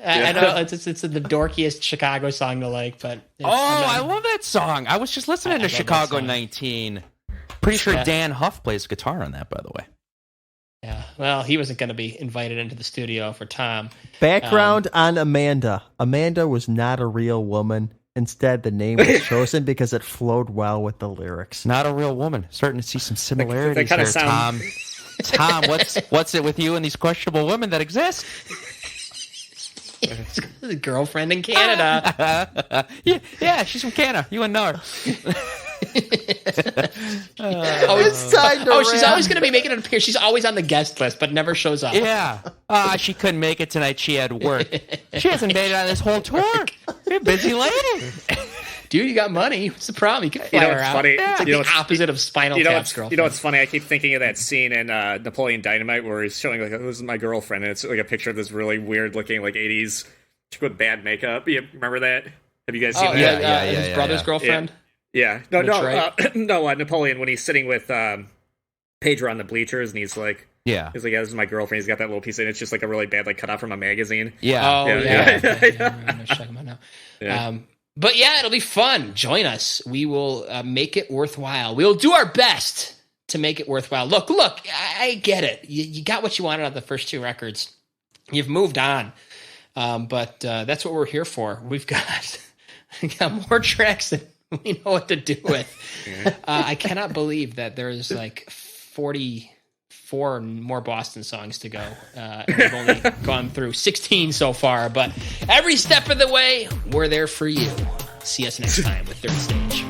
I know it's the dorkiest Chicago song to like, but I love that song. I was just listening I to love that Chicago song. 19. Pretty sure Yeah. Dan Huff plays guitar on that, by the way. Yeah, well, he wasn't going to be invited into the studio for Tom. Background on Amanda. Amanda was not a real woman. Instead, the name was chosen because it flowed well with the lyrics. Not a real woman. Starting to see some similarities kinda here, sound- Tom. Tom, what's it with you and these questionable women that exist? The girlfriend in Canada. yeah, she's from Canada. You wouldn't know her. It's time to She's wrap. always going to be making an appearance. She's always on the guest list, but never shows up. Yeah. She couldn't make it tonight. She had work. She hasn't made it on this whole tour. You're a busy lady. Dude, you got money. What's the problem? You can fly You know her what's out. funny? It's like You know the what's- opposite of Spinal Tap's girlfriend. You know what's funny? I keep thinking of that scene in Napoleon Dynamite where he's showing, like, who's my girlfriend, and it's like a picture of this really weird looking, like, 80s chick with bad makeup. You remember that? Have you guys seen Oh, that? yeah, yeah, his yeah, brother's yeah. girlfriend. Yeah. No, Detroit? Napoleon, when he's sitting with Pedro on the bleachers, and he's like, Yeah. yeah, this is my girlfriend. He's got that little piece, and it's just like a really bad, like, cut out from a magazine. Yeah. Oh, Yeah, yeah. yeah. I'm gonna check him out now. Yeah. But yeah, it'll be fun. Join us. We will make it worthwhile. We'll do our best to make it worthwhile. Look, I get it. You got what you wanted out of the first 2 records. You've moved on. But that's what we're here for. We got more tracks than we know what to do with. I cannot believe that there's like 44 more Boston songs to go. And we've only gone through 16 so far, but every step of the way, we're there for you. See us next time with Third Stage.